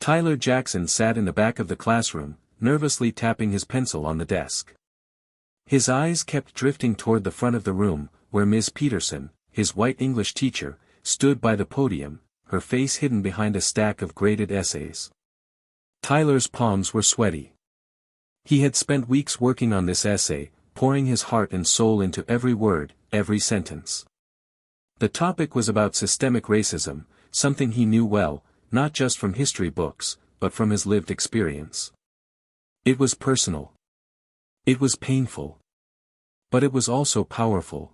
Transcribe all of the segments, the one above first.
Tyler Jackson sat in the back of the classroom, nervously tapping his pencil on the desk. His eyes kept drifting toward the front of the room, where Ms. Peterson, his white English teacher, stood by the podium, her face hidden behind a stack of graded essays. Tyler's palms were sweaty. He had spent weeks working on this essay, pouring his heart and soul into every word, every sentence. The topic was about systemic racism, something he knew well, not just from history books, but from his lived experience. It was personal. It was painful. But it was also powerful.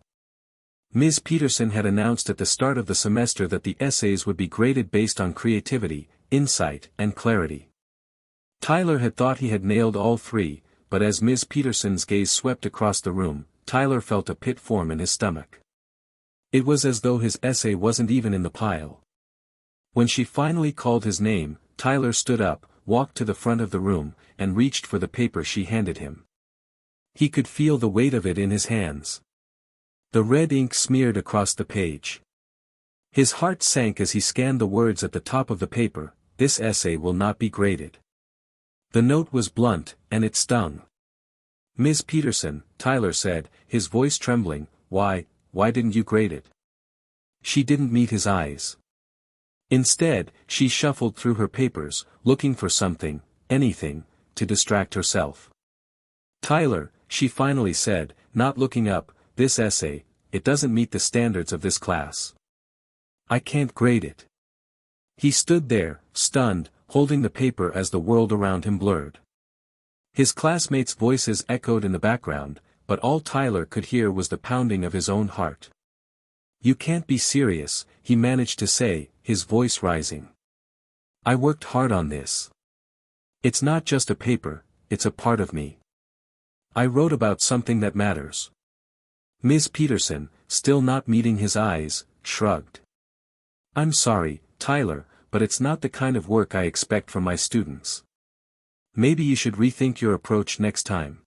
Ms. Peterson had announced at the start of the semester that the essays would be graded based on creativity, insight, and clarity. Tyler had thought he had nailed all three, but as Ms. Peterson's gaze swept across the room, Tyler felt a pit form in his stomach. It was as though his essay wasn't even in the pile. When she finally called his name, Tyler stood up, walked to the front of the room, and reached for the paper she handed him. He could feel the weight of it in his hands. The red ink smeared across the page. His heart sank as he scanned the words at the top of the paper, "This essay will not be graded." The note was blunt, and it stung. "Ms. Peterson," Tyler said, his voice trembling, why didn't you grade it?" She didn't meet his eyes. Instead, she shuffled through her papers, looking for something, anything, to distract herself. "Tyler," she finally said, not looking up, "this essay, it doesn't meet the standards of this class. I can't grade it." He stood there, stunned, holding the paper as the world around him blurred. His classmates' voices echoed in the background, but all Tyler could hear was the pounding of his own heart. "You can't be serious," he managed to say, his voice rising. "I worked hard on this. It's not just a paper, it's a part of me. I wrote about something that matters." Ms. Peterson, still not meeting his eyes, shrugged. "I'm sorry, Tyler, but it's not the kind of work I expect from my students. Maybe you should rethink your approach next time."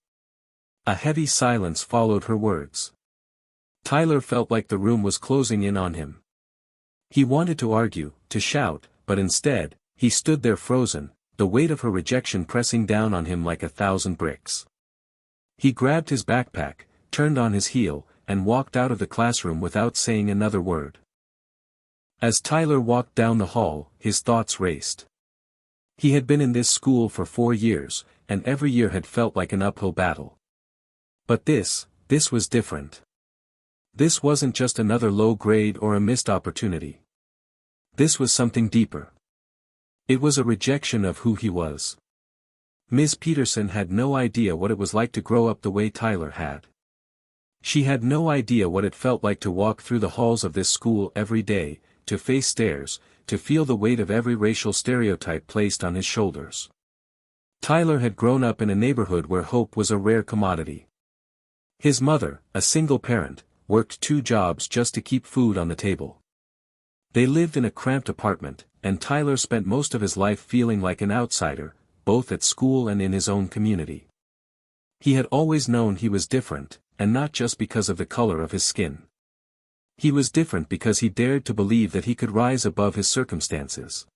A heavy silence followed her words. Tyler felt like the room was closing in on him. He wanted to argue, to shout, but instead, he stood there frozen, the weight of her rejection pressing down on him like 1,000 bricks. He grabbed his backpack, turned on his heel, and walked out of the classroom without saying another word. As Tyler walked down the hall, his thoughts raced. He had been in this school for 4 years, and every year had felt like an uphill battle. But this was different. This wasn't just another low grade or a missed opportunity. This was something deeper. It was a rejection of who he was. Ms. Peterson had no idea what it was like to grow up the way Tyler had. She had no idea what it felt like to walk through the halls of this school every day, to face stares, to feel the weight of every racial stereotype placed on his shoulders. Tyler had grown up in a neighborhood where hope was a rare commodity. His mother, a single parent, worked 2 jobs just to keep food on the table. They lived in a cramped apartment, and Tyler spent most of his life feeling like an outsider, both at school and in his own community. He had always known he was different, and not just because of the color of his skin. He was different because he dared to believe that he could rise above his circumstances.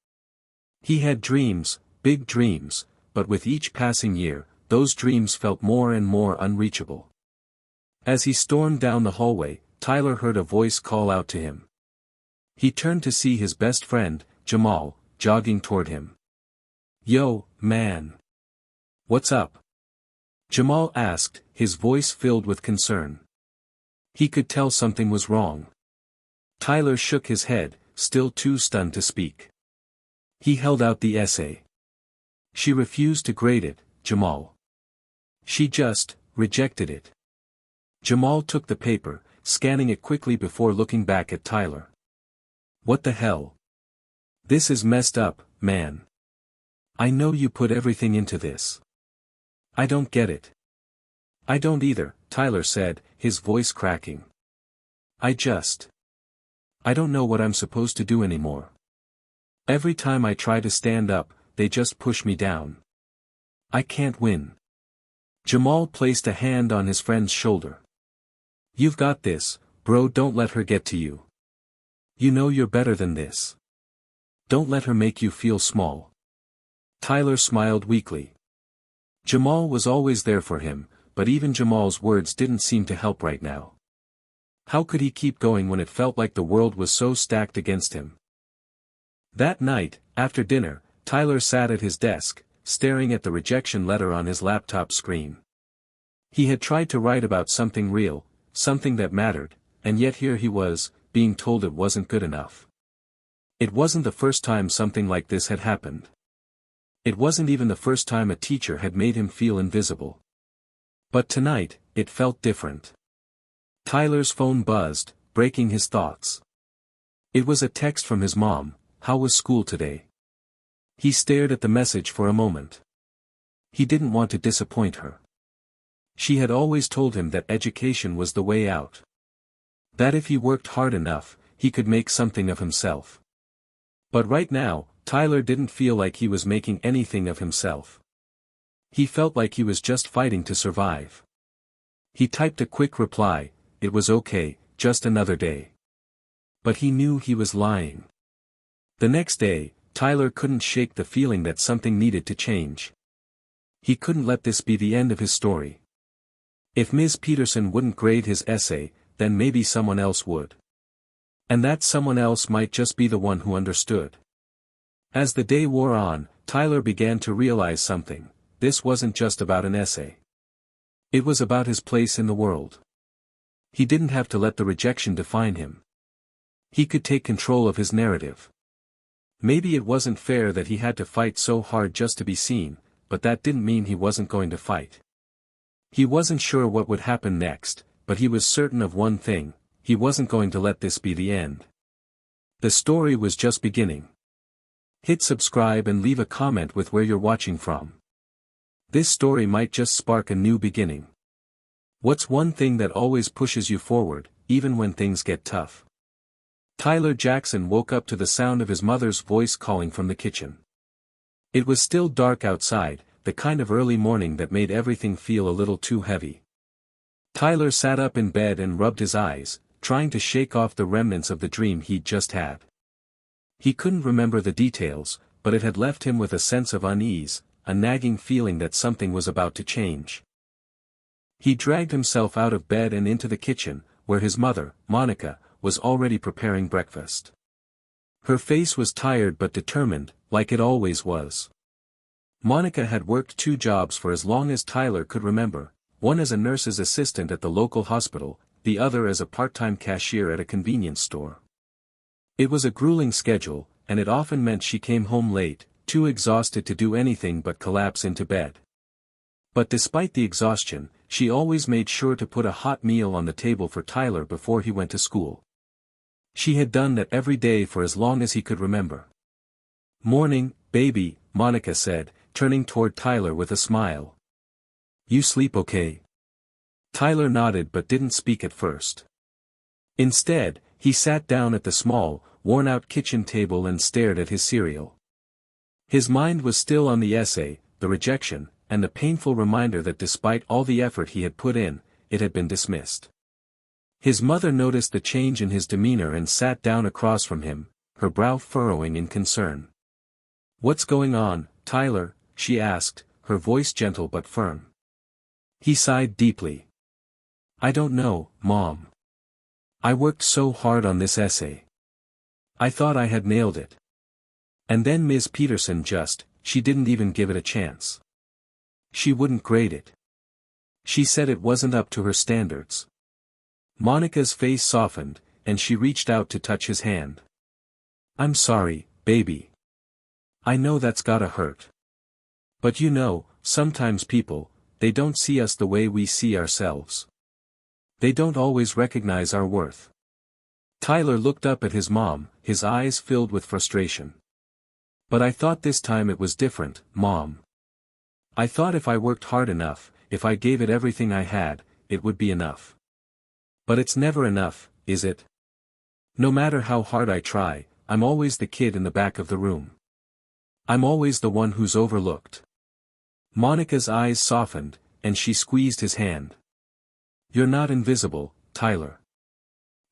He had dreams, big dreams, but with each passing year, those dreams felt more and more unreachable. As he stormed down the hallway, Tyler heard a voice call out to him. He turned to see his best friend, Jamal, jogging toward him. "Yo, man. What's up?" Jamal asked, his voice filled with concern. He could tell something was wrong. Tyler shook his head, still too stunned to speak. He held out the essay. "She refused to grade it, Jamal. She just rejected it." Jamal took the paper, scanning it quickly before looking back at Tyler. "What the hell? This is messed up, man. I know you put everything into this. I don't get it." "I don't either," Tyler said, his voice cracking. I don't know what I'm supposed to do anymore. Every time I try to stand up, they just push me down. I can't win." Jamal placed a hand on his friend's shoulder. "You've got this, bro, don't let her get to you. You know you're better than this. Don't let her make you feel small." Tyler smiled weakly. Jamal was always there for him, but even Jamal's words didn't seem to help right now. How could he keep going when it felt like the world was so stacked against him? That night, after dinner, Tyler sat at his desk, staring at the rejection letter on his laptop screen. He had tried to write about something real, something that mattered, and yet here he was, being told it wasn't good enough. It wasn't the first time something like this had happened. It wasn't even the first time a teacher had made him feel invisible. But tonight, it felt different. Tyler's phone buzzed, breaking his thoughts. It was a text from his mom. How was school today? He stared at the message for a moment. He didn't want to disappoint her. She had always told him that education was the way out. That if he worked hard enough, he could make something of himself. But right now, Tyler didn't feel like he was making anything of himself. He felt like he was just fighting to survive. He typed a quick reply, "It was okay, just another day." But he knew he was lying. The next day, Tyler couldn't shake the feeling that something needed to change. He couldn't let this be the end of his story. If Ms. Peterson wouldn't grade his essay, then maybe someone else would. And that someone else might just be the one who understood. As the day wore on, Tyler began to realize something. This wasn't just about an essay. It was about his place in the world. He didn't have to let the rejection define him. He could take control of his narrative. Maybe it wasn't fair that he had to fight so hard just to be seen, but that didn't mean he wasn't going to fight. He wasn't sure what would happen next, but he was certain of one thing: he wasn't going to let this be the end. The story was just beginning. Hit subscribe and leave a comment with where you're watching from. This story might just spark a new beginning. What's one thing that always pushes you forward, even when things get tough? Tyler Jackson woke up to the sound of his mother's voice calling from the kitchen. It was still dark outside, the kind of early morning that made everything feel a little too heavy. Tyler sat up in bed and rubbed his eyes, trying to shake off the remnants of the dream he'd just had. He couldn't remember the details, but it had left him with a sense of unease, a nagging feeling that something was about to change. He dragged himself out of bed and into the kitchen, where his mother, Monica, was already preparing breakfast. Her face was tired but determined, like it always was. Monica had worked 2 jobs for as long as Tyler could remember, one as a nurse's assistant at the local hospital, the other as a part-time cashier at a convenience store. It was a grueling schedule, and it often meant she came home late, too exhausted to do anything but collapse into bed. But despite the exhaustion, she always made sure to put a hot meal on the table for Tyler before he went to school. She had done that every day for as long as he could remember. "Morning, baby," Monica said, turning toward Tyler with a smile. "You sleep okay?" Tyler nodded but didn't speak at first. Instead, he sat down at the small, worn-out kitchen table and stared at his cereal. His mind was still on the essay, the rejection, and the painful reminder that despite all the effort he had put in, it had been dismissed. His mother noticed the change in his demeanor and sat down across from him, her brow furrowing in concern. "What's going on, Tyler?" she asked, her voice gentle but firm. He sighed deeply. "I don't know, Mom. I worked so hard on this essay. I thought I had nailed it. And then Ms. Peterson she didn't even give it a chance. She wouldn't grade it. She said it wasn't up to her standards." Monica's face softened, and she reached out to touch his hand. "I'm sorry, baby. I know that's gotta hurt. But you know, sometimes people, they don't see us the way we see ourselves. They don't always recognize our worth." Tyler looked up at his mom, his eyes filled with frustration. "But I thought this time it was different, Mom. I thought if I worked hard enough, if I gave it everything I had, it would be enough. But it's never enough, is it? No matter how hard I try, I'm always the kid in the back of the room. I'm always the one who's overlooked." Monica's eyes softened, and she squeezed his hand. "You're not invisible, Tyler.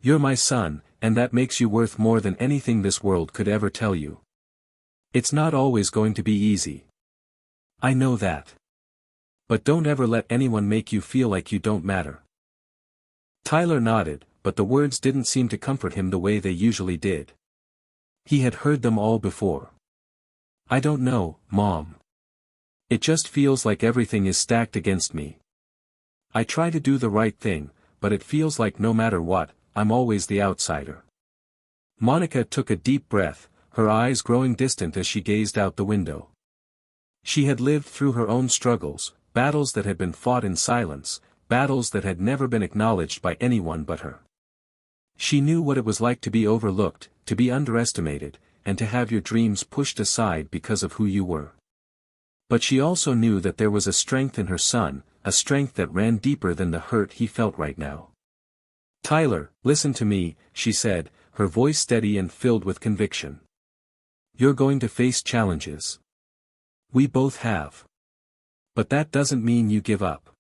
You're my son, and that makes you worth more than anything this world could ever tell you. It's not always going to be easy. I know that. But don't ever let anyone make you feel like you don't matter. Tyler nodded, but the words didn't seem to comfort him the way they usually did. He had heard them all before. I don't know, Mom. It just feels like everything is stacked against me. I try to do the right thing, but it feels like no matter what, I'm always the outsider. Monica took a deep breath, her eyes growing distant as she gazed out the window. She had lived through her own struggles, battles that had been fought in silence, battles that had never been acknowledged by anyone but her. She knew what it was like to be overlooked, to be underestimated, and to have your dreams pushed aside because of who you were. But she also knew that there was a strength in her son, a strength that ran deeper than the hurt he felt right now. Tyler, listen to me, she said, her voice steady and filled with conviction. You're going to face challenges. We both have. But that doesn't mean you give up.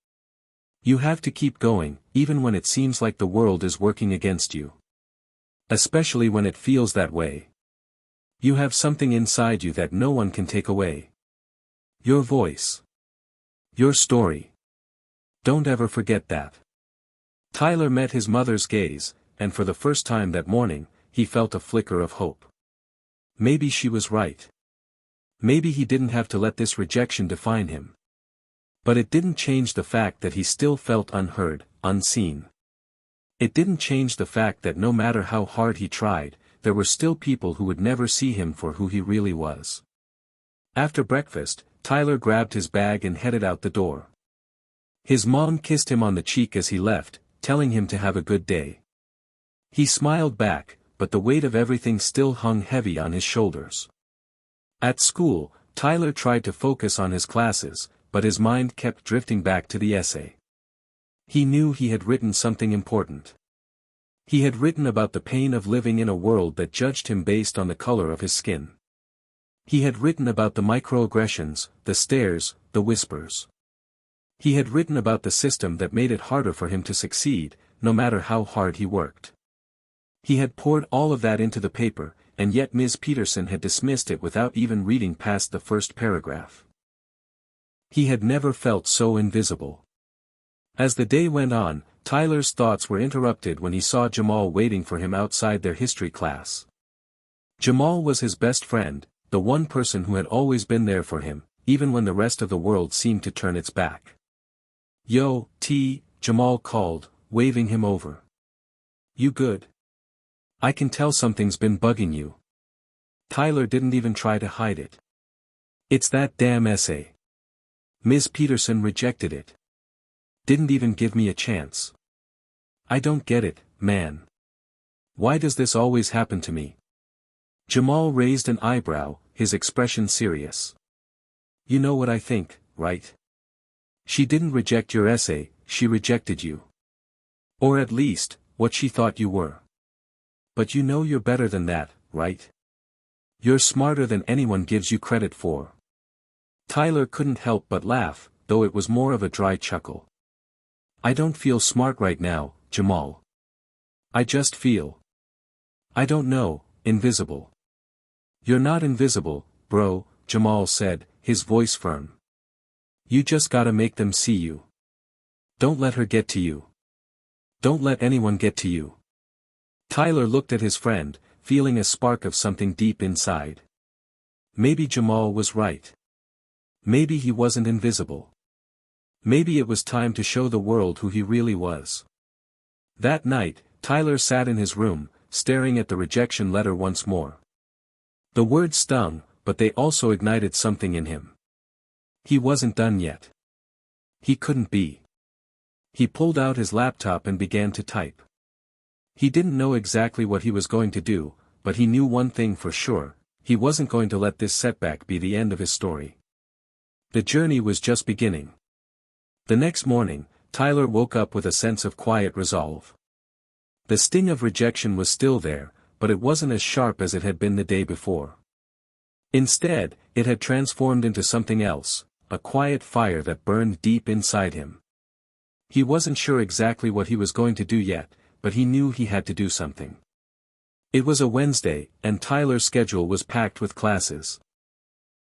You have to keep going, even when it seems like the world is working against you. Especially when it feels that way. You have something inside you that no one can take away. Your voice. Your story. Don't ever forget that. Tyler met his mother's gaze, and for the first time that morning, he felt a flicker of hope. Maybe she was right. Maybe he didn't have to let this rejection define him. But it didn't change the fact that he still felt unheard, unseen. It didn't change the fact that no matter how hard he tried, there were still people who would never see him for who he really was. After breakfast, Tyler grabbed his bag and headed out the door. His mom kissed him on the cheek as he left, telling him to have a good day. He smiled back, but the weight of everything still hung heavy on his shoulders. At school, Tyler tried to focus on his classes, but his mind kept drifting back to the essay. He knew he had written something important. He had written about the pain of living in a world that judged him based on the color of his skin. He had written about the microaggressions, the stares, the whispers. He had written about the system that made it harder for him to succeed, no matter how hard he worked. He had poured all of that into the paper, and yet Ms. Peterson had dismissed it without even reading past the first paragraph. He had never felt so invisible. As the day went on, Tyler's thoughts were interrupted when he saw Jamal waiting for him outside their history class. Jamal was his best friend, the one person who had always been there for him, even when the rest of the world seemed to turn its back. Yo, T, Jamal called, waving him over. You good? I can tell something's been bugging you. Tyler didn't even try to hide it. It's that damn essay. Ms. Peterson rejected it. Didn't even give me a chance. I don't get it, man. Why does this always happen to me? Jamal raised an eyebrow, his expression serious. You know what I think, right? She didn't reject your essay, she rejected you. Or at least, what she thought you were. But you know you're better than that, right? You're smarter than anyone gives you credit for. Tyler couldn't help but laugh, though it was more of a dry chuckle. I don't feel smart right now, Jamal. I just feel. I don't know, invisible. You're not invisible, bro, Jamal said, his voice firm. You just gotta make them see you. Don't let her get to you. Don't let anyone get to you. Tyler looked at his friend, feeling a spark of something deep inside. Maybe Jamal was right. Maybe he wasn't invisible. Maybe it was time to show the world who he really was. That night, Tyler sat in his room, staring at the rejection letter once more. The words stung, but they also ignited something in him. He wasn't done yet. He couldn't be. He pulled out his laptop and began to type. He didn't know exactly what he was going to do, but he knew one thing for sure, he wasn't going to let this setback be the end of his story. The journey was just beginning. The next morning, Tyler woke up with a sense of quiet resolve. The sting of rejection was still there, but it wasn't as sharp as it had been the day before. Instead, it had transformed into something else, a quiet fire that burned deep inside him. He wasn't sure exactly what he was going to do yet, but he knew he had to do something. It was a Wednesday, and Tyler's schedule was packed with classes.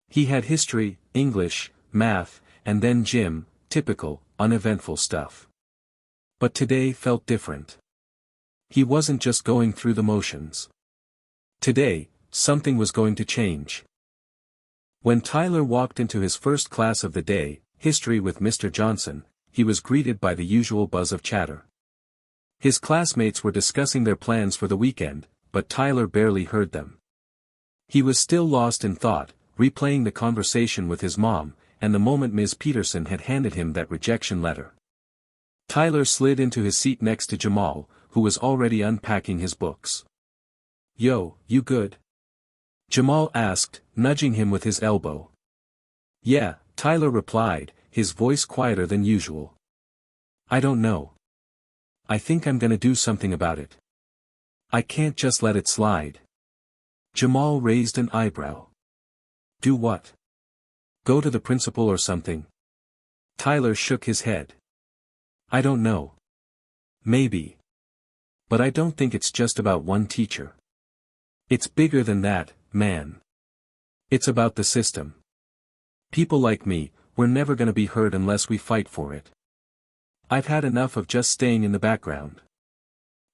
He had history, English, math, and then gym, typical, uneventful stuff. But today felt different. He wasn't just going through the motions. Today, something was going to change. When Tyler walked into his first class of the day, history with Mr. Johnson, he was greeted by the usual buzz of chatter. His classmates were discussing their plans for the weekend, but Tyler barely heard them. He was still lost in thought, replaying the conversation with his mom, and the moment Ms. Peterson had handed him that rejection letter. Tyler slid into his seat next to Jamal, who was already unpacking his books. "Yo, you good?" Jamal asked, nudging him with his elbow. "Yeah," Tyler replied, his voice quieter than usual. "I don't know. I think I'm gonna do something about it. I can't just let it slide." Jamal raised an eyebrow. "Do what? Go to the principal or something?" Tyler shook his head. "I don't know. Maybe. But I don't think it's just about one teacher. It's bigger than that, man. It's about the system. People like me, we're never gonna be heard unless we fight for it. I've had enough of just staying in the background.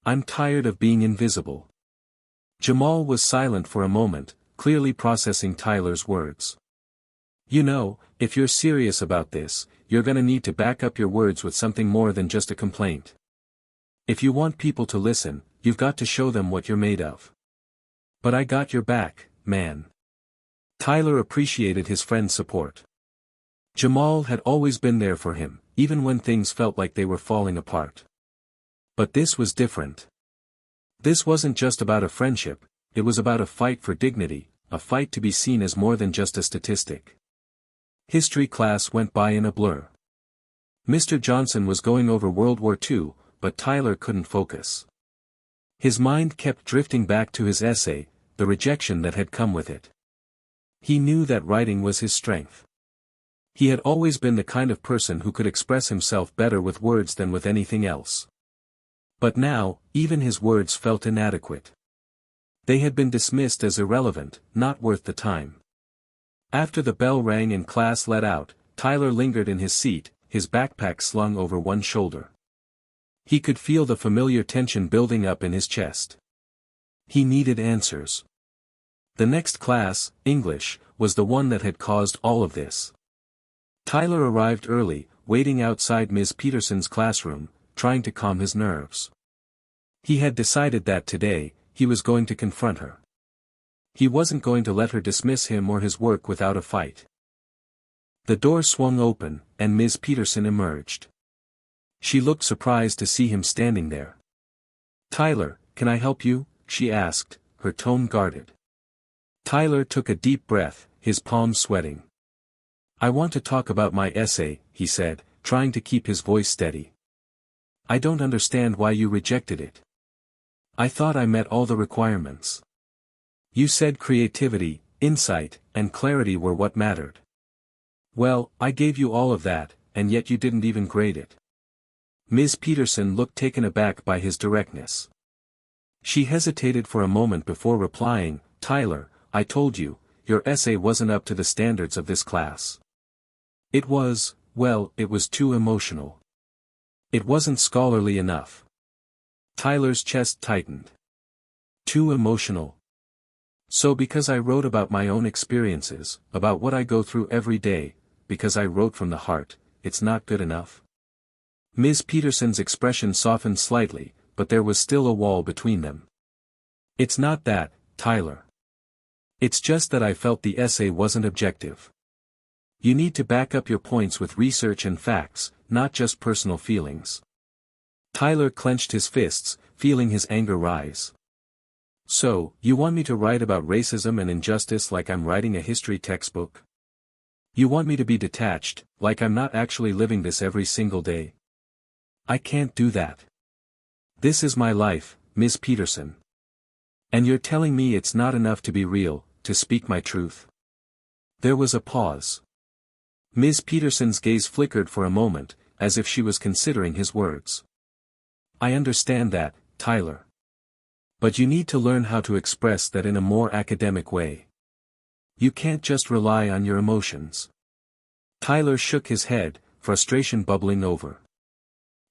I'm tired of being invisible." Jamal was silent for a moment, clearly processing Tyler's words. "You know, if you're serious about this, you're gonna need to back up your words with something more than just a complaint. If you want people to listen, you've got to show them what you're made of. But I got your back, man." Tyler appreciated his friend's support. Jamal had always been there for him, even when things felt like they were falling apart. But this was different. This wasn't just about a friendship, it was about a fight for dignity, a fight to be seen as more than just a statistic. History class went by in a blur. Mr. Johnson was going over World War II, but Tyler couldn't focus. His mind kept drifting back to his essay, the rejection that had come with it. He knew that writing was his strength. He had always been the kind of person who could express himself better with words than with anything else. But now, even his words felt inadequate. They had been dismissed as irrelevant, not worth the time. After the bell rang and class let out, Tyler lingered in his seat, his backpack slung over one shoulder. He could feel the familiar tension building up in his chest. He needed answers. The next class, English, was the one that had caused all of this. Tyler arrived early, waiting outside Ms. Peterson's classroom, trying to calm his nerves. He had decided that today, he was going to confront her. He wasn't going to let her dismiss him or his work without a fight. The door swung open, and Ms. Peterson emerged. She looked surprised to see him standing there. "Tyler, can I help you?" she asked, her tone guarded. Tyler took a deep breath, his palms sweating. "I want to talk about my essay," he said, trying to keep his voice steady. "I don't understand why you rejected it. I thought I met all the requirements. You said creativity, insight, and clarity were what mattered. Well, I gave you all of that, and yet you didn't even grade it." Ms. Peterson looked taken aback by his directness. She hesitated for a moment before replying, "Tyler, I told you, your essay wasn't up to the standards of this class. It was, well, it was too emotional. It wasn't scholarly enough." Tyler's chest tightened. Too emotional. So because I wrote about my own experiences, about what I go through every day, because I wrote from the heart, it's not good enough? Ms. Peterson's expression softened slightly, but there was still a wall between them. "It's not that, Tyler. It's just that I felt the essay wasn't objective. You need to back up your points with research and facts, not just personal feelings." Tyler clenched his fists, feeling his anger rise. "So, you want me to write about racism and injustice like I'm writing a history textbook? You want me to be detached, like I'm not actually living this every single day? I can't do that. This is my life, Ms. Peterson. And you're telling me it's not enough to be real, to speak my truth?" There was a pause. Ms. Peterson's gaze flickered for a moment, as if she was considering his words. "I understand that, Tyler. But you need to learn how to express that in a more academic way. You can't just rely on your emotions." Tyler shook his head, frustration bubbling over.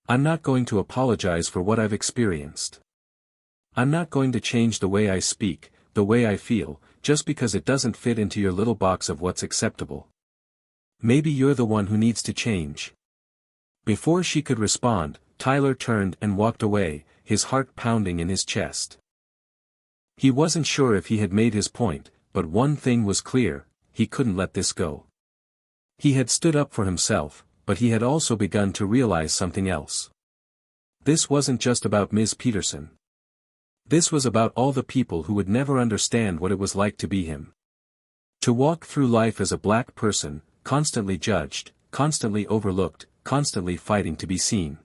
I'm not going to apologize for what I've experienced. I'm not going to change the way I speak, the way I feel, just because it doesn't fit into your little box of what's acceptable. Maybe you're the one who needs to change. Before she could respond, Tyler turned and walked away, his heart pounding in his chest. He wasn't sure if he had made his point, but one thing was clear, he couldn't let this go. He had stood up for himself, but he had also begun to realize something else. This wasn't just about Ms. Peterson. This was about all the people who would never understand what it was like to be him. To walk through life as a black person, constantly judged, constantly overlooked, constantly fighting to be seen.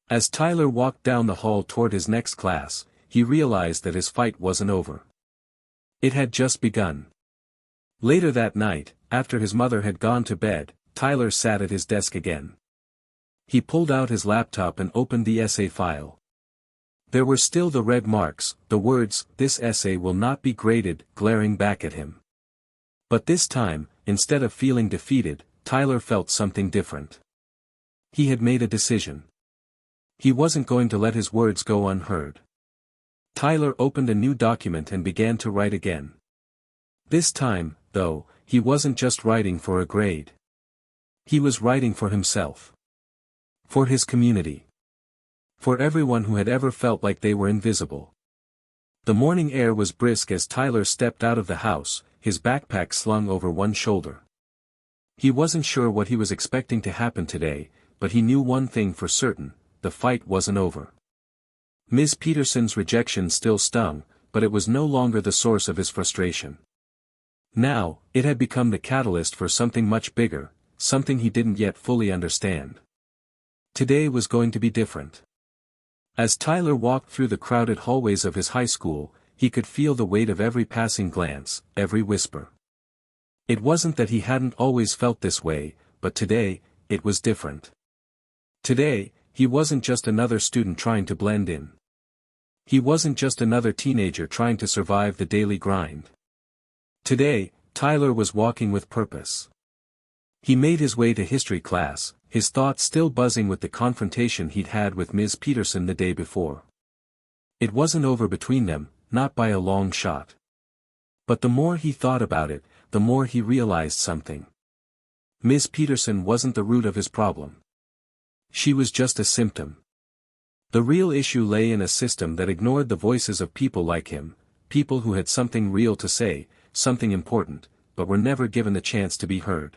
As Tyler walked down the hall toward his next class, he realized that his fight wasn't over. It had just begun. Later that night, after his mother had gone to bed, Tyler sat at his desk again. He pulled out his laptop and opened the essay file. There were still the red marks, the words, "This essay will not be graded," glaring back at him. But this time, instead of feeling defeated, Tyler felt something different. He had made a decision. He wasn't going to let his words go unheard. Tyler opened a new document and began to write again. This time, though, he wasn't just writing for a grade. He was writing for himself. For his community. For everyone who had ever felt like they were invisible. The morning air was brisk as Tyler stepped out of the house, his backpack slung over one shoulder. He wasn't sure what he was expecting to happen today, but he knew one thing for certain, the fight wasn't over. Ms. Peterson's rejection still stung, but it was no longer the source of his frustration. Now, it had become the catalyst for something much bigger, something he didn't yet fully understand. Today was going to be different. As Tyler walked through the crowded hallways of his high school, he could feel the weight of every passing glance, every whisper. It wasn't that he hadn't always felt this way, but today, it was different. Today, he wasn't just another student trying to blend in. He wasn't just another teenager trying to survive the daily grind. Today, Tyler was walking with purpose. He made his way to history class, his thoughts still buzzing with the confrontation he'd had with Ms. Peterson the day before. It wasn't over between them, not by a long shot. But the more he thought about it, the more he realized something. Ms. Peterson wasn't the root of his problem. She was just a symptom. The real issue lay in a system that ignored the voices of people like him, people who had something real to say, something important, but were never given the chance to be heard.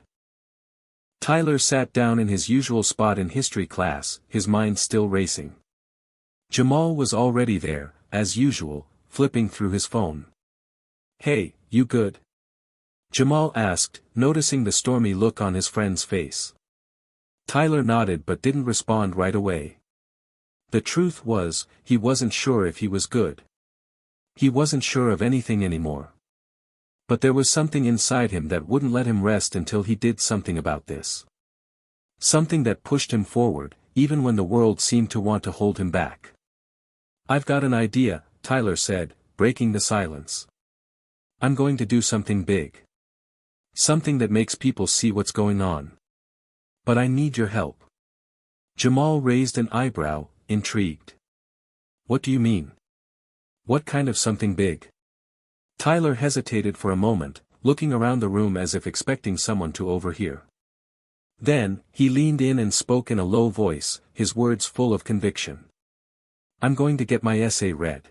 Tyler sat down in his usual spot in history class, his mind still racing. Jamal was already there, as usual, flipping through his phone. "Hey, you good?" Jamal asked, noticing the stormy look on his friend's face. Tyler nodded but didn't respond right away. The truth was, he wasn't sure if he was good. He wasn't sure of anything anymore. But there was something inside him that wouldn't let him rest until he did something about this. Something that pushed him forward, even when the world seemed to want to hold him back. "I've got an idea," Tyler said, breaking the silence. "I'm going to do something big. Something that makes people see what's going on. But I need your help." Jamal raised an eyebrow, intrigued. "What do you mean? What kind of something big?" Tyler hesitated for a moment, looking around the room as if expecting someone to overhear. Then, he leaned in and spoke in a low voice, his words full of conviction. "I'm going to get my essay read.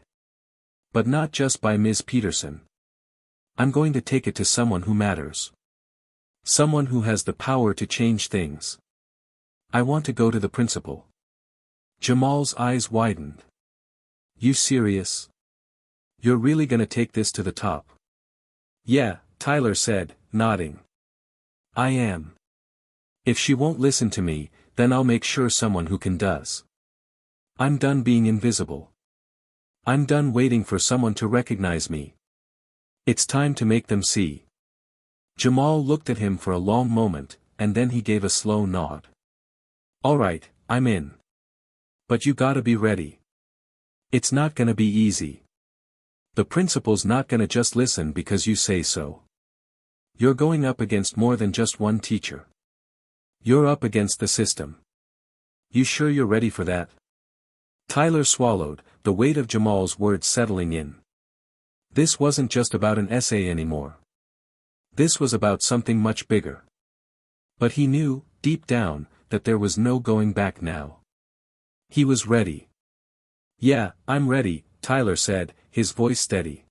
But not just by Ms. Peterson. I'm going to take it to someone who matters. Someone who has the power to change things. I want to go to the principal." Jamal's eyes widened. "You serious? You're really gonna take this to the top?" "Yeah," Tyler said, nodding. "I am. If she won't listen to me, then I'll make sure someone who can does. I'm done being invisible. I'm done waiting for someone to recognize me. It's time to make them see." Jamal looked at him for a long moment, and then he gave a slow nod. "All right, I'm in. But you gotta be ready. It's not gonna be easy. The principal's not gonna just listen because you say so. You're going up against more than just one teacher. You're up against the system. You sure you're ready for that? Tyler swallowed, the weight of Jamal's words settling in. This wasn't just about an essay anymore. This was about something much bigger. But he knew, deep down, that there was no going back now. He was ready. Yeah, I'm ready, Tyler said, his voice steady.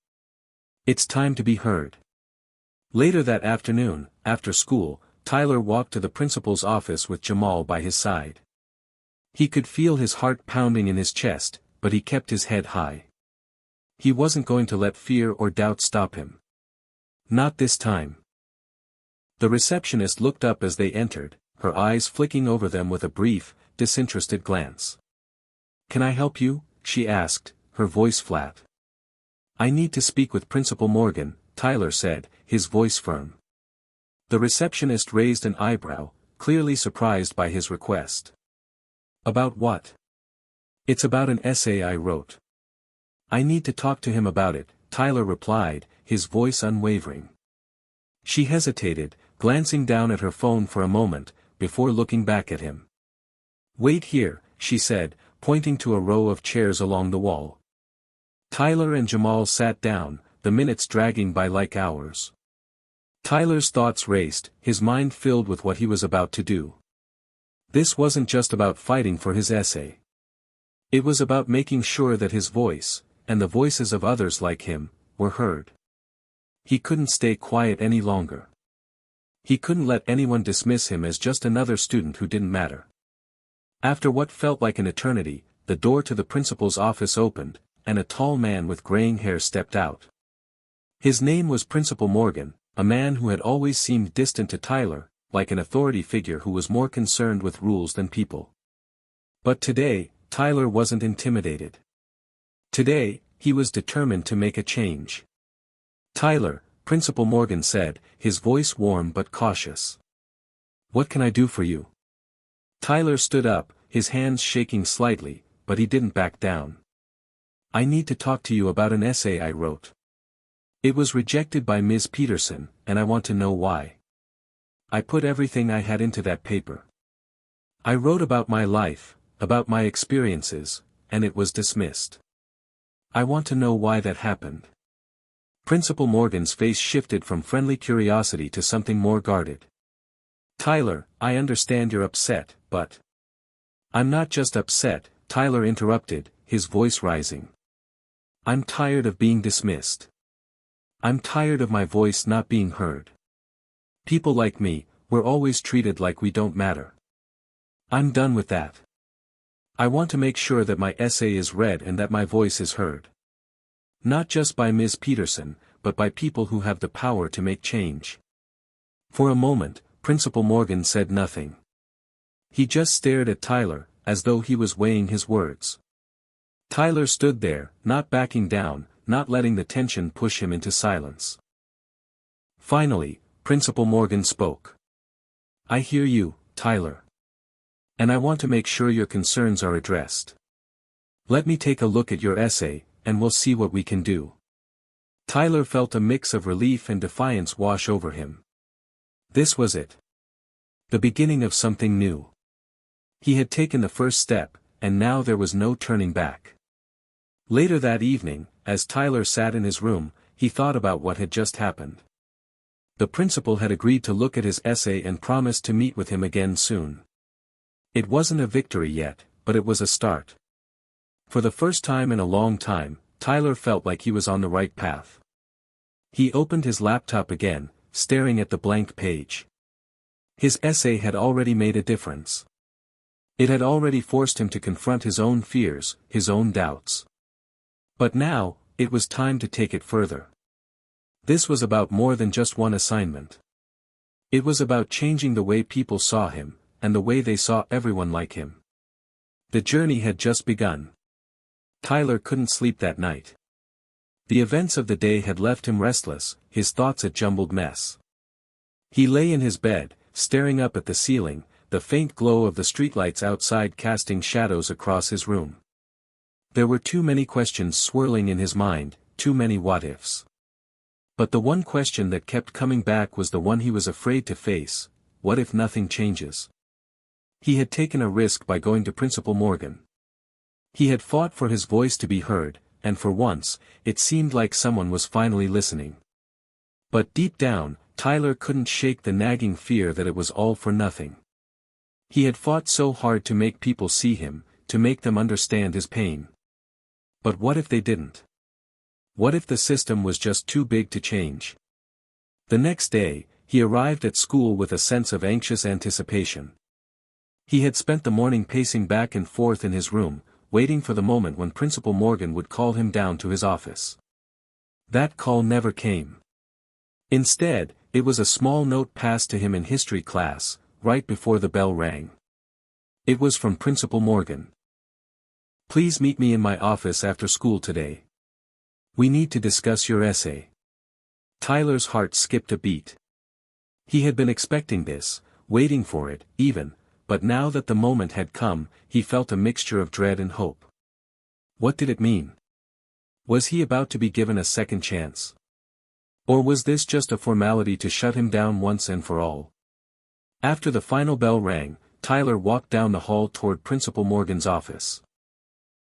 It's time to be heard. Later that afternoon, after school, Tyler walked to the principal's office with Jamal by his side. He could feel his heart pounding in his chest, but he kept his head high. He wasn't going to let fear or doubt stop him. Not this time. The receptionist looked up as they entered, her eyes flicking over them with a brief, disinterested glance. "Can I help you?" she asked, her voice flat. "I need to speak with Principal Morgan," Tyler said, his voice firm. The receptionist raised an eyebrow, clearly surprised by his request. "About what?" "It's about an essay I wrote." "I need to talk to him about it," Tyler replied, his voice unwavering. She hesitated, glancing down at her phone for a moment, before looking back at him. "Wait here," she said, pointing to a row of chairs along the wall. Tyler and Jamal sat down, the minutes dragging by like hours. Tyler's thoughts raced, his mind filled with what he was about to do. This wasn't just about fighting for his essay. It was about making sure that his voice, and the voices of others like him, were heard. He couldn't stay quiet any longer. He couldn't let anyone dismiss him as just another student who didn't matter. After what felt like an eternity, the door to the principal's office opened, and a tall man with graying hair stepped out. His name was Principal Morgan, a man who had always seemed distant to Tyler, like an authority figure who was more concerned with rules than people. But today, Tyler wasn't intimidated. Today, he was determined to make a change. "Tyler," Principal Morgan said, his voice warm but cautious. "What can I do for you?" Tyler stood up, his hands shaking slightly, but he didn't back down. "I need to talk to you about an essay I wrote. It was rejected by Ms. Peterson, and I want to know why. I put everything I had into that paper. I wrote about my life, about my experiences, and it was dismissed. I want to know why that happened." Principal Morgan's face shifted from friendly curiosity to something more guarded. "Tyler, I understand you're upset, but—" "I'm not just upset," Tyler interrupted, his voice rising. "I'm tired of being dismissed. I'm tired of my voice not being heard. People like me, we're always treated like we don't matter. I'm done with that. I want to make sure that my essay is read and that my voice is heard. Not just by Ms. Peterson, but by people who have the power to make change." For a moment, Principal Morgan said nothing. He just stared at Tyler, as though he was weighing his words. Tyler stood there, not backing down, not letting the tension push him into silence. Finally, Principal Morgan spoke. "I hear you, Tyler. And I want to make sure your concerns are addressed. Let me take a look at your essay, and we'll see what we can do." Tyler felt a mix of relief and defiance wash over him. This was it. The beginning of something new. He had taken the first step, and now there was no turning back. Later that evening, as Tyler sat in his room, he thought about what had just happened. The principal had agreed to look at his essay and promised to meet with him again soon. It wasn't a victory yet, but it was a start. For the first time in a long time, Tyler felt like he was on the right path. He opened his laptop again, staring at the blank page. His essay had already made a difference. It had already forced him to confront his own fears, his own doubts. But now, it was time to take it further. This was about more than just one assignment. It was about changing the way people saw him, and the way they saw everyone like him. The journey had just begun. Tyler couldn't sleep that night. The events of the day had left him restless, his thoughts a jumbled mess. He lay in his bed, staring up at the ceiling, the faint glow of the streetlights outside casting shadows across his room. There were too many questions swirling in his mind, too many what-ifs. But the one question that kept coming back was the one he was afraid to face: what if nothing changes? He had taken a risk by going to Principal Morgan. He had fought for his voice to be heard, and for once, it seemed like someone was finally listening. But deep down, Tyler couldn't shake the nagging fear that it was all for nothing. He had fought so hard to make people see him, to make them understand his pain. But what if they didn't? What if the system was just too big to change? The next day, he arrived at school with a sense of anxious anticipation. He had spent the morning pacing back and forth in his room, waiting for the moment when Principal Morgan would call him down to his office. That call never came. Instead, it was a small note passed to him in history class, right before the bell rang. It was from Principal Morgan. "Please meet me in my office after school today. We need to discuss your essay." Tyler's heart skipped a beat. He had been expecting this, waiting for it, even, but now that the moment had come, he felt a mixture of dread and hope. What did it mean? Was he about to be given a second chance? Or was this just a formality to shut him down once and for all? After the final bell rang, Tyler walked down the hall toward Principal Morgan's office.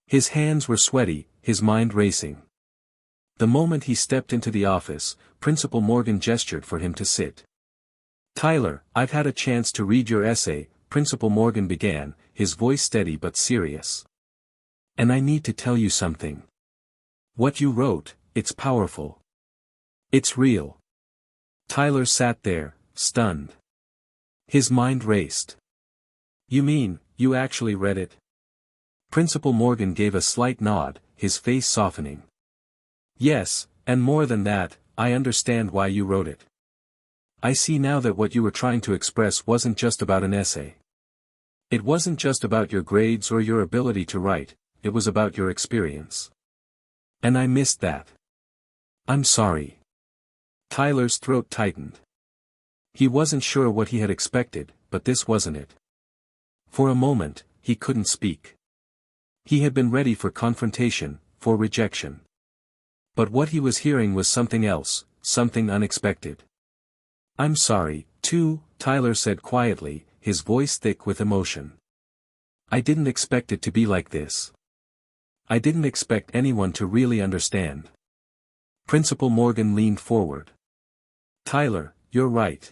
His hands were sweaty, his mind racing. The moment he stepped into the office, Principal Morgan gestured for him to sit. "Tyler, I've had a chance to read your essay," Principal Morgan began, his voice steady but serious. "And I need to tell you something. What you wrote, it's powerful. It's real." Tyler sat there, stunned. His mind raced. "You mean, you actually read it?" Principal Morgan gave a slight nod, his face softening. "Yes, and more than that, I understand why you wrote it. I see now that what you were trying to express wasn't just about an essay. It wasn't just about your grades or your ability to write, it was about your experience. And I missed that. I'm sorry." Tyler's throat tightened. He wasn't sure what he had expected, but this wasn't it. For a moment, he couldn't speak. He had been ready for confrontation, for rejection. But what he was hearing was something else, something unexpected. "I'm sorry, too," Tyler said quietly, his voice thick with emotion. "I didn't expect it to be like this. I didn't expect anyone to really understand." Principal Morgan leaned forward. "Tyler, you're right.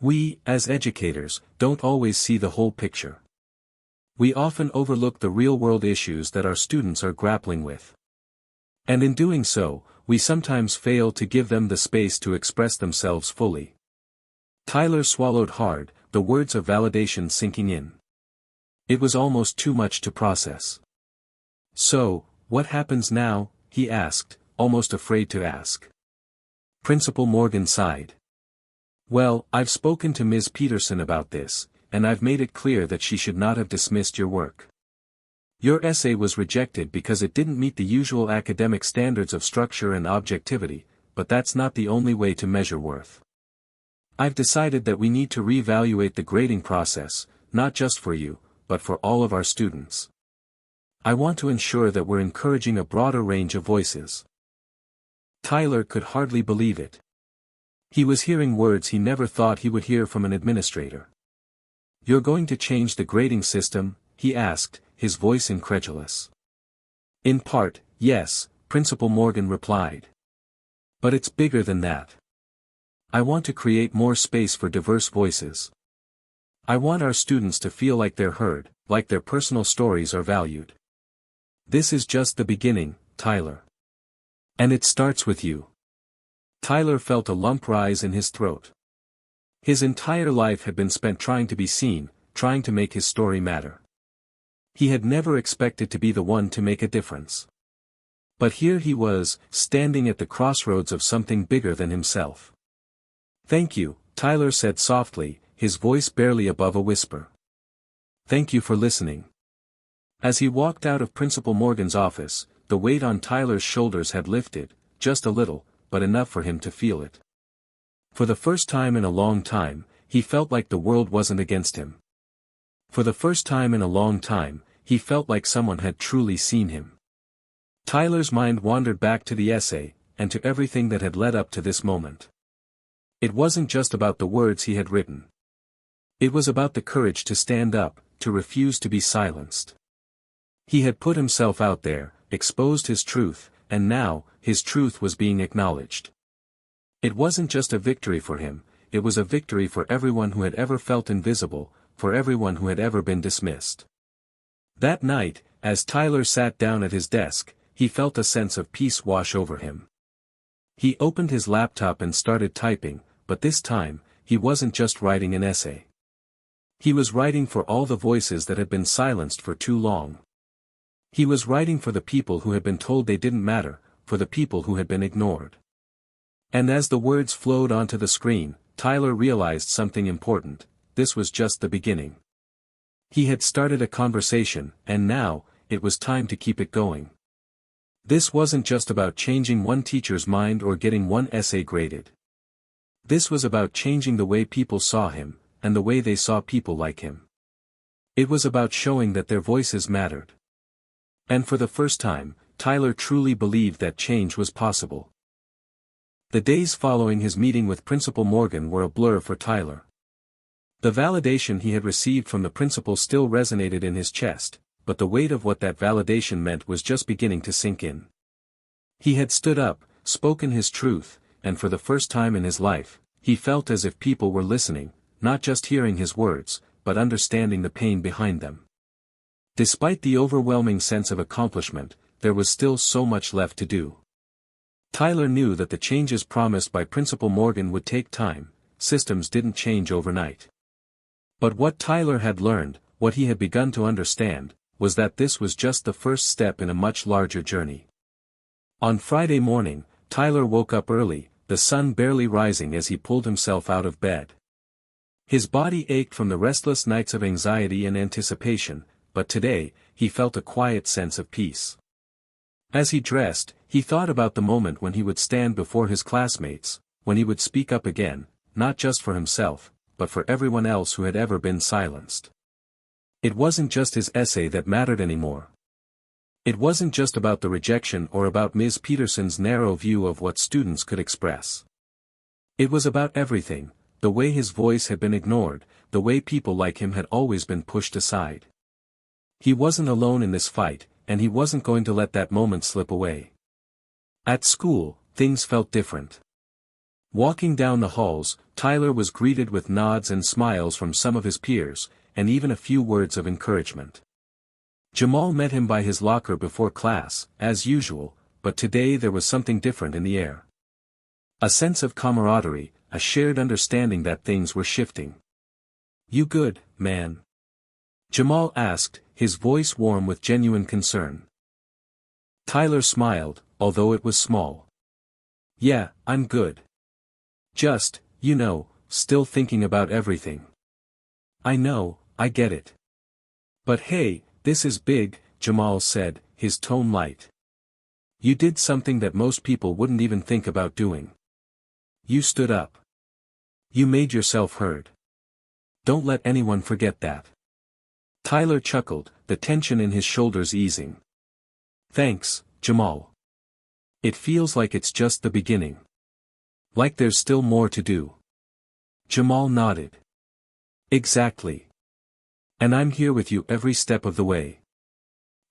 We, as educators, don't always see the whole picture. We often overlook the real-world issues that our students are grappling with. And in doing so, we sometimes fail to give them the space to express themselves fully." Tyler swallowed hard, the words of validation sinking in. It was almost too much to process. "So, what happens now?" he asked, almost afraid to ask. Principal Morgan sighed. "Well, I've spoken to Ms. Peterson about this, and I've made it clear that she should not have dismissed your work. Your essay was rejected because it didn't meet the usual academic standards of structure and objectivity, but that's not the only way to measure worth. I've decided that we need to reevaluate the grading process, not just for you, but for all of our students. I want to ensure that we're encouraging a broader range of voices." Tyler could hardly believe it. He was hearing words he never thought he would hear from an administrator. "You're going to change the grading system?" he asked, his voice incredulous. "In part, yes," Principal Morgan replied. "But it's bigger than that. I want to create more space for diverse voices. I want our students to feel like they're heard, like their personal stories are valued. This is just the beginning, Tyler. And it starts with you." Tyler felt a lump rise in his throat. His entire life had been spent trying to be seen, trying to make his story matter. He had never expected to be the one to make a difference. But here he was, standing at the crossroads of something bigger than himself. "Thank you," Tyler said softly, his voice barely above a whisper. "Thank you for listening." As he walked out of Principal Morgan's office, the weight on Tyler's shoulders had lifted, just a little, but enough for him to feel it. For the first time in a long time, he felt like the world wasn't against him. For the first time in a long time, he felt like someone had truly seen him. Tyler's mind wandered back to the essay, and to everything that had led up to this moment. It wasn't just about the words he had written. It was about the courage to stand up, to refuse to be silenced. He had put himself out there, exposed his truth, and now, his truth was being acknowledged. It wasn't just a victory for him, it was a victory for everyone who had ever felt invisible, for everyone who had ever been dismissed. That night, as Tyler sat down at his desk, he felt a sense of peace wash over him. He opened his laptop and started typing, but this time, he wasn't just writing an essay. He was writing for all the voices that had been silenced for too long. He was writing for the people who had been told they didn't matter, for the people who had been ignored. And as the words flowed onto the screen, Tyler realized something important: this was just the beginning. He had started a conversation, and now, it was time to keep it going. This wasn't just about changing one teacher's mind or getting one essay graded. This was about changing the way people saw him, and the way they saw people like him. It was about showing that their voices mattered. And for the first time, Tyler truly believed that change was possible. The days following his meeting with Principal Morgan were a blur for Tyler. The validation he had received from the principal still resonated in his chest, but the weight of what that validation meant was just beginning to sink in. He had stood up, spoken his truth, and for the first time in his life, he felt as if people were listening, not just hearing his words, but understanding the pain behind them. Despite the overwhelming sense of accomplishment, there was still so much left to do. Tyler knew that the changes promised by Principal Morgan would take time. Systems didn't change overnight. But what Tyler had learned, what he had begun to understand, was that this was just the first step in a much larger journey. On Friday morning, Tyler woke up early, the sun barely rising as he pulled himself out of bed. His body ached from the restless nights of anxiety and anticipation, but today, he felt a quiet sense of peace. As he dressed, he thought about the moment when he would stand before his classmates, when he would speak up again, not just for himself, but for everyone else who had ever been silenced. It wasn't just his essay that mattered anymore. It wasn't just about the rejection or about Ms. Peterson's narrow view of what students could express. It was about everything, the way his voice had been ignored, the way people like him had always been pushed aside. He wasn't alone in this fight, and he wasn't going to let that moment slip away. At school, things felt different. Walking down the halls, Tyler was greeted with nods and smiles from some of his peers, and even a few words of encouragement. Jamal met him by his locker before class, as usual, but today there was something different in the air. A sense of camaraderie, a shared understanding that things were shifting. "You good, man?" Jamal asked, his voice warm with genuine concern. Tyler smiled, although it was small. "Yeah, I'm good. Just, still thinking about everything." "I know, I get it. But hey, this is big," Jamal said, his tone light. "You did something that most people wouldn't even think about doing. You stood up. You made yourself heard. Don't let anyone forget that." Tyler chuckled, the tension in his shoulders easing. "Thanks, Jamal. It feels like it's just the beginning. Like there's still more to do." Jamal nodded. "Exactly. And I'm here with you every step of the way."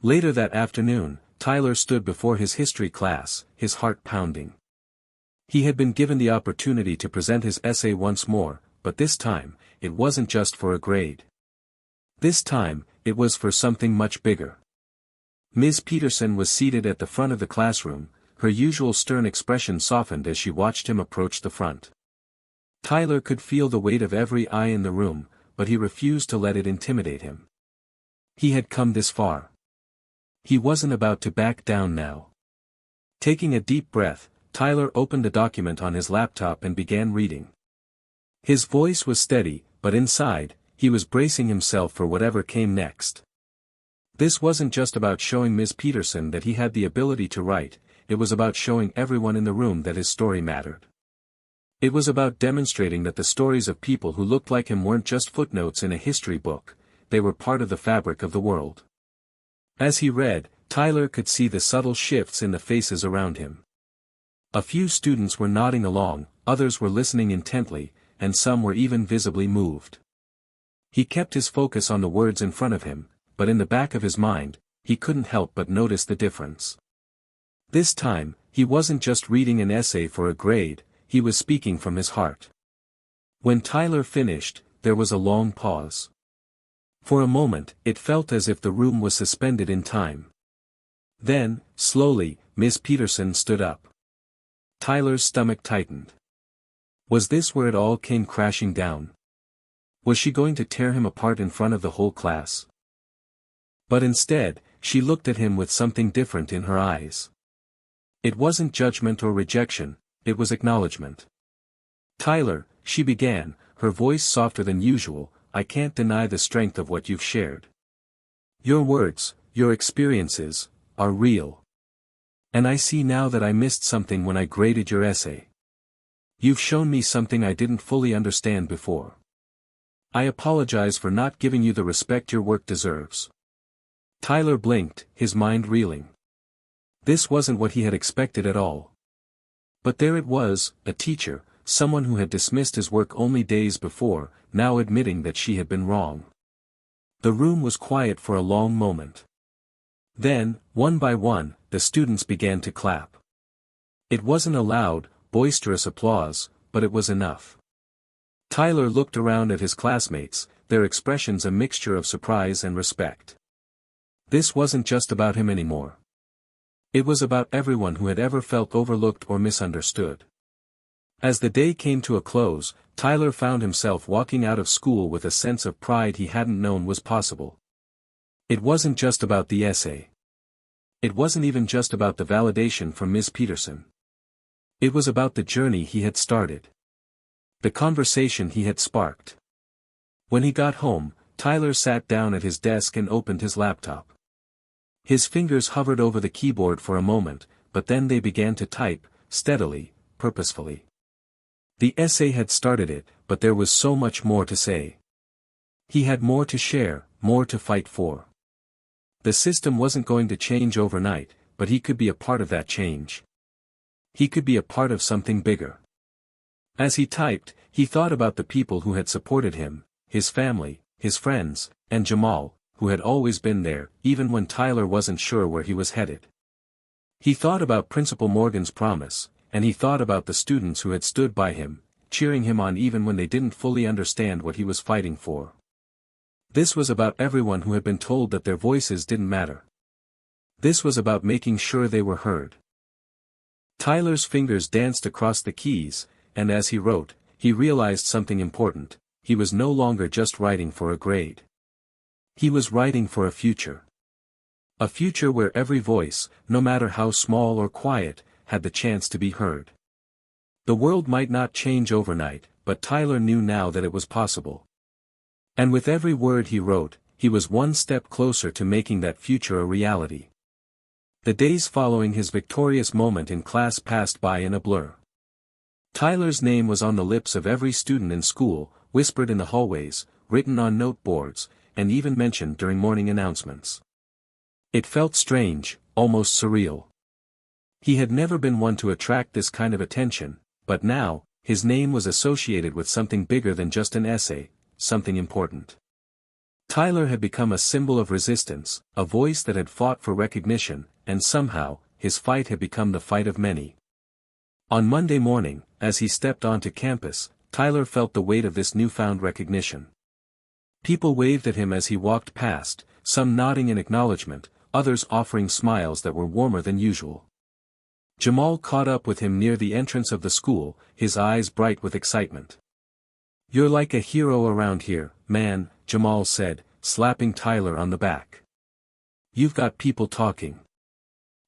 Later that afternoon, Tyler stood before his history class, his heart pounding. He had been given the opportunity to present his essay once more, but this time, it wasn't just for a grade. This time, it was for something much bigger. Ms. Peterson was seated at the front of the classroom, her usual stern expression softened as she watched him approach the front. Tyler could feel the weight of every eye in the room, but he refused to let it intimidate him. He had come this far. He wasn't about to back down now. Taking a deep breath, Tyler opened a document on his laptop and began reading. His voice was steady, but inside, he was bracing himself for whatever came next. This wasn't just about showing Ms. Peterson that he had the ability to write, it was about showing everyone in the room that his story mattered. It was about demonstrating that the stories of people who looked like him weren't just footnotes in a history book, they were part of the fabric of the world. As he read, Tyler could see the subtle shifts in the faces around him. A few students were nodding along, others were listening intently, and some were even visibly moved. He kept his focus on the words in front of him, but in the back of his mind, he couldn't help but notice the difference. This time, he wasn't just reading an essay for a grade, he was speaking from his heart. When Tyler finished, there was a long pause. For a moment, it felt as if the room was suspended in time. Then, slowly, Miss Peterson stood up. Tyler's stomach tightened. Was this where it all came crashing down? Was she going to tear him apart in front of the whole class? But instead, she looked at him with something different in her eyes. It wasn't judgment or rejection, it was acknowledgement. Tyler, she began, her voice softer than usual, I can't deny the strength of what you've shared. Your words, your experiences, are real. And I see now that I missed something when I graded your essay. You've shown me something I didn't fully understand before. I apologize for not giving you the respect your work deserves. Tyler blinked, his mind reeling. This wasn't what he had expected at all. But there it was, a teacher, someone who had dismissed his work only days before, now admitting that she had been wrong. The room was quiet for a long moment. Then, one by one, the students began to clap. It wasn't a loud, boisterous applause, but it was enough. Tyler looked around at his classmates, their expressions a mixture of surprise and respect. This wasn't just about him anymore. It was about everyone who had ever felt overlooked or misunderstood. As the day came to a close, Tyler found himself walking out of school with a sense of pride he hadn't known was possible. It wasn't just about the essay. It wasn't even just about the validation from Miss Peterson. It was about the journey he had started. The conversation he had sparked. When he got home, Tyler sat down at his desk and opened his laptop. His fingers hovered over the keyboard for a moment, but then they began to type, steadily, purposefully. The essay had started it, but there was so much more to say. He had more to share, more to fight for. The system wasn't going to change overnight, but he could be a part of that change. He could be a part of something bigger. As he typed, he thought about the people who had supported him, his family, his friends, and Jamal, who had always been there, even when Tyler wasn't sure where he was headed. He thought about Principal Morgan's promise, and he thought about the students who had stood by him, cheering him on even when they didn't fully understand what he was fighting for. This was about everyone who had been told that their voices didn't matter. This was about making sure they were heard. Tyler's fingers danced across the keys, and as he wrote, he realized something important. He was no longer just writing for a grade. He was writing for a future. A future where every voice, no matter how small or quiet, had the chance to be heard. The world might not change overnight, but Tyler knew now that it was possible. And with every word he wrote, he was one step closer to making that future a reality. The days following his victorious moment in class passed by in a blur. Tyler's name was on the lips of every student in school, whispered in the hallways, written on note boards, and even mentioned during morning announcements. It felt strange, almost surreal. He had never been one to attract this kind of attention, but now, his name was associated with something bigger than just an essay, something important. Tyler had become a symbol of resistance, a voice that had fought for recognition, and somehow, his fight had become the fight of many. On Monday morning, as he stepped onto campus, Tyler felt the weight of this newfound recognition. People waved at him as he walked past, some nodding in acknowledgement, others offering smiles that were warmer than usual. Jamal caught up with him near the entrance of the school, his eyes bright with excitement. "You're like a hero around here, man," Jamal said, slapping Tyler on the back. "You've got people talking.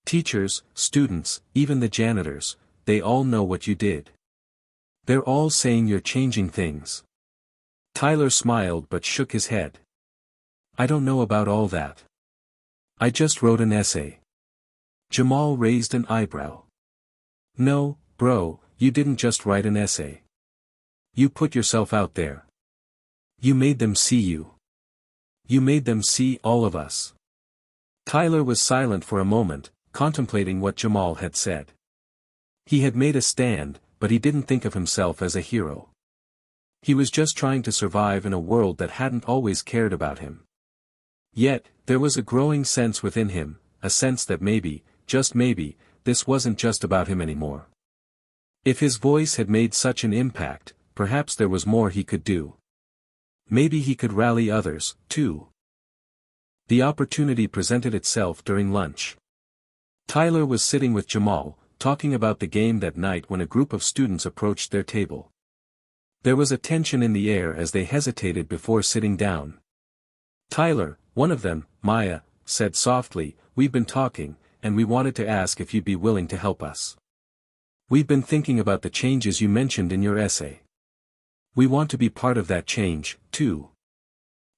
Teachers, students, even the janitors, they all know what you did. They're all saying you're changing things." Tyler smiled but shook his head. "I don't know about all that. I just wrote an essay." Jamal raised an eyebrow. "No, bro, you didn't just write an essay. You put yourself out there. You made them see you. You made them see all of us." Tyler was silent for a moment, contemplating what Jamal had said. He had made a stand, but he didn't think of himself as a hero. He was just trying to survive in a world that hadn't always cared about him. Yet, there was a growing sense within him, a sense that maybe, just maybe, this wasn't just about him anymore. If his voice had made such an impact, perhaps there was more he could do. Maybe he could rally others, too. The opportunity presented itself during lunch. Tyler was sitting with Jamal, talking about the game that night when a group of students approached their table. There was a tension in the air as they hesitated before sitting down. Tyler, one of them, Maya, said softly, "We've been talking, and we wanted to ask if you'd be willing to help us. We've been thinking about the changes you mentioned in your essay. We want to be part of that change, too."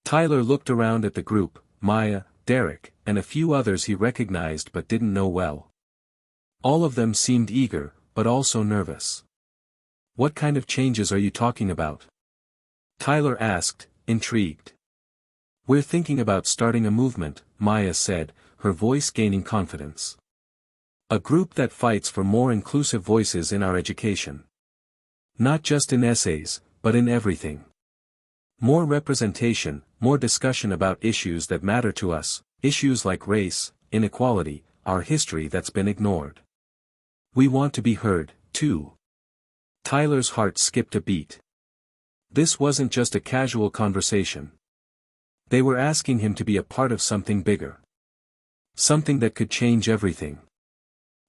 Tyler looked around at the group, Maya, Derek, and a few others he recognized but didn't know well. All of them seemed eager, but also nervous. "What kind of changes are you talking about?" Tyler asked, intrigued. "We're thinking about starting a movement," Maya said, her voice gaining confidence. "A group that fights for more inclusive voices in our education. Not just in essays, but in everything. More representation, more discussion about issues that matter to us, issues like race, inequality, our history that's been ignored. We want to be heard, too." Tyler's heart skipped a beat. This wasn't just a casual conversation. They were asking him to be a part of something bigger. Something that could change everything.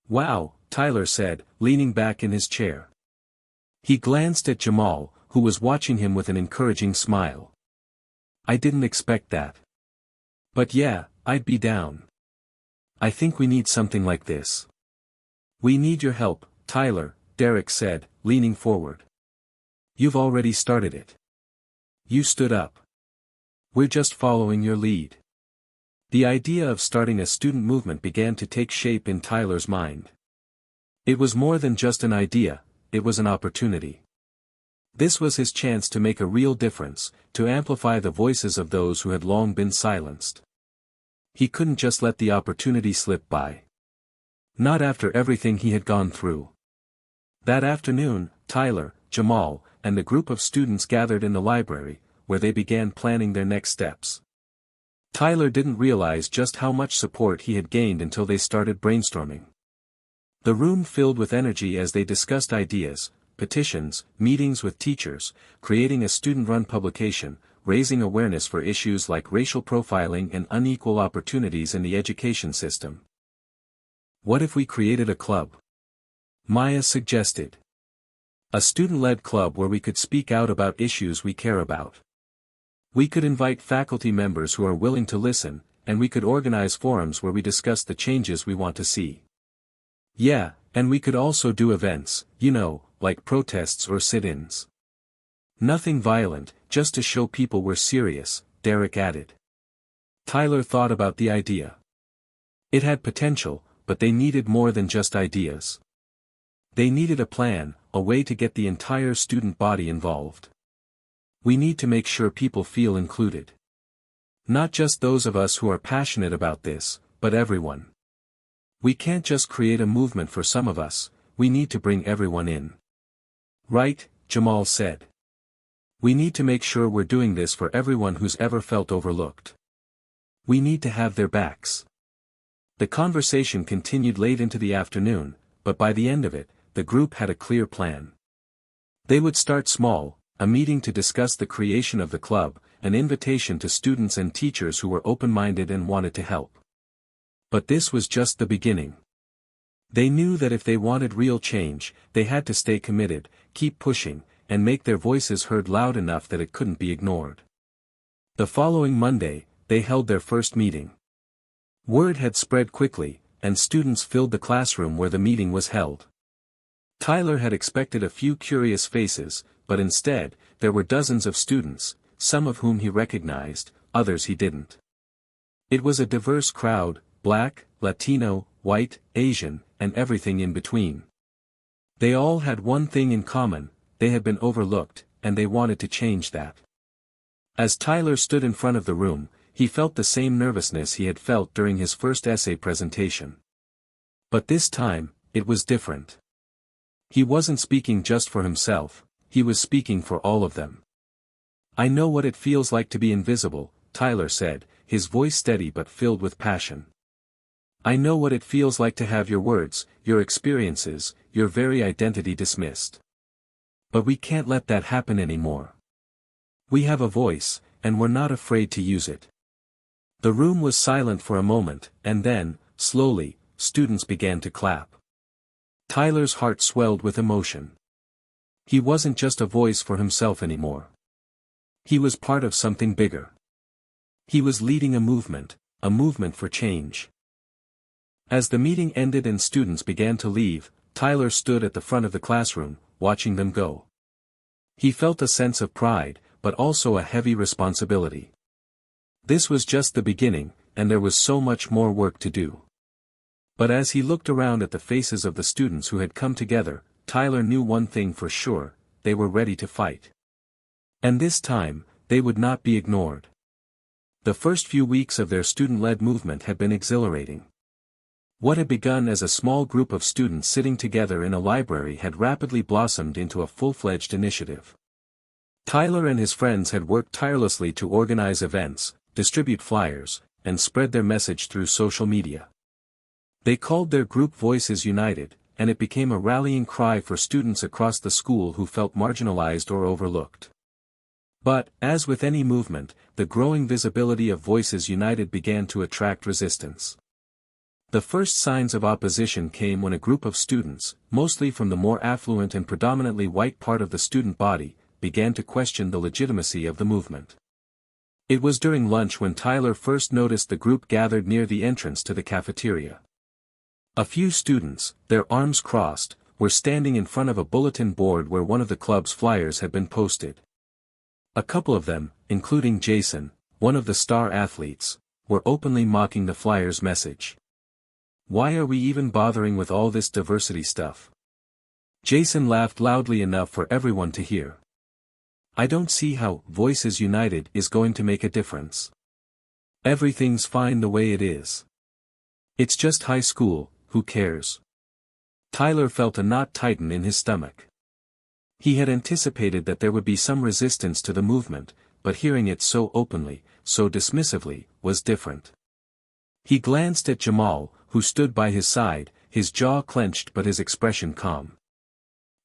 "Wow," Tyler said, leaning back in his chair. He glanced at Jamal, who was watching him with an encouraging smile. "I didn't expect that. But yeah, I'd be down. I think we need something like this." "We need your help, Tyler," Derek said, leaning forward. "You've already started it." You stood up. "We're just following your lead." The idea of starting a student movement began to take shape in Tyler's mind. It was more than just an idea, it was an opportunity. This was his chance to make a real difference, to amplify the voices of those who had long been silenced. He couldn't just let the opportunity slip by. Not after everything he had gone through. That afternoon, Tyler, Jamal, and a group of students gathered in the library, where they began planning their next steps. Tyler didn't realize just how much support he had gained until they started brainstorming. The room filled with energy as they discussed ideas, petitions, meetings with teachers, creating a student-run publication, raising awareness for issues like racial profiling and unequal opportunities in the education system. "What if we created a club?" Maya suggested. "A student-led club where we could speak out about issues we care about. We could invite faculty members who are willing to listen, and we could organize forums where we discuss the changes we want to see. Yeah, and we could also do events, like protests or sit-ins. Nothing violent, just to show people we're serious," Derek added. Tyler thought about the idea. It had potential, but they needed more than just ideas. They needed a plan, a way to get the entire student body involved. "We need to make sure people feel included. Not just those of us who are passionate about this, but everyone. We can't just create a movement for some of us, we need to bring everyone in." "Right," Jamal said. "We need to make sure we're doing this for everyone who's ever felt overlooked. We need to have their backs." The conversation continued late into the afternoon, but by the end of it, the group had a clear plan. They would start small, a meeting to discuss the creation of the club, an invitation to students and teachers who were open-minded and wanted to help. But this was just the beginning. They knew that if they wanted real change, they had to stay committed, keep pushing, and make their voices heard loud enough that it couldn't be ignored. The following Monday, they held their first meeting. Word had spread quickly, and students filled the classroom where the meeting was held. Tyler had expected a few curious faces, but instead, there were dozens of students, some of whom he recognized, others he didn't. It was a diverse crowd, Black, Latino, white, Asian, and everything in between. They all had one thing in common: they had been overlooked, and they wanted to change that. As Tyler stood in front of the room, he felt the same nervousness he had felt during his first essay presentation. But this time, it was different. He wasn't speaking just for himself, he was speaking for all of them. I know what it feels like to be invisible, Tyler said, his voice steady but filled with passion. I know what it feels like to have your words, your experiences, your very identity dismissed. But we can't let that happen anymore. We have a voice, and we're not afraid to use it. The room was silent for a moment, and then, slowly, students began to clap. Tyler's heart swelled with emotion. He wasn't just a voice for himself anymore. He was part of something bigger. He was leading a movement for change. As the meeting ended and students began to leave, Tyler stood at the front of the classroom, watching them go. He felt a sense of pride, but also a heavy responsibility. This was just the beginning, and there was so much more work to do. But as he looked around at the faces of the students who had come together, Tyler knew one thing for sure: they were ready to fight. And this time, they would not be ignored. The first few weeks of their student-led movement had been exhilarating. What had begun as a small group of students sitting together in a library had rapidly blossomed into a full-fledged initiative. Tyler and his friends had worked tirelessly to organize events, distribute flyers, and spread their message through social media. They called their group Voices United, and it became a rallying cry for students across the school who felt marginalized or overlooked. But, as with any movement, the growing visibility of Voices United began to attract resistance. The first signs of opposition came when a group of students, mostly from the more affluent and predominantly white part of the student body, began to question the legitimacy of the movement. It was during lunch when Tyler first noticed the group gathered near the entrance to the cafeteria. A few students, their arms crossed, were standing in front of a bulletin board where one of the club's flyers had been posted. A couple of them, including Jason, one of the star athletes, were openly mocking the flyer's message. "Why are we even bothering with all this diversity stuff?" Jason laughed loudly enough for everyone to hear. "I don't see how Voices United is going to make a difference. Everything's fine the way it is. It's just high school, who cares?" Tyler felt a knot tighten in his stomach. He had anticipated that there would be some resistance to the movement, but hearing it so openly, so dismissively, was different. He glanced at Jamal, who stood by his side, his jaw clenched but his expression calm.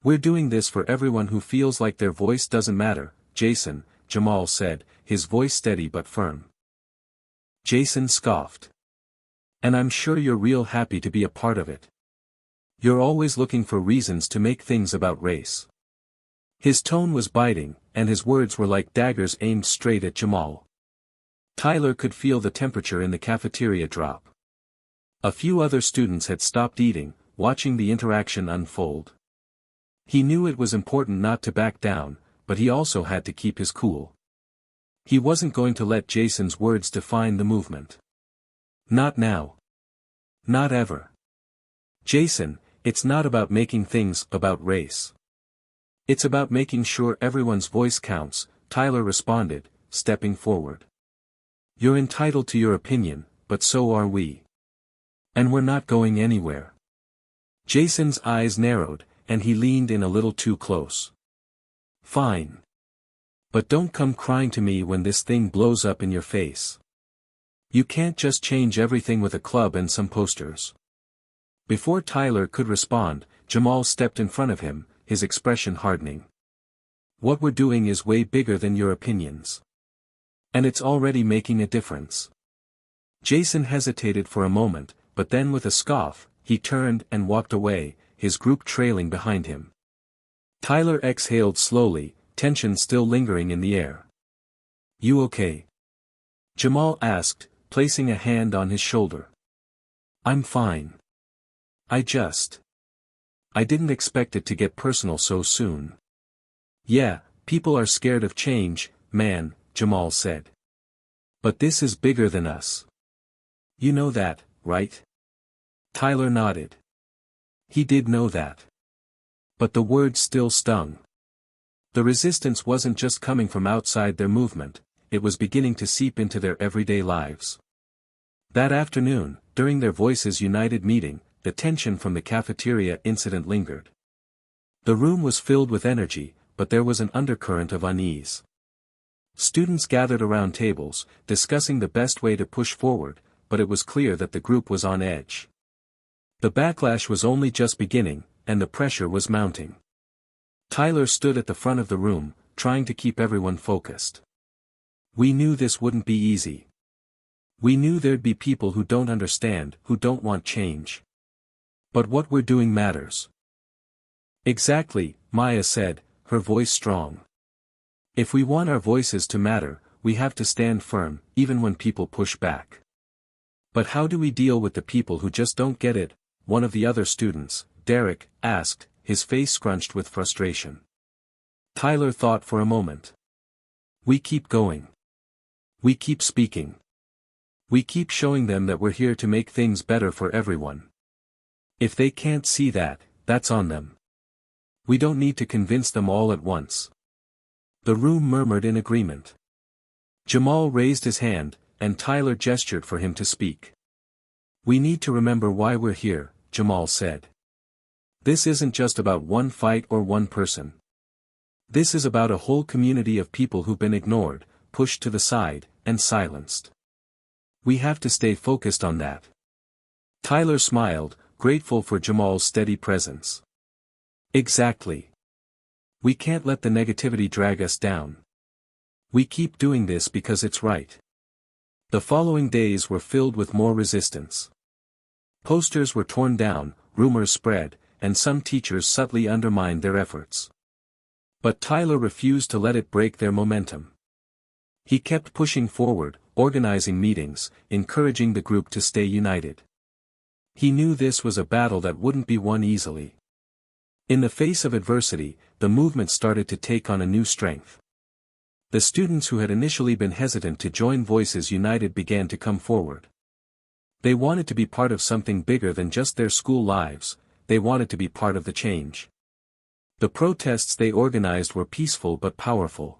"We're doing this for everyone who feels like their voice doesn't matter, Jason," Jamal said, his voice steady but firm. Jason scoffed. "And I'm sure you're real happy to be a part of it. You're always looking for reasons to make things about race." His tone was biting, and his words were like daggers aimed straight at Jamal. Tyler could feel the temperature in the cafeteria drop. A few other students had stopped eating, watching the interaction unfold. He knew it was important not to back down, but he also had to keep his cool. He wasn't going to let Jason's words define the movement. Not now. Not ever. "Jason, it's not about making things about race. It's about making sure everyone's voice counts," Tyler responded, stepping forward. "You're entitled to your opinion, but so are we. And we're not going anywhere." Jason's eyes narrowed, and he leaned in a little too close. "Fine. But don't come crying to me when this thing blows up in your face. You can't just change everything with a club and some posters." Before Tyler could respond, Jamal stepped in front of him, his expression hardening. "What we're doing is way bigger than your opinions. And it's already making a difference." Jason hesitated for a moment, but then with a scoff, he turned and walked away, his group trailing behind him. Tyler exhaled slowly, tension still lingering in the air. "You okay?" Jamal asked, placing a hand on his shoulder. "I'm fine. I didn't expect it to get personal so soon." "Yeah, people are scared of change, man," Jamal said. "But this is bigger than us. You know that, right?" Tyler nodded. He did know that. But the words still stung. The resistance wasn't just coming from outside their movement, it was beginning to seep into their everyday lives. That afternoon, during their Voices United meeting, the tension from the cafeteria incident lingered. The room was filled with energy, but there was an undercurrent of unease. Students gathered around tables, discussing the best way to push forward, but it was clear that the group was on edge. The backlash was only just beginning, and the pressure was mounting. Tyler stood at the front of the room, trying to keep everyone focused. We knew this wouldn't be easy. We knew there'd be people who don't understand, who don't want change. But what we're doing matters. Exactly, Maya said, her voice strong. If we want our voices to matter, we have to stand firm, even when people push back. But how do we deal with the people who just don't get it? One of the other students, Derek, asked, his face scrunched with frustration. Tyler thought for a moment. We keep going. We keep speaking. We keep showing them that we're here to make things better for everyone. If they can't see that, that's on them. We don't need to convince them all at once. The room murmured in agreement. Jamal raised his hand, and Tyler gestured for him to speak. We need to remember why we're here, Jamal said. This isn't just about one fight or one person. This is about a whole community of people who've been ignored, pushed to the side, and silenced. We have to stay focused on that. Tyler smiled, grateful for Jamal's steady presence. Exactly. We can't let the negativity drag us down. We keep doing this because it's right. The following days were filled with more resistance. Posters were torn down, rumors spread, and some teachers subtly undermined their efforts. But Tyler refused to let it break their momentum. He kept pushing forward, organizing meetings, encouraging the group to stay united. He knew this was a battle that wouldn't be won easily. In the face of adversity, the movement started to take on a new strength. The students who had initially been hesitant to join Voices United began to come forward. They wanted to be part of something bigger than just their school lives, they wanted to be part of the change. The protests they organized were peaceful but powerful.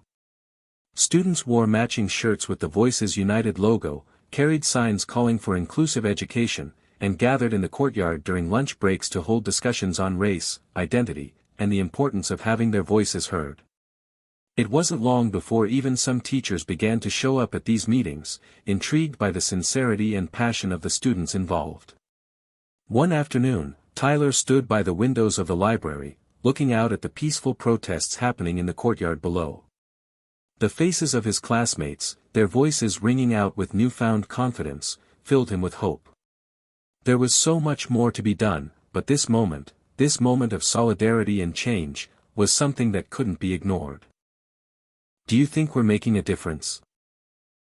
Students wore matching shirts with the Voices United logo, carried signs calling for inclusive education, and gathered in the courtyard during lunch breaks to hold discussions on race, identity, and the importance of having their voices heard. It wasn't long before even some teachers began to show up at these meetings, intrigued by the sincerity and passion of the students involved. One afternoon, Tyler stood by the windows of the library, looking out at the peaceful protests happening in the courtyard below. The faces of his classmates, their voices ringing out with newfound confidence, filled him with hope. There was so much more to be done, but this moment of solidarity and change, was something that couldn't be ignored. Do you think we're making a difference?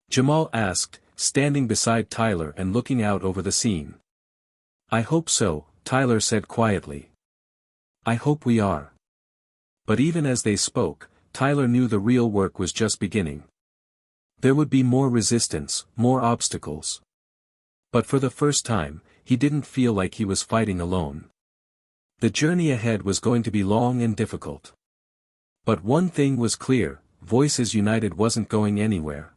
Jamal asked, standing beside Tyler and looking out over the scene. I hope so, Tyler said quietly. I hope we are. But even as they spoke, Tyler knew the real work was just beginning. There would be more resistance, more obstacles. But for the first time, he didn't feel like he was fighting alone. The journey ahead was going to be long and difficult. But one thing was clear, Voices United wasn't going anywhere.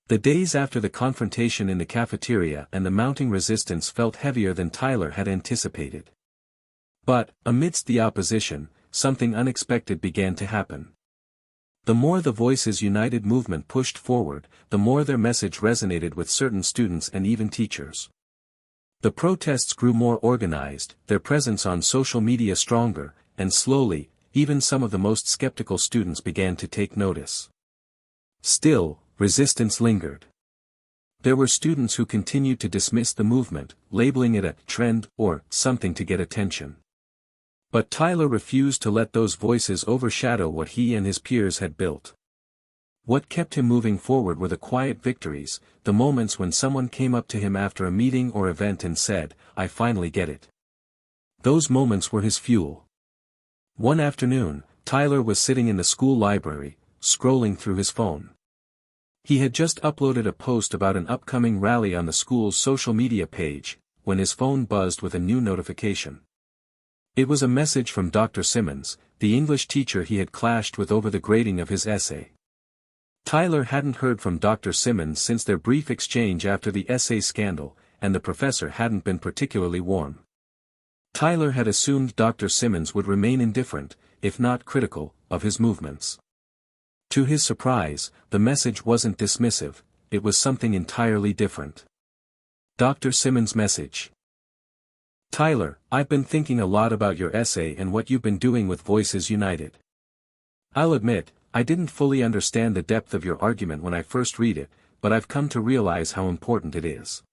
The days after the confrontation in the cafeteria and the mounting resistance felt heavier than Tyler had anticipated. But, amidst the opposition, something unexpected began to happen. The more the Voices United movement pushed forward, the more their message resonated with certain students and even teachers. The protests grew more organized, their presence on social media stronger, and slowly, even some of the most skeptical students began to take notice. Still, resistance lingered. There were students who continued to dismiss the movement, labeling it a trend or something to get attention. But Tyler refused to let those voices overshadow what he and his peers had built. What kept him moving forward were the quiet victories, the moments when someone came up to him after a meeting or event and said, I finally get it. Those moments were his fuel. One afternoon, Tyler was sitting in the school library, scrolling through his phone. He had just uploaded a post about an upcoming rally on the school's social media page, when his phone buzzed with a new notification. It was a message from Dr. Simmons, the English teacher he had clashed with over the grading of his essay. Tyler hadn't heard from Dr. Simmons since their brief exchange after the essay scandal, and the professor hadn't been particularly warm. Tyler had assumed Dr. Simmons would remain indifferent, if not critical, of his movements. To his surprise, the message wasn't dismissive, it was something entirely different. Dr. Simmons' message. Tyler, I've been thinking a lot about your essay and what you've been doing with Voices United. I'll admit, I didn't fully understand the depth of your argument when I first read it, but I've come to realize how important it is.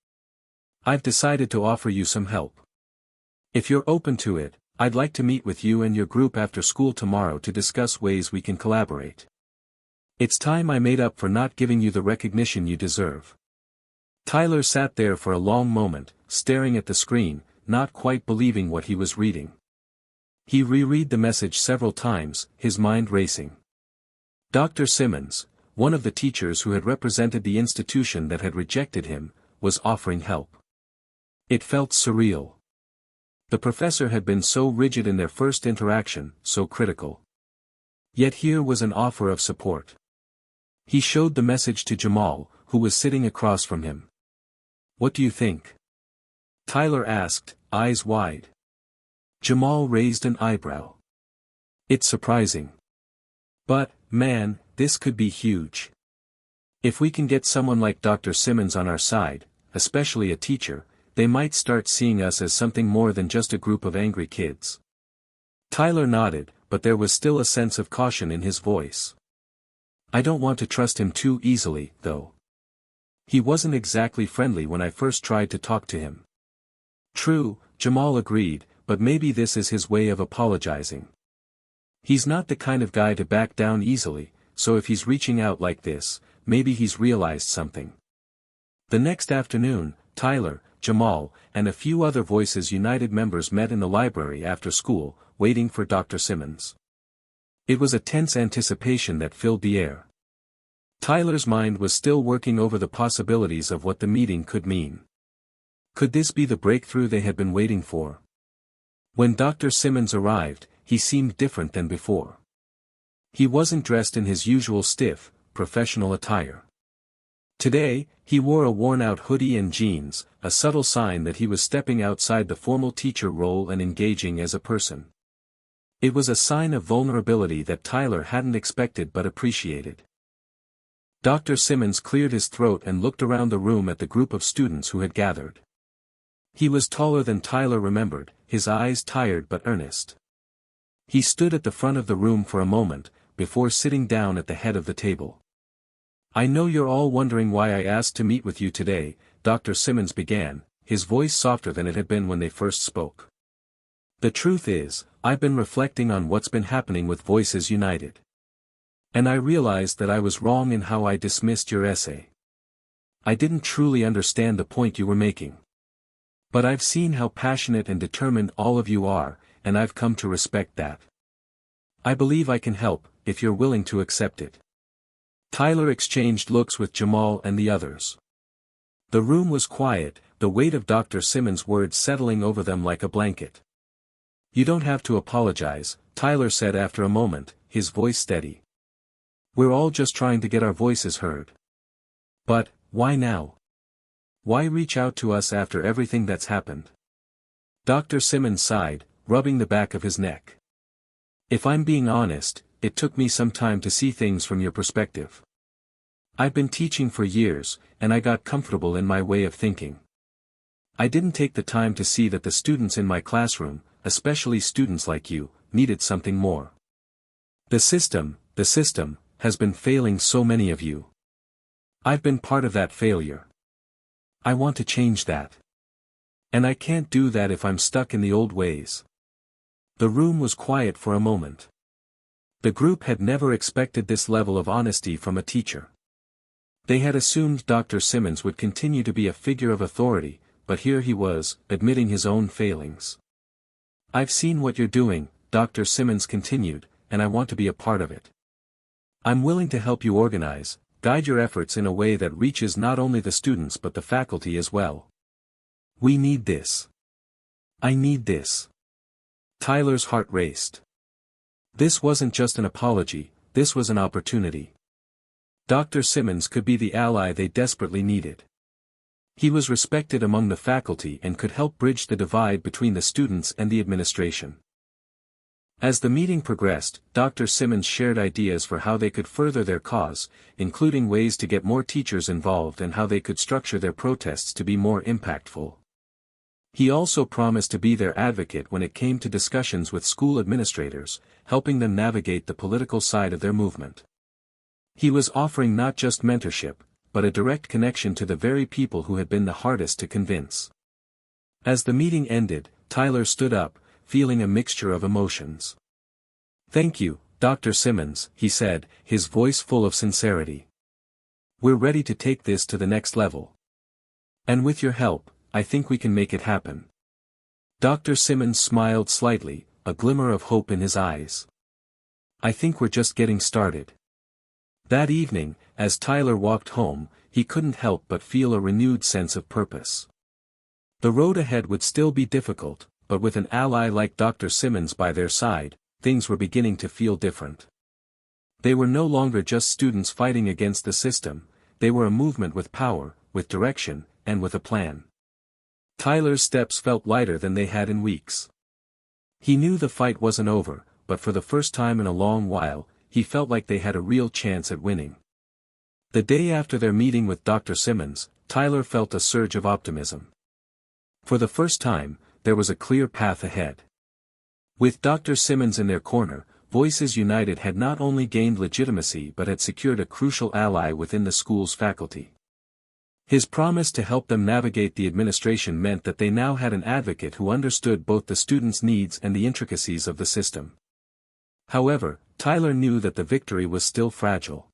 I've decided to offer you some help. If you're open to it, I'd like to meet with you and your group after school tomorrow to discuss ways we can collaborate. It's time I made up for not giving you the recognition you deserve. Tyler sat there for a long moment, staring at the screen, not quite believing what he was reading. He reread the message several times, his mind racing. Dr. Simmons, one of the teachers who had represented the institution that had rejected him, was offering help. It felt surreal. The professor had been so rigid in their first interaction, so critical. Yet here was an offer of support. He showed the message to Jamal, who was sitting across from him. "What do you think?" Tyler asked, eyes wide. Jamal raised an eyebrow. "It's surprising. But, man, this could be huge. If we can get someone like Dr. Simmons on our side, especially a teacher, they might start seeing us as something more than just a group of angry kids." Tyler nodded, but there was still a sense of caution in his voice. "I don't want to trust him too easily, though. He wasn't exactly friendly when I first tried to talk to him." "True," Jamal agreed, "but maybe this is his way of apologizing. He's not the kind of guy to back down easily, so if he's reaching out like this, maybe he's realized something." The next afternoon, Tyler, Jamal, and a few other Voices United members met in the library after school, waiting for Dr. Simmons. It was a tense anticipation that filled the air. Tyler's mind was still working over the possibilities of what the meeting could mean. Could this be the breakthrough they had been waiting for? When Dr. Simmons arrived, he seemed different than before. He wasn't dressed in his usual stiff, professional attire. Today, he wore a worn-out hoodie and jeans, a subtle sign that he was stepping outside the formal teacher role and engaging as a person. It was a sign of vulnerability that Tyler hadn't expected but appreciated. Dr. Simmons cleared his throat and looked around the room at the group of students who had gathered. He was taller than Tyler remembered, his eyes tired but earnest. He stood at the front of the room for a moment, before sitting down at the head of the table. "I know you're all wondering why I asked to meet with you today," Dr. Simmons began, his voice softer than it had been when they first spoke. "The truth is, I've been reflecting on what's been happening with Voices United. And I realized that I was wrong in how I dismissed your essay. I didn't truly understand the point you were making. But I've seen how passionate and determined all of you are, and I've come to respect that. I believe I can help, if you're willing to accept it." Tyler exchanged looks with Jamal and the others. The room was quiet, the weight of Dr. Simmons' words settling over them like a blanket. "You don't have to apologize," Tyler said after a moment, his voice steady. "We're all just trying to get our voices heard. But, why now? Why reach out to us after everything that's happened?" Dr. Simmons sighed, rubbing the back of his neck. "If I'm being honest, it took me some time to see things from your perspective. I've been teaching for years, and I got comfortable in my way of thinking. I didn't take the time to see that the students in my classroom, especially students like you, needed something more. The system, has been failing so many of you. I've been part of that failure. I want to change that. And I can't do that if I'm stuck in the old ways." The room was quiet for a moment. The group had never expected this level of honesty from a teacher. They had assumed Dr. Simmons would continue to be a figure of authority, but here he was, admitting his own failings. "I've seen what you're doing," Dr. Simmons continued, "and I want to be a part of it. I'm willing to help you organize, guide your efforts in a way that reaches not only the students but the faculty as well. We need this. I need this." Tyler's heart raced. This wasn't just an apology, this was an opportunity. Dr. Simmons could be the ally they desperately needed. He was respected among the faculty and could help bridge the divide between the students and the administration. As the meeting progressed, Dr. Simmons shared ideas for how they could further their cause, including ways to get more teachers involved and how they could structure their protests to be more impactful. He also promised to be their advocate when it came to discussions with school administrators, helping them navigate the political side of their movement. He was offering not just mentorship, but a direct connection to the very people who had been the hardest to convince. As the meeting ended, Tyler stood up, feeling a mixture of emotions. "Thank you, Dr. Simmons," he said, his voice full of sincerity. "We're ready to take this to the next level. And with your help, I think we can make it happen." Dr. Simmons smiled slightly, a glimmer of hope in his eyes. "I think we're just getting started." That evening, as Tyler walked home, he couldn't help but feel a renewed sense of purpose. The road ahead would still be difficult, but with an ally like Dr. Simmons by their side, things were beginning to feel different. They were no longer just students fighting against the system, they were a movement with power, with direction, and with a plan. Tyler's steps felt lighter than they had in weeks. He knew the fight wasn't over, but for the first time in a long while, he felt like they had a real chance at winning. The day after their meeting with Dr. Simmons, Tyler felt a surge of optimism. For the first time, there was a clear path ahead. With Dr. Simmons in their corner, Voices United had not only gained legitimacy but had secured a crucial ally within the school's faculty. His promise to help them navigate the administration meant that they now had an advocate who understood both the students' needs and the intricacies of the system. However, Tyler knew that the victory was still fragile.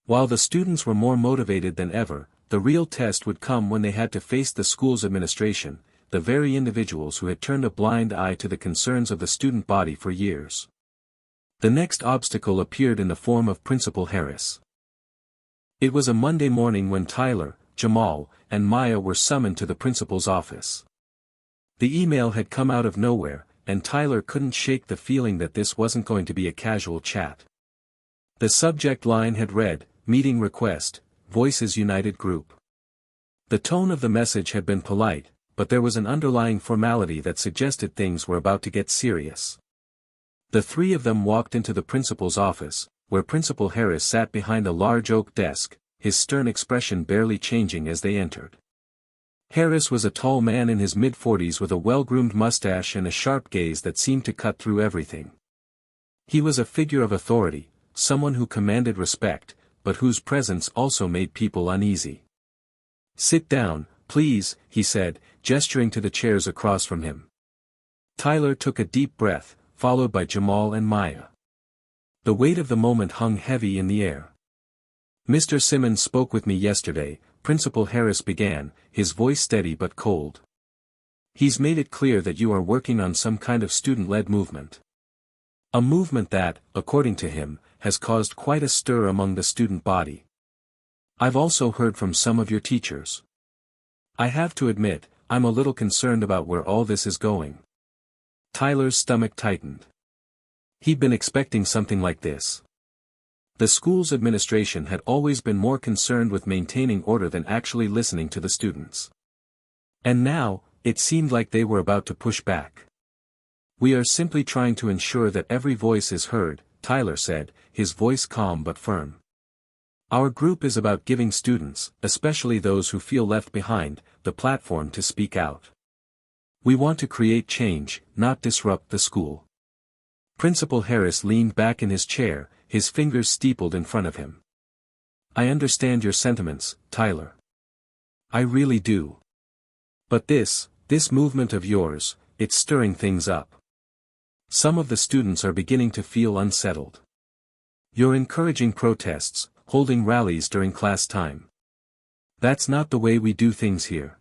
While the students were more motivated than ever, the real test would come when they had to face the school's administration, the very individuals who had turned a blind eye to the concerns of the student body for years. The next obstacle appeared in the form of Principal Harris. It was a Monday morning when Tyler, Jamal, and Maya were summoned to the principal's office. The email had come out of nowhere, and Tyler couldn't shake the feeling that this wasn't going to be a casual chat. The subject line had read, "Meeting request, Voices United Group." The tone of the message had been polite, but there was an underlying formality that suggested things were about to get serious. The three of them walked into the principal's office, where Principal Harris sat behind a large oak desk, his stern expression barely changing as they entered. Harris was a tall man in his mid-40s with a well-groomed mustache and a sharp gaze that seemed to cut through everything. He was a figure of authority, someone who commanded respect, but whose presence also made people uneasy. "Sit down, please," he said, gesturing to the chairs across from him. Tyler took a deep breath, followed by Jamal and Maya. The weight of the moment hung heavy in the air. "Mr. Simmons spoke with me yesterday," Principal Harris began, his voice steady but cold. "He's made it clear that you are working on some kind of student-led movement. A movement that, according to him, has caused quite a stir among the student body. I've also heard from some of your teachers. I have to admit, I'm a little concerned about where all this is going." Tyler's stomach tightened. He'd been expecting something like this. The school's administration had always been more concerned with maintaining order than actually listening to the students. And now, it seemed like they were about to push back. "We are simply trying to ensure that every voice is heard," Tyler said, his voice calm but firm. "Our group is about giving students, especially those who feel left behind, the platform to speak out. We want to create change, not disrupt the school." Principal Harris leaned back in his chair, his fingers steepled in front of him. "I understand your sentiments, Tyler. I really do. But this movement of yours, it's stirring things up. Some of the students are beginning to feel unsettled. You're encouraging protests, holding rallies during class time. That's not the way we do things here.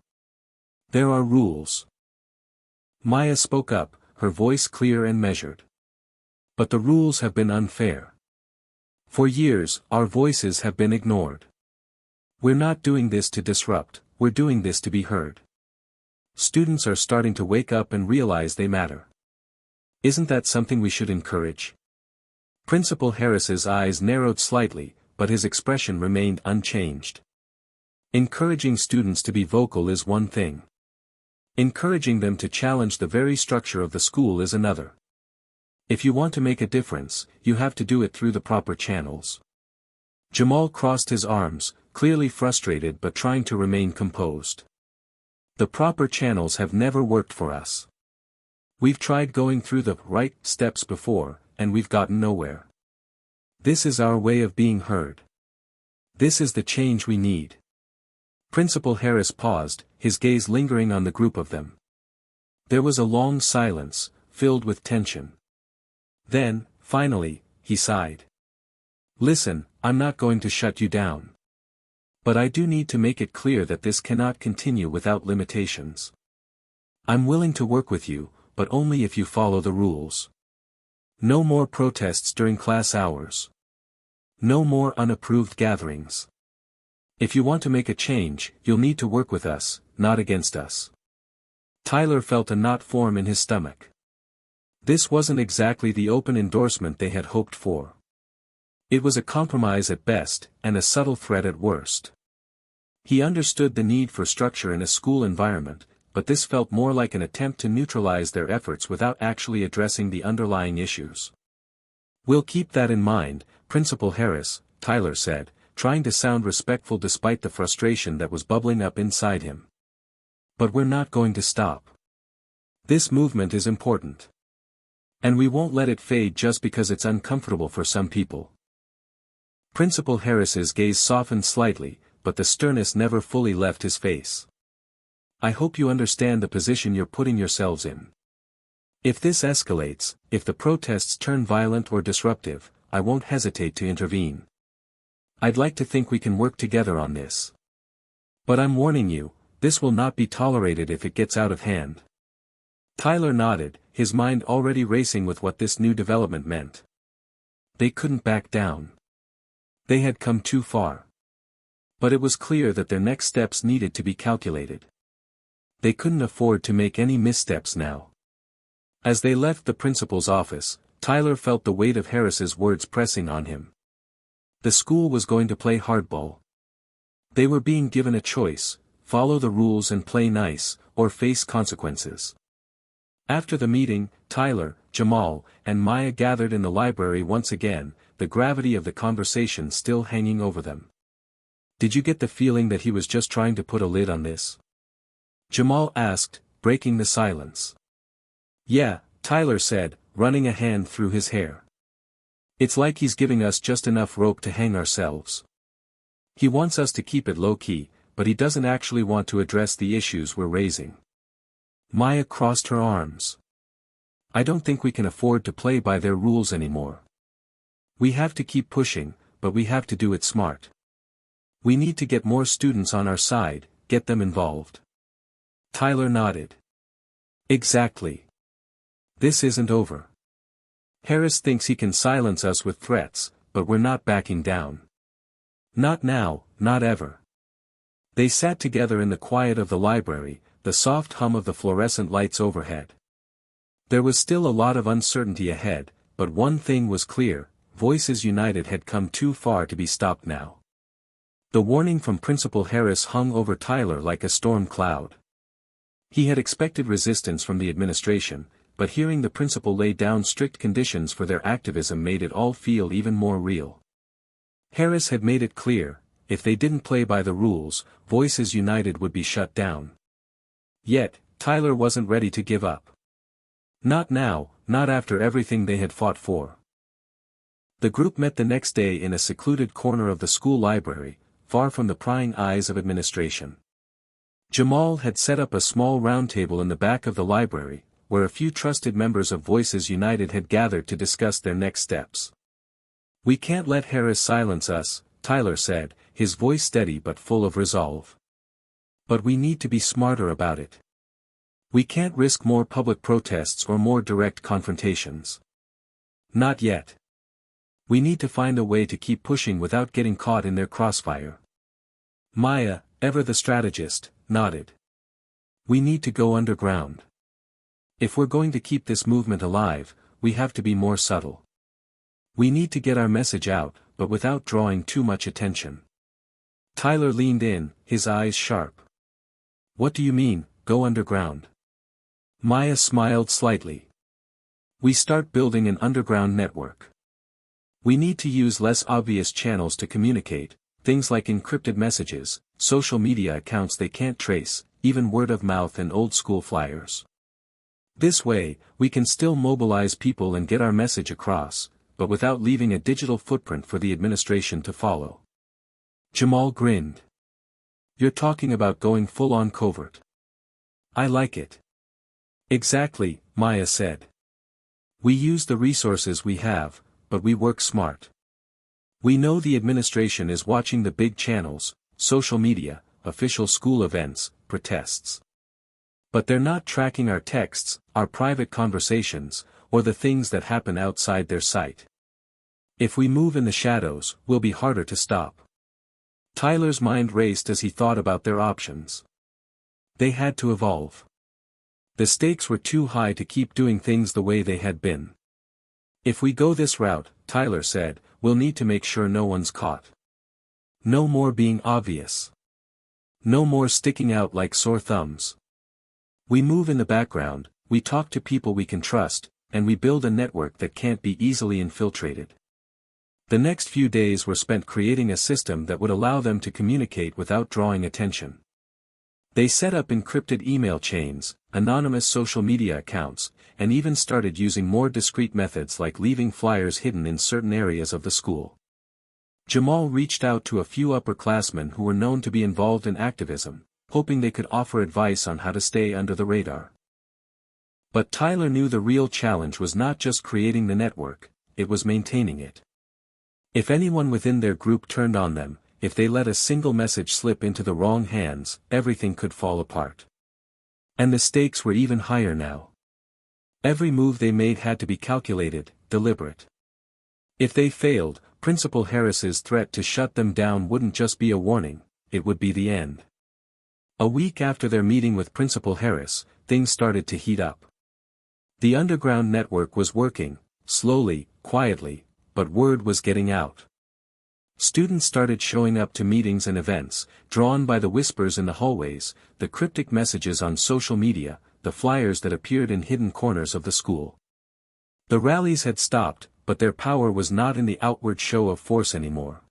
There are rules." Maya spoke up, her voice clear and measured. "But the rules have been unfair. For years, our voices have been ignored. We're not doing this to disrupt, we're doing this to be heard. Students are starting to wake up and realize they matter. Isn't that something we should encourage?" Principal Harris's eyes narrowed slightly, but his expression remained unchanged. Encouraging students to be vocal is one thing. Encouraging them to challenge the very structure of the school is another. If you want to make a difference, you have to do it through the proper channels. Jamal crossed his arms, clearly frustrated but trying to remain composed. The proper channels have never worked for us. We've tried going through the right steps before, and we've gotten nowhere. This is our way of being heard. This is the change we need. Principal Harris paused, his gaze lingering on the group of them. There was a long silence, filled with tension. Then, finally, he sighed. Listen, I'm not going to shut you down. But I do need to make it clear that this cannot continue without limitations. I'm willing to work with you, but only if you follow the rules. No more protests during class hours. No more unapproved gatherings. If you want to make a change, you'll need to work with us, not against us. Tyler felt a knot form in his stomach. This wasn't exactly the open endorsement they had hoped for. It was a compromise at best, and a subtle threat at worst. He understood the need for structure in a school environment, but this felt more like an attempt to neutralize their efforts without actually addressing the underlying issues. We'll keep that in mind, Principal Harris, Tyler said, trying to sound respectful despite the frustration that was bubbling up inside him. But we're not going to stop. This movement is important. And we won't let it fade just because it's uncomfortable for some people. Principal Harris's gaze softened slightly, but the sternness never fully left his face. I hope you understand the position you're putting yourselves in. If this escalates, if the protests turn violent or disruptive, I won't hesitate to intervene. I'd like to think we can work together on this. But I'm warning you, this will not be tolerated if it gets out of hand. Tyler nodded, his mind already racing with what this new development meant. They couldn't back down. They had come too far. But it was clear that their next steps needed to be calculated. They couldn't afford to make any missteps now. As they left the principal's office, Tyler felt the weight of Harris's words pressing on him. The school was going to play hardball. They were being given a choice: follow the rules and play nice, or face consequences. After the meeting, Tyler, Jamal, and Maya gathered in the library once again, the gravity of the conversation still hanging over them. Did you get the feeling that he was just trying to put a lid on this? Jamal asked, breaking the silence. Yeah, Tyler said, running a hand through his hair. It's like he's giving us just enough rope to hang ourselves. He wants us to keep it low-key, but he doesn't actually want to address the issues we're raising. Maya crossed her arms. I don't think we can afford to play by their rules anymore. We have to keep pushing, but we have to do it smart. We need to get more students on our side, get them involved. Tyler nodded. Exactly. This isn't over. Harris thinks he can silence us with threats, but we're not backing down. Not now, not ever. They sat together in the quiet of the library, the soft hum of the fluorescent lights overhead. There was still a lot of uncertainty ahead, but one thing was clear: Voices United had come too far to be stopped now. The warning from Principal Harris hung over Tyler like a storm cloud. He had expected resistance from the administration, but hearing the principal lay down strict conditions for their activism made it all feel even more real. Harris had made it clear, if they didn't play by the rules, Voices United would be shut down. Yet, Tyler wasn't ready to give up. Not now, not after everything they had fought for. The group met the next day in a secluded corner of the school library, far from the prying eyes of administration. Jamal had set up a small round table in the back of the library, where a few trusted members of Voices United had gathered to discuss their next steps. We can't let Harris silence us, Tyler said, his voice steady but full of resolve. But we need to be smarter about it. We can't risk more public protests or more direct confrontations. Not yet. We need to find a way to keep pushing without getting caught in their crossfire. Maya, ever the strategist, nodded. We need to go underground. If we're going to keep this movement alive, we have to be more subtle. We need to get our message out, but without drawing too much attention. Tyler leaned in, his eyes sharp. What do you mean, go underground? Maya smiled slightly. We start building an underground network. We need to use less obvious channels to communicate, things like encrypted messages, social media accounts they can't trace, even word of mouth and old school flyers. This way, we can still mobilize people and get our message across, but without leaving a digital footprint for the administration to follow. Jamal grinned. You're talking about going full-on covert. I like it. Exactly, Maya said. We use the resources we have, but we work smart. We know the administration is watching the big channels, social media, official school events, protests. But they're not tracking our texts, our private conversations, or the things that happen outside their sight. If we move in the shadows, we'll be harder to stop. Tyler's mind raced as he thought about their options. They had to evolve. The stakes were too high to keep doing things the way they had been. If we go this route, Tyler said, we'll need to make sure no one's caught. No more being obvious. No more sticking out like sore thumbs. We move in the background, we talk to people we can trust, and we build a network that can't be easily infiltrated. The next few days were spent creating a system that would allow them to communicate without drawing attention. They set up encrypted email chains, anonymous social media accounts, and even started using more discreet methods like leaving flyers hidden in certain areas of the school. Jamal reached out to a few upperclassmen who were known to be involved in activism, hoping they could offer advice on how to stay under the radar. But Tyler knew the real challenge was not just creating the network, it was maintaining it. If anyone within their group turned on them, if they let a single message slip into the wrong hands, everything could fall apart. And the stakes were even higher now. Every move they made had to be calculated, deliberate. If they failed, Principal Harris's threat to shut them down wouldn't just be a warning, it would be the end. A week after their meeting with Principal Harris, things started to heat up. The underground network was working, slowly, quietly, but word was getting out. Students started showing up to meetings and events, drawn by the whispers in the hallways, the cryptic messages on social media, the flyers that appeared in hidden corners of the school. The rallies had stopped, but their power was not in the outward show of force anymore.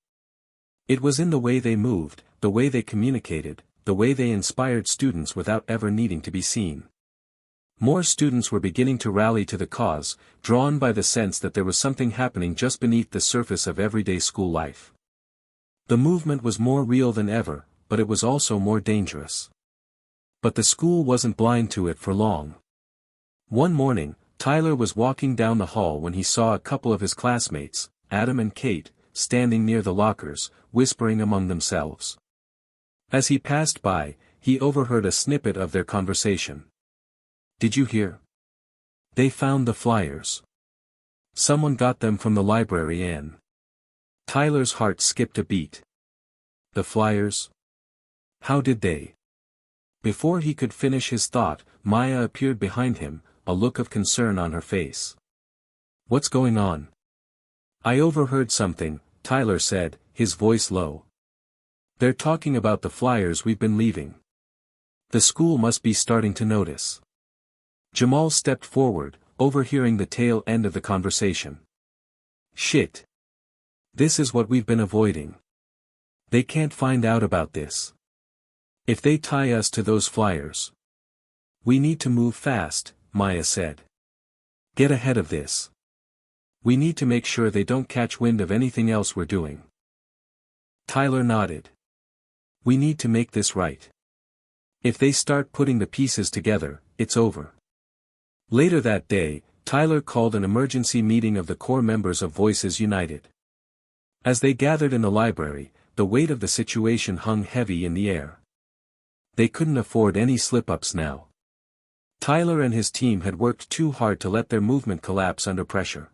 It was in the way they moved, the way they communicated, the way they inspired students without ever needing to be seen. More students were beginning to rally to the cause, drawn by the sense that there was something happening just beneath the surface of everyday school life. The movement was more real than ever, but it was also more dangerous. But the school wasn't blind to it for long. One morning, Tyler was walking down the hall when he saw a couple of his classmates, Adam and Kate, standing near the lockers, whispering among themselves. As he passed by, he overheard a snippet of their conversation. Did you hear? They found the flyers. Someone got them from the library and... Tyler's heart skipped a beat. The flyers? How did they? Before he could finish his thought, Maya appeared behind him, a look of concern on her face. What's going on? I overheard something, Tyler said, his voice low. They're talking about the flyers we've been leaving. The school must be starting to notice. Jamal stepped forward, overhearing the tail end of the conversation. Shit. This is what we've been avoiding. They can't find out about this. If they tie us to those flyers. We need to move fast, Maya said. Get ahead of this. We need to make sure they don't catch wind of anything else we're doing. Tyler nodded. We need to make this right. If they start putting the pieces together, it's over. Later that day, Tyler called an emergency meeting of the core members of Voices United. As they gathered in the library, the weight of the situation hung heavy in the air. They couldn't afford any slip-ups now. Tyler and his team had worked too hard to let their movement collapse under pressure.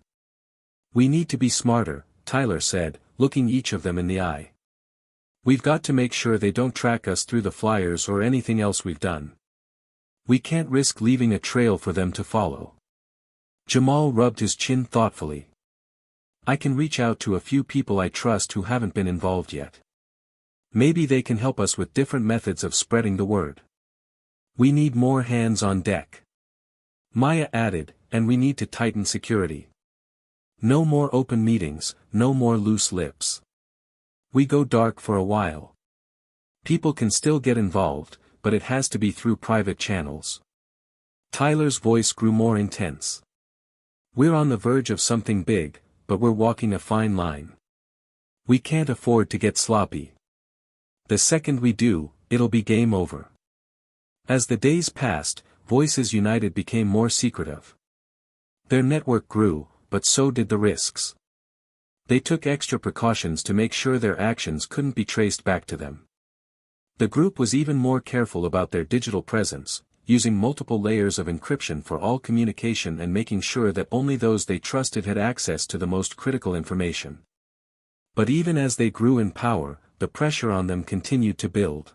We need to be smarter, Tyler said, looking each of them in the eye. We've got to make sure they don't track us through the flyers or anything else we've done. We can't risk leaving a trail for them to follow. Jamal rubbed his chin thoughtfully. I can reach out to a few people I trust who haven't been involved yet. Maybe they can help us with different methods of spreading the word. We need more hands on deck. Maya added, and we need to tighten security. No more open meetings, no more loose lips. We go dark for a while. People can still get involved, but it has to be through private channels. Tyler's voice grew more intense. We're on the verge of something big, but we're walking a fine line. We can't afford to get sloppy. The second we do, it'll be game over. As the days passed, Voices United became more secretive. Their network grew, but so did the risks. They took extra precautions to make sure their actions couldn't be traced back to them. The group was even more careful about their digital presence, using multiple layers of encryption for all communication and making sure that only those they trusted had access to the most critical information. But even as they grew in power, the pressure on them continued to build.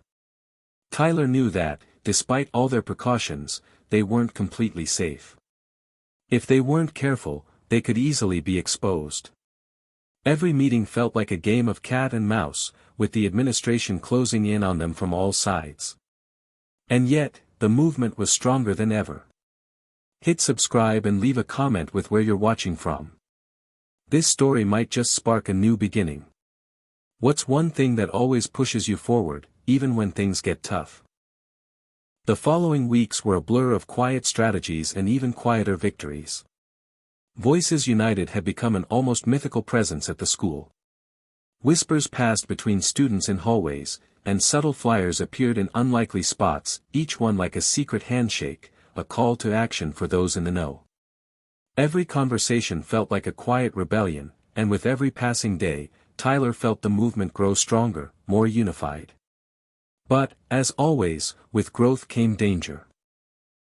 Tyler knew that, despite all their precautions, they weren't completely safe. If they weren't careful, they could easily be exposed. Every meeting felt like a game of cat and mouse, with the administration closing in on them from all sides. And yet, the movement was stronger than ever. Hit subscribe and leave a comment with where you're watching from. This story might just spark a new beginning. What's one thing that always pushes you forward, even when things get tough? The following weeks were a blur of quiet strategies and even quieter victories. Voices United had become an almost mythical presence at the school. Whispers passed between students in hallways, and subtle flyers appeared in unlikely spots, each one like a secret handshake, a call to action for those in the know. Every conversation felt like a quiet rebellion, and with every passing day, Tyler felt the movement grow stronger, more unified. But, as always, with growth came danger.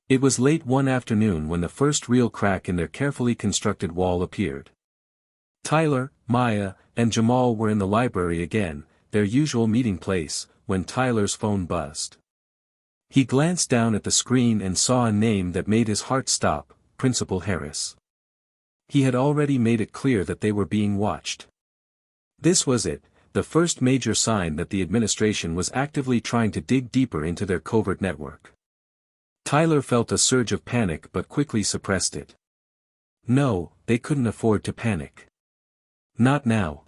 It was late one afternoon when the first real crack in their carefully constructed wall appeared. Tyler, Maya, and Jamal were in the library again, their usual meeting place, when Tyler's phone buzzed. He glanced down at the screen and saw a name that made his heart stop, Principal Harris. He had already made it clear that they were being watched. This was it, the first major sign that the administration was actively trying to dig deeper into their covert network. Tyler felt a surge of panic but quickly suppressed it. No, they couldn't afford to panic. Not now.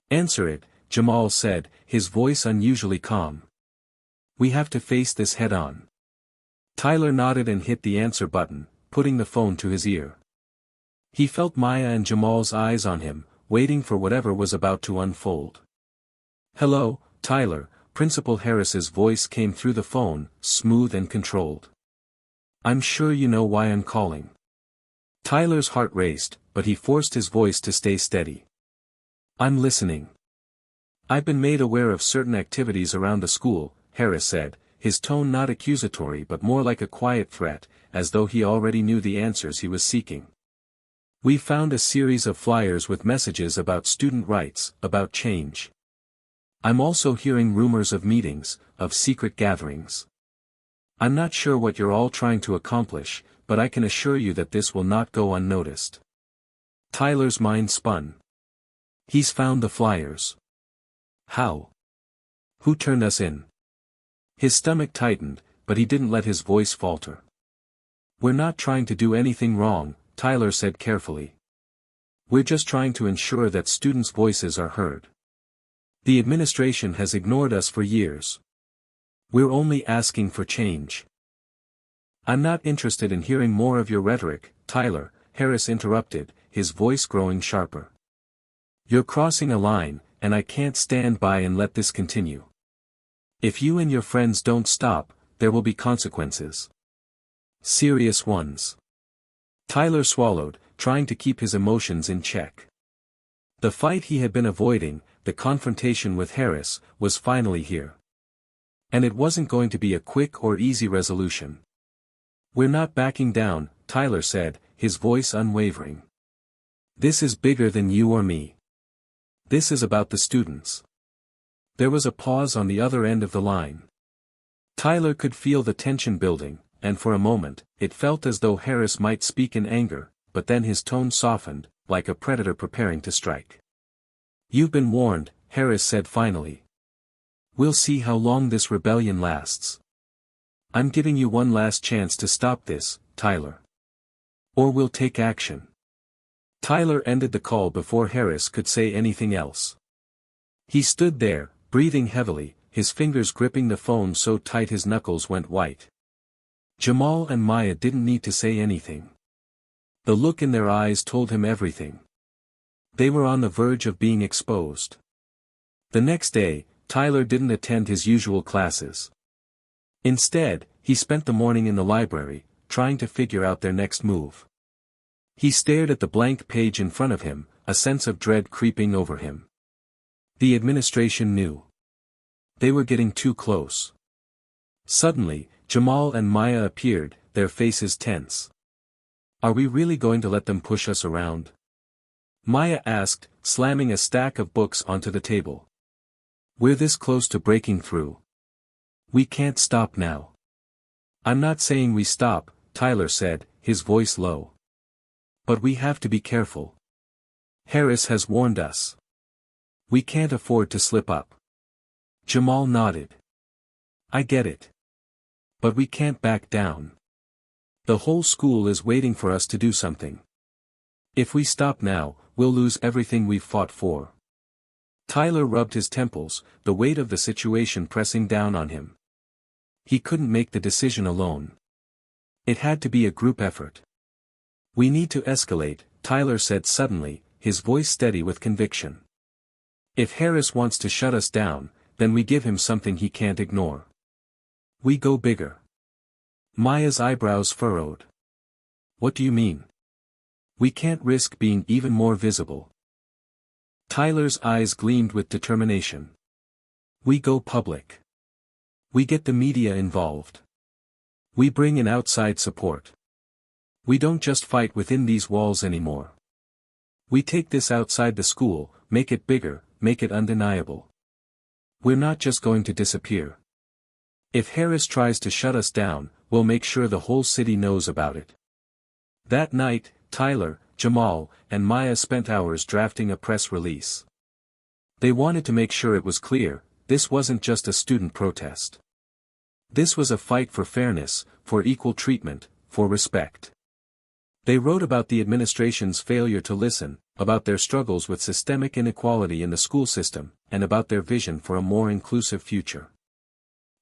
Answer it, Jamal said, his voice unusually calm. We have to face this head-on. Tyler nodded and hit the answer button, putting the phone to his ear. He felt Maya and Jamal's eyes on him, waiting for whatever was about to unfold. Hello, Tyler, Principal Harris's voice came through the phone, smooth and controlled. I'm sure you know why I'm calling. Tyler's heart raced, but he forced his voice to stay steady. I'm listening. I've been made aware of certain activities around the school, Harris said, his tone not accusatory but more like a quiet threat, as though he already knew the answers he was seeking. We found a series of flyers with messages about student rights, about change. I'm also hearing rumors of meetings, of secret gatherings. I'm not sure what you're all trying to accomplish, but I can assure you that this will not go unnoticed. Tyler's mind spun. He's found the flyers. How? Who turned us in? His stomach tightened, but he didn't let his voice falter. We're not trying to do anything wrong, Tyler said carefully. We're just trying to ensure that students' voices are heard. The administration has ignored us for years. We're only asking for change. I'm not interested in hearing more of your rhetoric, Tyler, Harris interrupted, his voice growing sharper. You're crossing a line, and I can't stand by and let this continue. If you and your friends don't stop, there will be consequences. Serious ones. Tyler swallowed, trying to keep his emotions in check. The fight he had been avoiding, the confrontation with Harris, was finally here. And it wasn't going to be a quick or easy resolution. We're not backing down, Tyler said, his voice unwavering. This is bigger than you or me. This is about the students. There was a pause on the other end of the line. Tyler could feel the tension building, and for a moment, it felt as though Harris might speak in anger, but then his tone softened, like a predator preparing to strike. You've been warned, Harris said finally. We'll see how long this rebellion lasts. I'm giving you one last chance to stop this, Tyler. Or we'll take action. Tyler ended the call before Harris could say anything else. He stood there, breathing heavily, his fingers gripping the phone so tight his knuckles went white. Jamal and Maya didn't need to say anything. The look in their eyes told him everything. They were on the verge of being exposed. The next day, Tyler didn't attend his usual classes. Instead, he spent the morning in the library, trying to figure out their next move. He stared at the blank page in front of him, a sense of dread creeping over him. The administration knew. They were getting too close. Suddenly, Jamal and Maya appeared, their faces tense. Are we really going to let them push us around? Maya asked, slamming a stack of books onto the table. We're this close to breaking through. We can't stop now. I'm not saying we stop, Tyler said, his voice low. But we have to be careful. Harris has warned us. We can't afford to slip up. Jamal nodded. I get it. But we can't back down. The whole school is waiting for us to do something. If we stop now, we'll lose everything we've fought for. Tyler rubbed his temples, the weight of the situation pressing down on him. He couldn't make the decision alone. It had to be a group effort. We need to escalate, Tyler said suddenly, his voice steady with conviction. If Harris wants to shut us down, then we give him something he can't ignore. We go bigger. Maya's eyebrows furrowed. What do you mean? We can't risk being even more visible. Tyler's eyes gleamed with determination. We go public. We get the media involved. We bring in outside support. We don't just fight within these walls anymore. We take this outside the school, make it bigger, make it undeniable. We're not just going to disappear. If Harris tries to shut us down, we'll make sure the whole city knows about it. That night, Tyler, Jamal, and Maya spent hours drafting a press release. They wanted to make sure it was clear, this wasn't just a student protest. This was a fight for fairness, for equal treatment, for respect. They wrote about the administration's failure to listen, about their struggles with systemic inequality in the school system, and about their vision for a more inclusive future.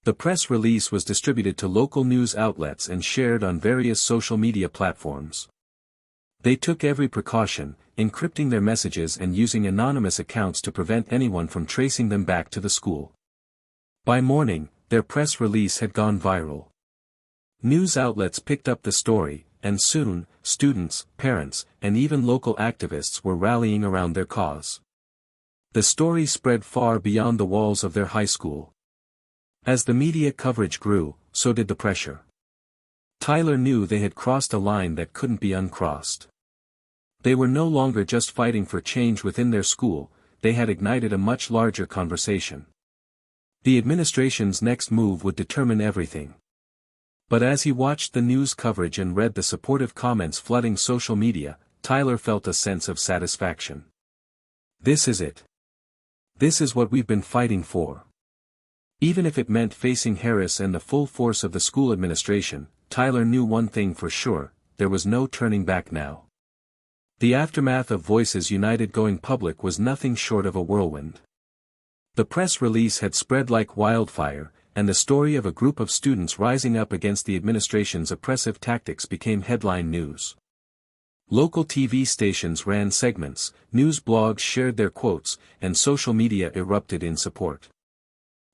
The press release was distributed to local news outlets and shared on various social media platforms. They took every precaution, encrypting their messages and using anonymous accounts to prevent anyone from tracing them back to the school. By morning, their press release had gone viral. News outlets picked up the story, and soon, students, parents, and even local activists were rallying around their cause. The story spread far beyond the walls of their high school. As the media coverage grew, so did the pressure. Tyler knew they had crossed a line that couldn't be uncrossed. They were no longer just fighting for change within their school, they had ignited a much larger conversation. The administration's next move would determine everything. But as he watched the news coverage and read the supportive comments flooding social media, Tyler felt a sense of satisfaction. This is it. This is what we've been fighting for. Even if it meant facing Harris and the full force of the school administration, Tyler knew one thing for sure, there was no turning back now. The aftermath of Voices United going public was nothing short of a whirlwind. The press release had spread like wildfire, and the story of a group of students rising up against the administration's oppressive tactics became headline news. Local TV stations ran segments, news blogs shared their quotes, and social media erupted in support.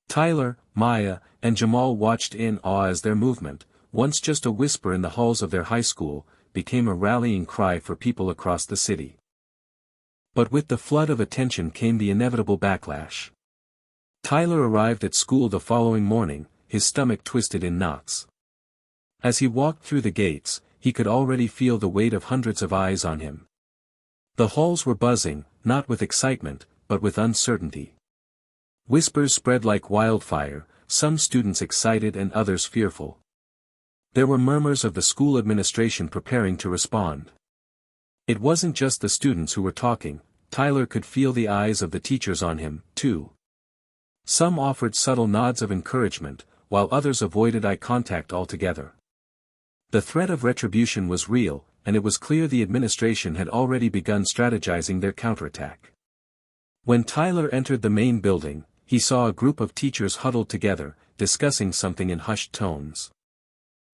Tyler, Maya, and Jamal watched in awe as their movement, once just a whisper in the halls of their high school, became a rallying cry for people across the city. But with the flood of attention came the inevitable backlash. Tyler arrived at school the following morning, his stomach twisted in knots. As he walked through the gates, he could already feel the weight of hundreds of eyes on him. The halls were buzzing, not with excitement, but with uncertainty. Whispers spread like wildfire, some students excited and others fearful. There were murmurs of the school administration preparing to respond. It wasn't just the students who were talking, Tyler could feel the eyes of the teachers on him, too. Some offered subtle nods of encouragement, while others avoided eye contact altogether. The threat of retribution was real, and it was clear the administration had already begun strategizing their counterattack. When Tyler entered the main building, he saw a group of teachers huddled together, discussing something in hushed tones.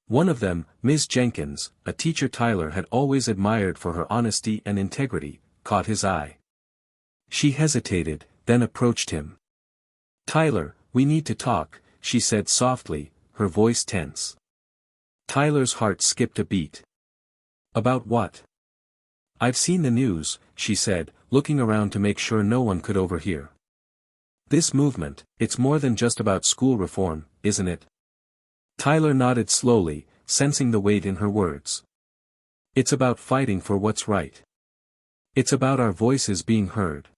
One of them, Ms. Jenkins, a teacher Tyler had always admired for her honesty and integrity, caught his eye. She hesitated, then approached him. "Tyler, we need to talk," she said softly, her voice tense. Tyler's heart skipped a beat. "About what?" "I've seen the news," she said, looking around to make sure no one could overhear. "This movement, it's more than just about school reform, isn't it?" Tyler nodded slowly, sensing the weight in her words. "It's about fighting for what's right. It's about our voices being heard."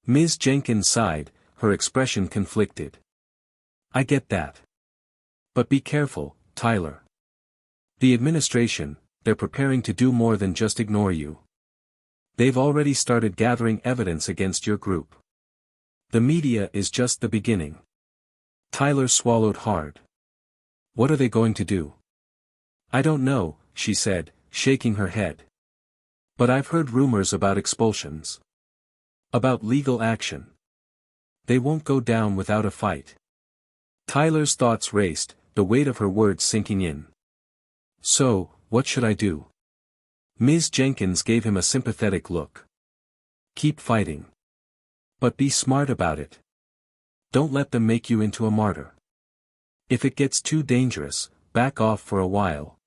Ms. Jenkins sighed, her expression conflicted. "I get that. But be careful, Tyler. The administration, they're preparing to do more than just ignore you. They've already started gathering evidence against your group. The media is just the beginning." Tyler swallowed hard. "What are they going to do?" "I don't know," she said, shaking her head. "But I've heard rumors about expulsions. About legal action. They won't go down without a fight." Tyler's thoughts raced, the weight of her words sinking in. "So, what should I do?" Ms. Jenkins gave him a sympathetic look. "Keep fighting. But be smart about it. Don't let them make you into a martyr. If it gets too dangerous, back off for a while.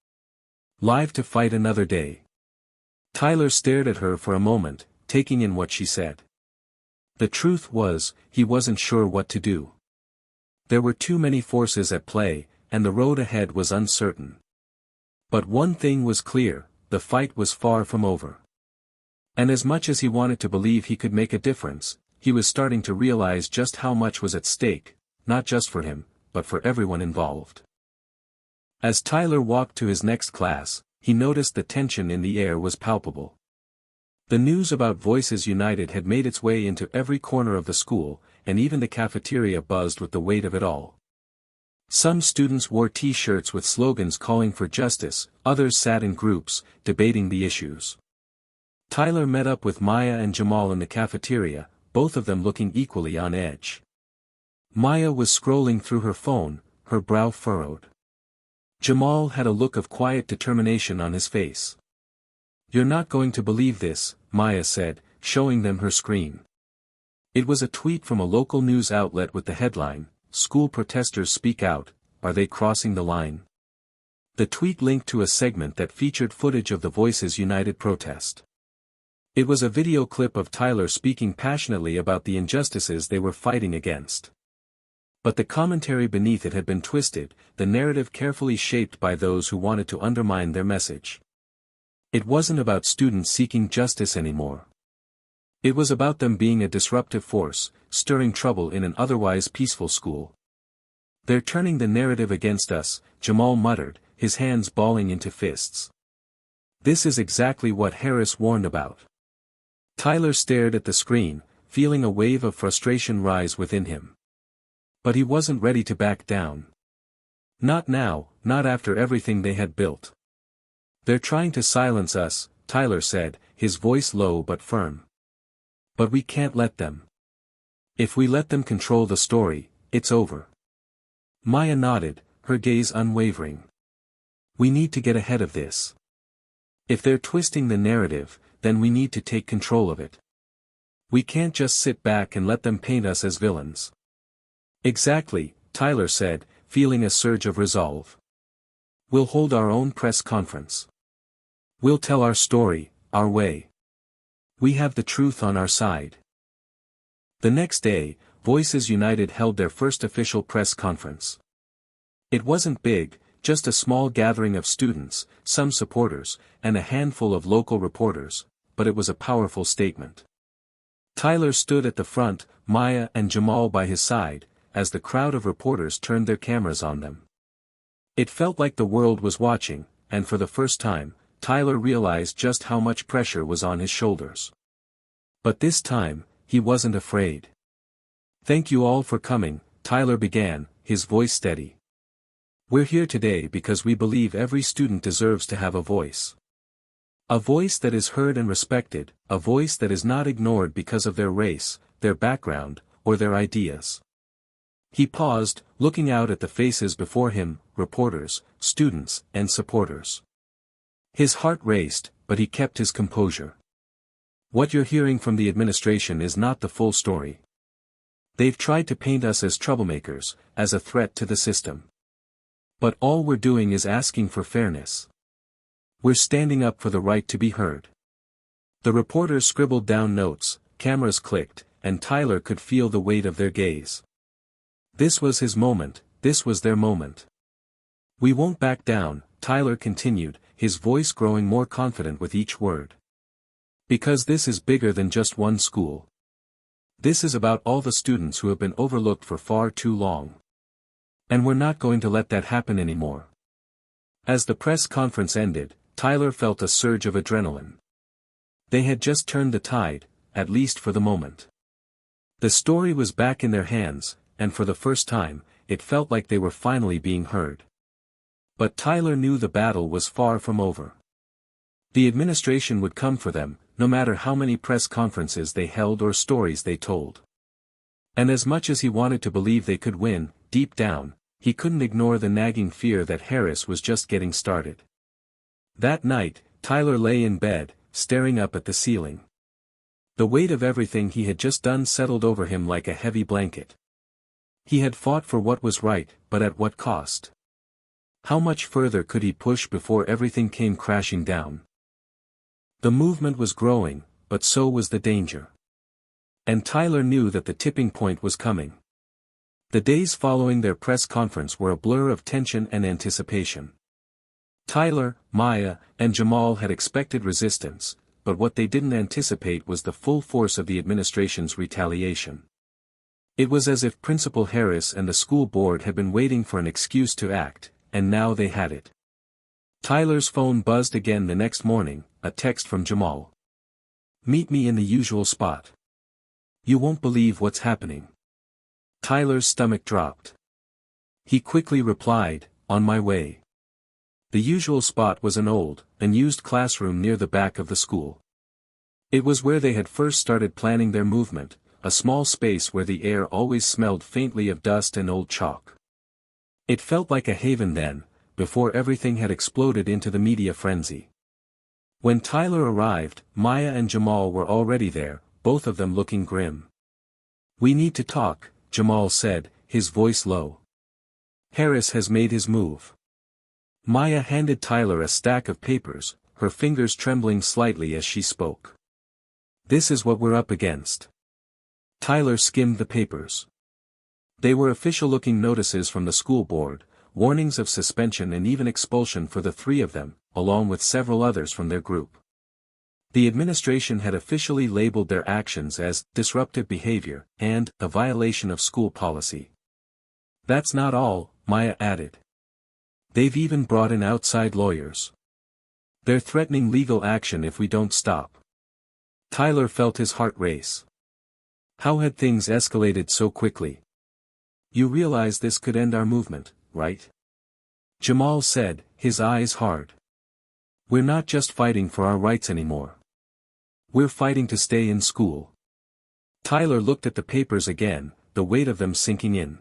Live to fight another day." Tyler stared at her for a moment, taking in what she said. The truth was, he wasn't sure what to do. There were too many forces at play, and the road ahead was uncertain. But one thing was clear, the fight was far from over. And as much as he wanted to believe he could make a difference, he was starting to realize just how much was at stake, not just for him, but for everyone involved. As Tyler walked to his next class, he noticed the tension in the air was palpable. The news about Voices United had made its way into every corner of the school, and even the cafeteria buzzed with the weight of it all. Some students wore T-shirts with slogans calling for justice, others sat in groups, debating the issues. Tyler met up with Maya and Jamal in the cafeteria, both of them looking equally on edge. Maya was scrolling through her phone, her brow furrowed. Jamal had a look of quiet determination on his face. "You're not going to believe this," Maya said, showing them her screen. It was a tweet from a local news outlet with the headline, "School protesters speak out, are they crossing the line?" The tweet linked to a segment that featured footage of the Voices United protest. It was a video clip of Tyler speaking passionately about the injustices they were fighting against. But the commentary beneath it had been twisted, the narrative carefully shaped by those who wanted to undermine their message. It wasn't about students seeking justice anymore. It was about them being a disruptive force, stirring trouble in an otherwise peaceful school. "They're turning the narrative against us," Jamal muttered, his hands balling into fists. "This is exactly what Harris warned about." Tyler stared at the screen, feeling a wave of frustration rise within him. But he wasn't ready to back down. Not now, not after everything they had built. "They're trying to silence us," Tyler said, his voice low but firm. "But we can't let them. If we let them control the story, it's over." Maya nodded, her gaze unwavering. "We need to get ahead of this. If they're twisting the narrative, then we need to take control of it. We can't just sit back and let them paint us as villains." "Exactly," Tyler said, feeling a surge of resolve. "We'll hold our own press conference. We'll tell our story, our way. We have the truth on our side." The next day, Voices United held their first official press conference. It wasn't big, just a small gathering of students, some supporters, and a handful of local reporters, but it was a powerful statement. Tyler stood at the front, Maya and Jamal by his side, as the crowd of reporters turned their cameras on them. It felt like the world was watching, and for the first time, Tyler realized just how much pressure was on his shoulders. But this time, he wasn't afraid. "Thank you all for coming," Tyler began, his voice steady. "We're here today because we believe every student deserves to have a voice. A voice that is heard and respected, a voice that is not ignored because of their race, their background, or their ideas. He paused, looking out at the faces before him, reporters, students, and supporters. His heart raced, but he kept his composure. What you're hearing from the administration is not the full story. They've tried to paint us as troublemakers, as a threat to the system. But all we're doing is asking for fairness. We're standing up for the right to be heard. The reporters scribbled down notes, cameras clicked, and Tyler could feel the weight of their gaze. This was his moment, this was their moment. We won't back down, Tyler continued, his voice growing more confident with each word. Because this is bigger than just one school. This is about all the students who have been overlooked for far too long. And we're not going to let that happen anymore. As the press conference ended, Tyler felt a surge of adrenaline. They had just turned the tide, at least for the moment. The story was back in their hands, and for the first time, it felt like they were finally being heard. But Tyler knew the battle was far from over. The administration would come for them, no matter how many press conferences they held or stories they told. And as much as he wanted to believe they could win, deep down, he couldn't ignore the nagging fear that Harris was just getting started. That night, Tyler lay in bed, staring up at the ceiling. The weight of everything he had just done settled over him like a heavy blanket. He had fought for what was right, but at what cost? How much further could he push before everything came crashing down? The movement was growing, but so was the danger. And Tyler knew that the tipping point was coming. The days following their press conference were a blur of tension and anticipation. Tyler, Maya, and Jamal had expected resistance, but what they didn't anticipate was the full force of the administration's retaliation. It was as if Principal Harris and the school board had been waiting for an excuse to act, and now they had it. Tyler's phone buzzed again the next morning, a text from Jamal. "Meet me in the usual spot. You won't believe what's happening." Tyler's stomach dropped. He quickly replied, "On my way." The usual spot was an old, unused classroom near the back of the school. It was where they had first started planning their movement, a small space where the air always smelled faintly of dust and old chalk. It felt like a haven then, before everything had exploded into the media frenzy. When Tyler arrived, Maya and Jamal were already there, both of them looking grim. "We need to talk," Jamal said, his voice low. "Harris has made his move." Maya handed Tyler a stack of papers, her fingers trembling slightly as she spoke. "This is what we're up against." Tyler skimmed the papers. They were official-looking notices from the school board, warnings of suspension and even expulsion for the three of them, along with several others from their group. The administration had officially labeled their actions as disruptive behavior and a violation of school policy. "That's not all," Maya added. "They've even brought in outside lawyers. They're threatening legal action if we don't stop." Tyler felt his heart race. How had things escalated so quickly? "You realize this could end our movement, right?" Jamal said, his eyes hard. "We're not just fighting for our rights anymore. We're fighting to stay in school." Tyler looked at the papers again, the weight of them sinking in.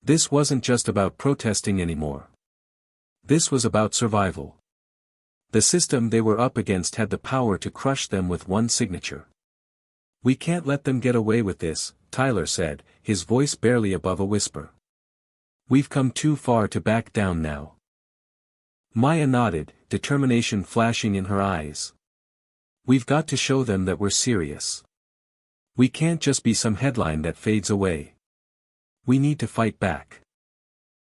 This wasn't just about protesting anymore. This was about survival. The system they were up against had the power to crush them with one signature. "We can't let them get away with this," Tyler said, his voice barely above a whisper. "We've come too far to back down now." Maya nodded, determination flashing in her eyes. "We've got to show them that we're serious. We can't just be some headline that fades away. We need to fight back."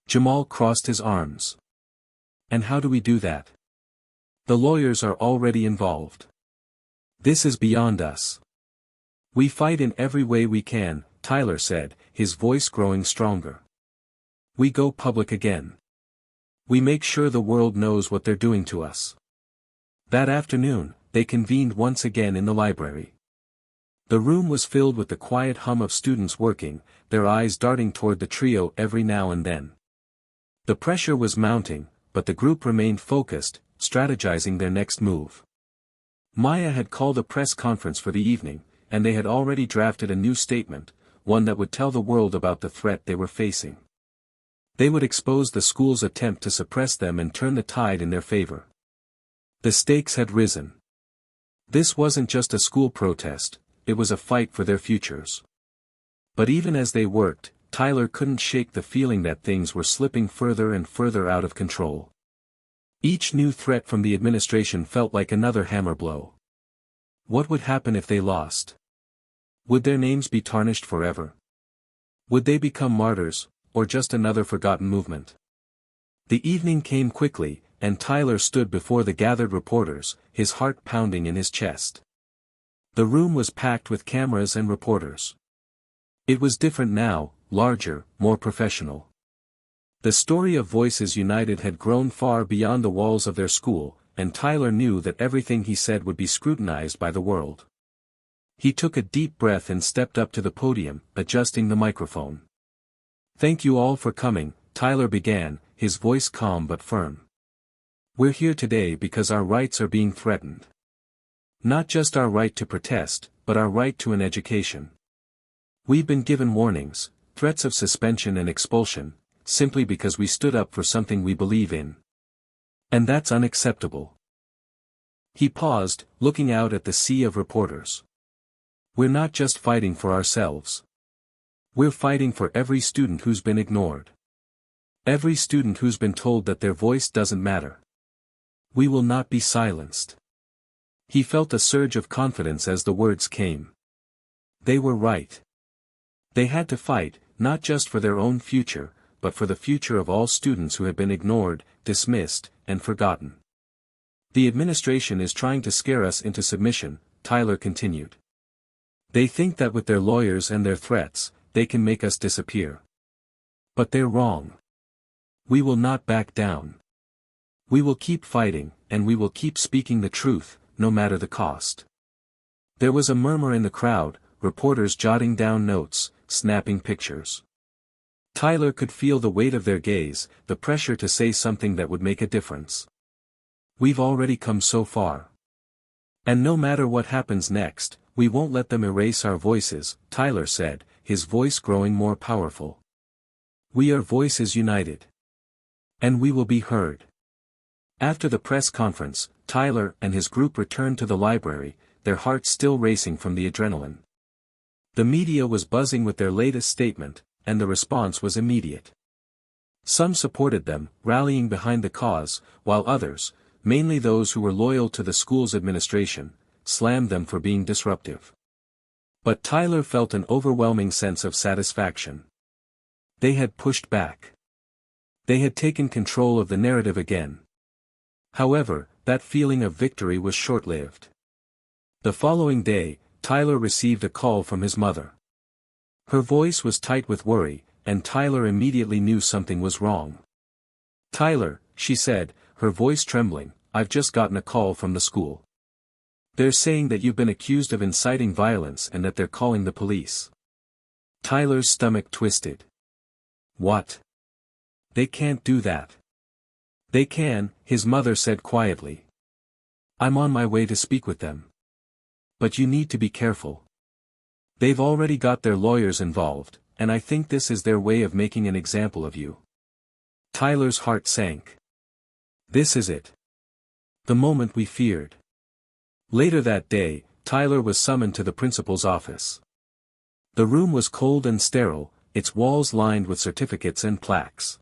Jamal crossed his arms. "And how do we do that? The lawyers are already involved. This is beyond us." "We fight in every way we can," Tyler said, his voice growing stronger. "We go public again. We make sure the world knows what they're doing to us." That afternoon, they convened once again in the library. The room was filled with the quiet hum of students working, their eyes darting toward the trio every now and then. The pressure was mounting, but the group remained focused, strategizing their next move. Maya had called a press conference for the evening, and they had already drafted a new statement, one that would tell the world about the threat they were facing. They would expose the school's attempt to suppress them and turn the tide in their favor. The stakes had risen. This wasn't just a school protest, it was a fight for their futures. But even as they worked, Tyler couldn't shake the feeling that things were slipping further and further out of control. Each new threat from the administration felt like another hammer blow. What would happen if they lost? Would their names be tarnished forever? Would they become martyrs, or just another forgotten movement? The evening came quickly, and Tyler stood before the gathered reporters, his heart pounding in his chest. The room was packed with cameras and reporters. It was different now, larger, more professional. The story of Voices United had grown far beyond the walls of their school, and Tyler knew that everything he said would be scrutinized by the world. He took a deep breath and stepped up to the podium, adjusting the microphone. "Thank you all for coming," Tyler began, his voice calm but firm. "We're here today because our rights are being threatened. Not just our right to protest, but our right to an education. We've been given warnings, threats of suspension and expulsion, simply because we stood up for something we believe in. And that's unacceptable." He paused, looking out at the sea of reporters. "We're not just fighting for ourselves. We're fighting for every student who's been ignored. Every student who's been told that their voice doesn't matter. We will not be silenced." He felt a surge of confidence as the words came. They were right. They had to fight, not just for their own future, but for the future of all students who had been ignored, dismissed, and forgotten. "The administration is trying to scare us into submission," Tyler continued. "They think that with their lawyers and their threats, they can make us disappear. But they're wrong. We will not back down. We will keep fighting, and we will keep speaking the truth, no matter the cost." There was a murmur in the crowd, reporters jotting down notes, snapping pictures. Tyler could feel the weight of their gaze, the pressure to say something that would make a difference. "We've already come so far. And no matter what happens next, we won't let them erase our voices," Tyler said, his voice growing more powerful. "We are Voices United. And we will be heard." After the press conference, Tyler and his group returned to the library, their hearts still racing from the adrenaline. The media was buzzing with their latest statement, and the response was immediate. Some supported them, rallying behind the cause, while others, mainly those who were loyal to the school's administration, slammed them for being disruptive. But Tyler felt an overwhelming sense of satisfaction. They had pushed back. They had taken control of the narrative again. However, that feeling of victory was short-lived. The following day, Tyler received a call from his mother. Her voice was tight with worry, and Tyler immediately knew something was wrong. "Tyler," she said, her voice trembling, "I've just gotten a call from the school. They're saying that you've been accused of inciting violence and that they're calling the police." Tyler's stomach twisted. "What? They can't do that." "They can," his mother said quietly. "I'm on my way to speak with them. But you need to be careful. They've already got their lawyers involved, and I think this is their way of making an example of you." Tyler's heart sank. This is it. The moment we feared. Later that day, Tyler was summoned to the principal's office. The room was cold and sterile, its walls lined with certificates and plaques.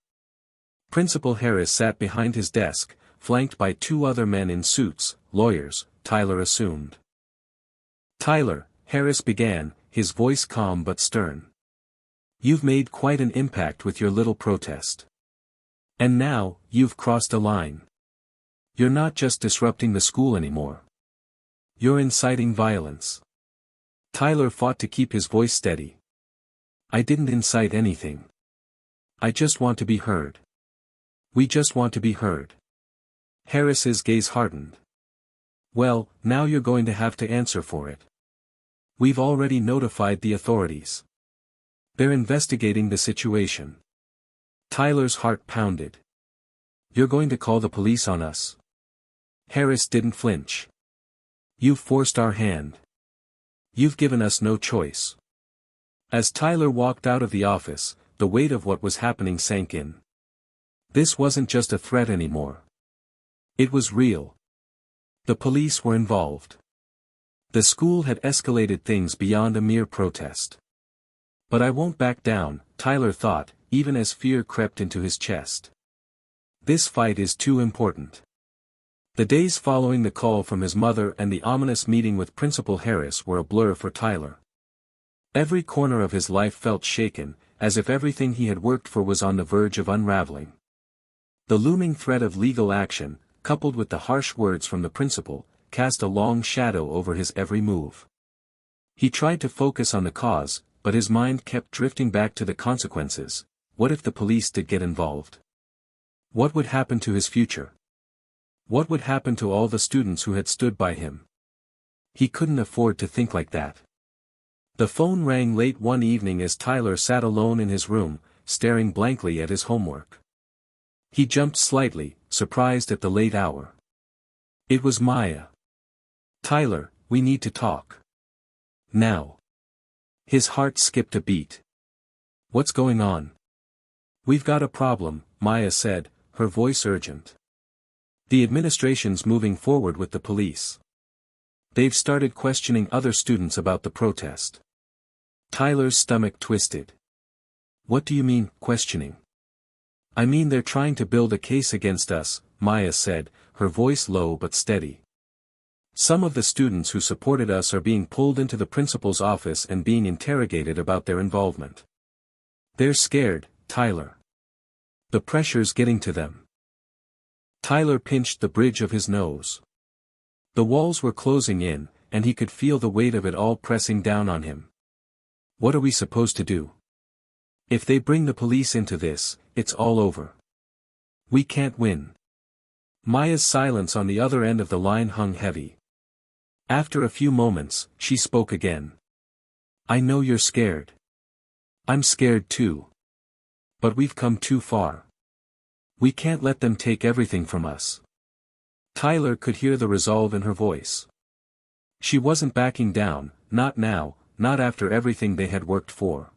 Principal Harris sat behind his desk, flanked by two other men in suits, lawyers, Tyler assumed. "Tyler," Harris began, his voice calm but stern. "You've made quite an impact with your little protest. And now, you've crossed a line. You're not just disrupting the school anymore. You're inciting violence." Tyler fought to keep his voice steady. "I didn't incite anything. I just want to be heard. We just want to be heard." Harris's gaze hardened. "Well, now you're going to have to answer for it. We've already notified the authorities. They're investigating the situation." Tyler's heart pounded. "You're going to call the police on us?" Harris didn't flinch. You've forced our hand. You've given us no choice. As Tyler walked out of the office, the weight of what was happening sank in. This wasn't just a threat anymore. It was real. The police were involved. The school had escalated things beyond a mere protest. But I won't back down, Tyler thought, even as fear crept into his chest. This fight is too important. The days following the call from his mother and the ominous meeting with Principal Harris were a blur for Tyler. Every corner of his life felt shaken, as if everything he had worked for was on the verge of unraveling. The looming threat of legal action, coupled with the harsh words from the principal, cast a long shadow over his every move. He tried to focus on the cause, but his mind kept drifting back to the consequences. What if the police did get involved? What would happen to his future? What would happen to all the students who had stood by him? He couldn't afford to think like that. The phone rang late one evening as Tyler sat alone in his room, staring blankly at his homework. He jumped slightly, surprised at the late hour. It was Maya. "Tyler, we need to talk. Now." His heart skipped a beat. "What's going on?" "We've got a problem," Maya said, her voice urgent. "The administration's moving forward with the police. They've started questioning other students about the protest." Tyler's stomach twisted. "What do you mean, questioning?" "I mean they're trying to build a case against us," Maya said, her voice low but steady. "Some of the students who supported us are being pulled into the principal's office and being interrogated about their involvement. They're scared, Tyler. The pressure's getting to them." Tyler pinched the bridge of his nose. The walls were closing in, and he could feel the weight of it all pressing down on him. What are we supposed to do? If they bring the police into this, it's all over. We can't win. Maya's silence on the other end of the line hung heavy. After a few moments, she spoke again. "I know you're scared. I'm scared too. But we've come too far. We can't let them take everything from us." Tyler could hear the resolve in her voice. She wasn't backing down, not now, not after everything they had worked for.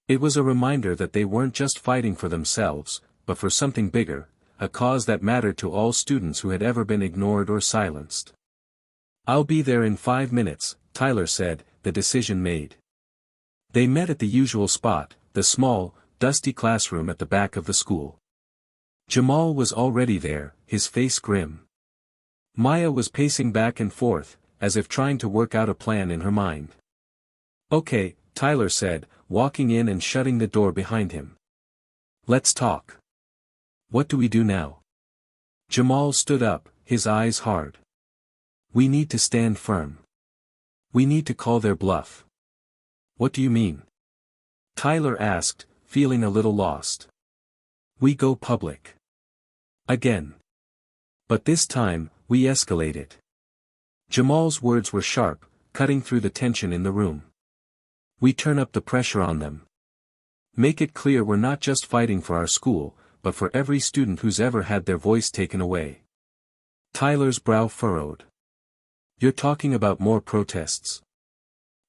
It was a reminder that they weren't just fighting for themselves, but for something bigger, a cause that mattered to all students who had ever been ignored or silenced. "I'll be there in 5 minutes, Tyler said, the decision made. They met at the usual spot, the small, dusty classroom at the back of the school. Jamal was already there, his face grim. Maya was pacing back and forth, as if trying to work out a plan in her mind. "Okay," Tyler said, walking in and shutting the door behind him. "Let's talk. What do we do now?" Jamal stood up, his eyes hard. "We need to stand firm. We need to call their bluff." "What do you mean?" Tyler asked, feeling a little lost. "We go public. Again. But this time, we escalate it." Jamal's words were sharp, cutting through the tension in the room. "We turn up the pressure on them. Make it clear we're not just fighting for our school, but for every student who's ever had their voice taken away." Tyler's brow furrowed. "You're talking about more protests?"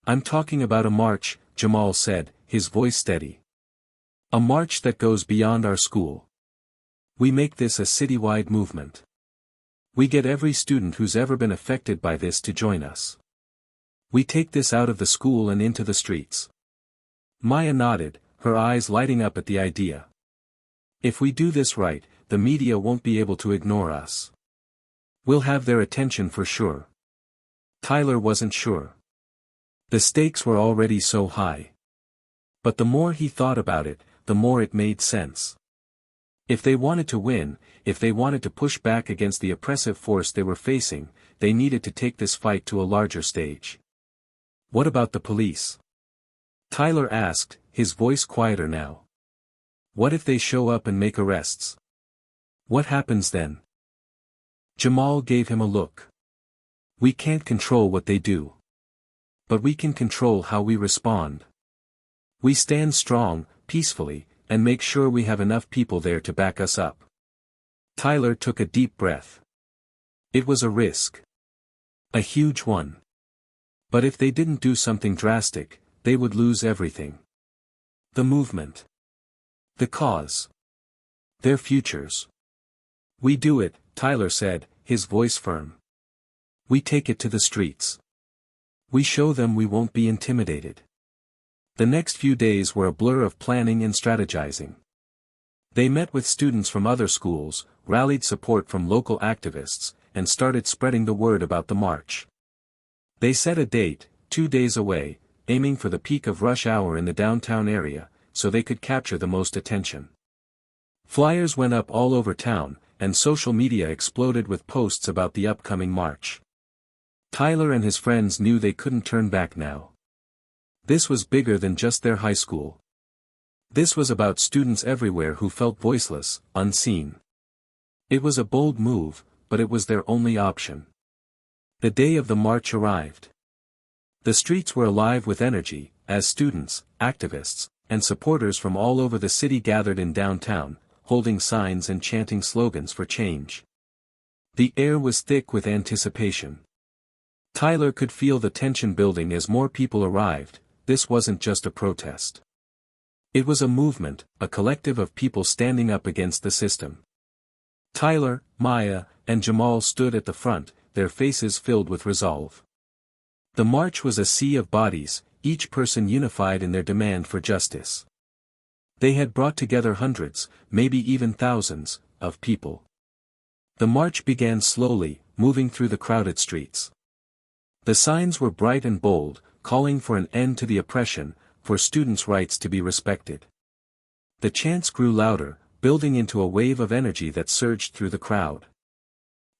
"I'm talking about a march," Jamal said, his voice steady. "A march that goes beyond our school. We make this a citywide movement. We get every student who's ever been affected by this to join us. We take this out of the school and into the streets." Maya nodded, her eyes lighting up at the idea. "If we do this right, the media won't be able to ignore us. We'll have their attention for sure." Tyler wasn't sure. The stakes were already so high. But the more he thought about it, the more it made sense. If they wanted to win, if they wanted to push back against the oppressive force they were facing, they needed to take this fight to a larger stage. "What about the police?" Tyler asked, his voice quieter now. "What if they show up and make arrests? What happens then?" Jamal gave him a look. "We can't control what they do. But we can control how we respond. We stand strong, peacefully, and make sure we have enough people there to back us up." Tyler took a deep breath. It was a risk. A huge one. But if they didn't do something drastic, they would lose everything. The movement. The cause. Their futures. We do it, Tyler said, his voice firm. We take it to the streets. We show them we won't be intimidated. The next few days were a blur of planning and strategizing. They met with students from other schools, rallied support from local activists, and started spreading the word about the march. They set a date, 2 days away, aiming for the peak of rush hour in the downtown area, so they could capture the most attention. Flyers went up all over town, and social media exploded with posts about the upcoming march. Tyler and his friends knew they couldn't turn back now. This was bigger than just their high school. This was about students everywhere who felt voiceless, unseen. It was a bold move, but it was their only option. The day of the march arrived. The streets were alive with energy, as students, activists, and supporters from all over the city gathered in downtown, holding signs and chanting slogans for change. The air was thick with anticipation. Tyler could feel the tension building as more people arrived. This wasn't just a protest. It was a movement, a collective of people standing up against the system. Tyler, Maya, and Jamal stood at the front, their faces filled with resolve. The march was a sea of bodies, each person unified in their demand for justice. They had brought together hundreds, maybe even thousands, of people. The march began slowly, moving through the crowded streets. The signs were bright and bold, calling for an end to the oppression, for students' rights to be respected. The chants grew louder, building into a wave of energy that surged through the crowd.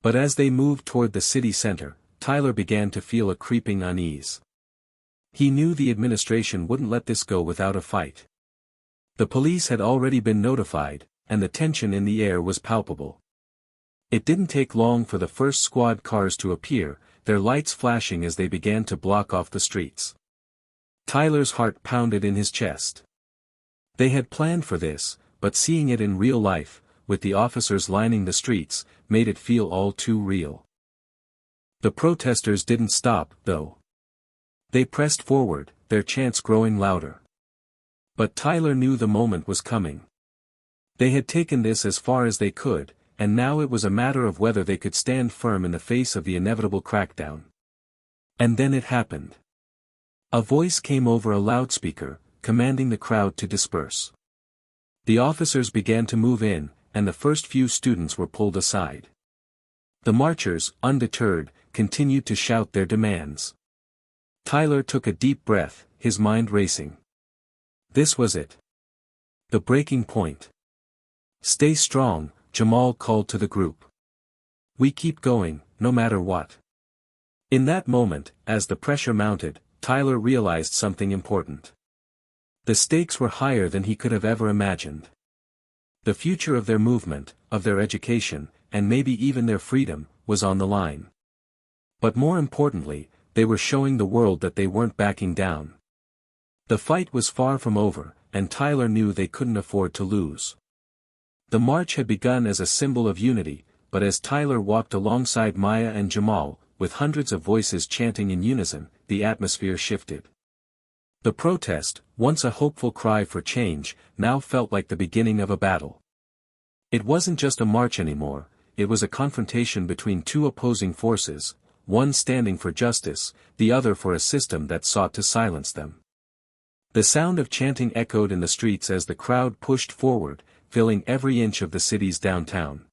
But as they moved toward the city center, Tyler began to feel a creeping unease. He knew the administration wouldn't let this go without a fight. The police had already been notified, and the tension in the air was palpable. It didn't take long for the first squad cars to appear, their lights flashing as they began to block off the streets. Tyler's heart pounded in his chest. They had planned for this, but seeing it in real life, with the officers lining the streets, made it feel all too real. The protesters didn't stop, though. They pressed forward, their chants growing louder. But Tyler knew the moment was coming. They had taken this as far as they could, and now it was a matter of whether they could stand firm in the face of the inevitable crackdown. And then it happened. A voice came over a loudspeaker, commanding the crowd to disperse. The officers began to move in, and the first few students were pulled aside. The marchers, undeterred, continued to shout their demands. Tyler took a deep breath, his mind racing. This was it. The breaking point. Stay strong, Jamal called to the group. We keep going, no matter what. In that moment, as the pressure mounted, Tyler realized something important. The stakes were higher than he could have ever imagined. The future of their movement, of their education, and maybe even their freedom, was on the line. But more importantly, they were showing the world that they weren't backing down. The fight was far from over, and Tyler knew they couldn't afford to lose. The march had begun as a symbol of unity, but as Tyler walked alongside Maya and Jamal, with hundreds of voices chanting in unison, the atmosphere shifted. The protest, once a hopeful cry for change, now felt like the beginning of a battle. It wasn't just a march anymore, it was a confrontation between two opposing forces, one standing for justice, the other for a system that sought to silence them. The sound of chanting echoed in the streets as the crowd pushed forward, filling every inch of the city's downtown.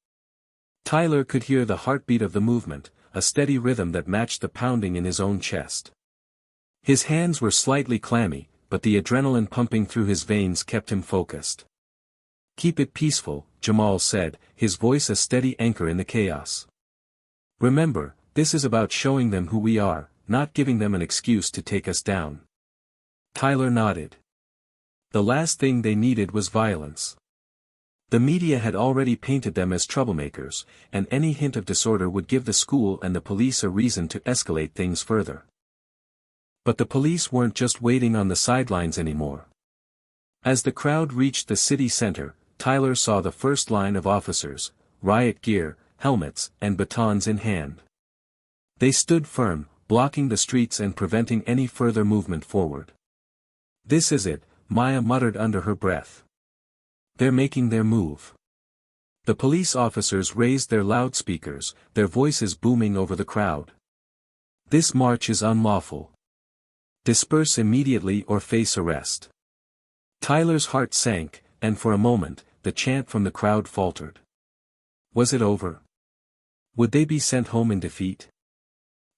Tyler could hear the heartbeat of the movement, a steady rhythm that matched the pounding in his own chest. His hands were slightly clammy, but the adrenaline pumping through his veins kept him focused. Keep it peaceful, Jamal said, his voice a steady anchor in the chaos. Remember, this is about showing them who we are, not giving them an excuse to take us down. Tyler nodded. The last thing they needed was violence. The media had already painted them as troublemakers, and any hint of disorder would give the school and the police a reason to escalate things further. But the police weren't just waiting on the sidelines anymore. As the crowd reached the city center, Tyler saw the first line of officers, riot gear, helmets, and batons in hand. They stood firm, blocking the streets and preventing any further movement forward. "This is it," Maya muttered under her breath. "They're making their move." The police officers raised their loudspeakers, their voices booming over the crowd. "This march is unlawful. Disperse immediately or face arrest." Tyler's heart sank, and for a moment, the chant from the crowd faltered. Was it over? Would they be sent home in defeat?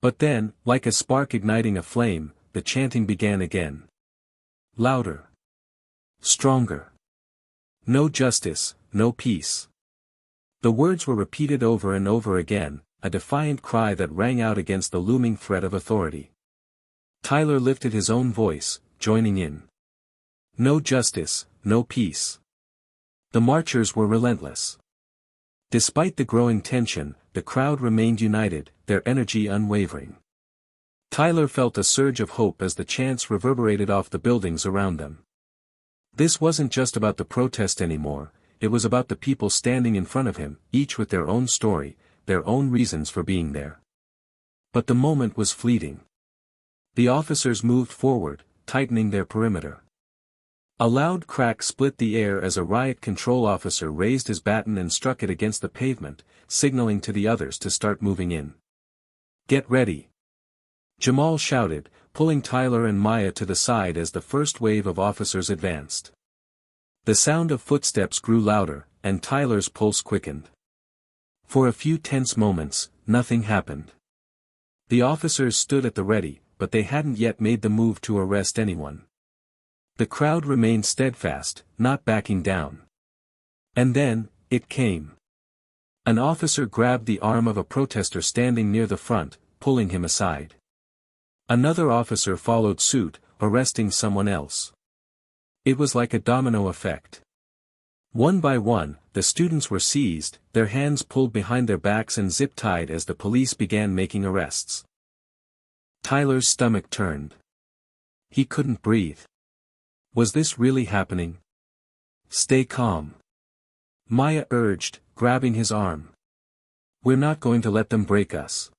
But then, like a spark igniting a flame, the chanting began again. Louder. Stronger. No justice, no peace. The words were repeated over and over again, a defiant cry that rang out against the looming threat of authority. Tyler lifted his own voice, joining in. No justice, no peace. The marchers were relentless. Despite the growing tension, the crowd remained united, their energy unwavering. Tyler felt a surge of hope as the chants reverberated off the buildings around them. This wasn't just about the protest anymore, it was about the people standing in front of him, each with their own story, their own reasons for being there. But the moment was fleeting. The officers moved forward, tightening their perimeter. A loud crack split the air as a riot control officer raised his baton and struck it against the pavement, signaling to the others to start moving in. "Get ready!" Jamal shouted, pulling Tyler and Maya to the side as the first wave of officers advanced. The sound of footsteps grew louder, and Tyler's pulse quickened. For a few tense moments, nothing happened. The officers stood at the ready, but they hadn't yet made the move to arrest anyone. The crowd remained steadfast, not backing down. And then, it came. An officer grabbed the arm of a protester standing near the front, pulling him aside. Another officer followed suit, arresting someone else. It was like a domino effect. One by one, the students were seized, their hands pulled behind their backs and zip-tied as the police began making arrests. Tyler's stomach turned. He couldn't breathe. Was this really happening? "Stay calm," Maya urged, grabbing his arm. "We're not going to let them break us.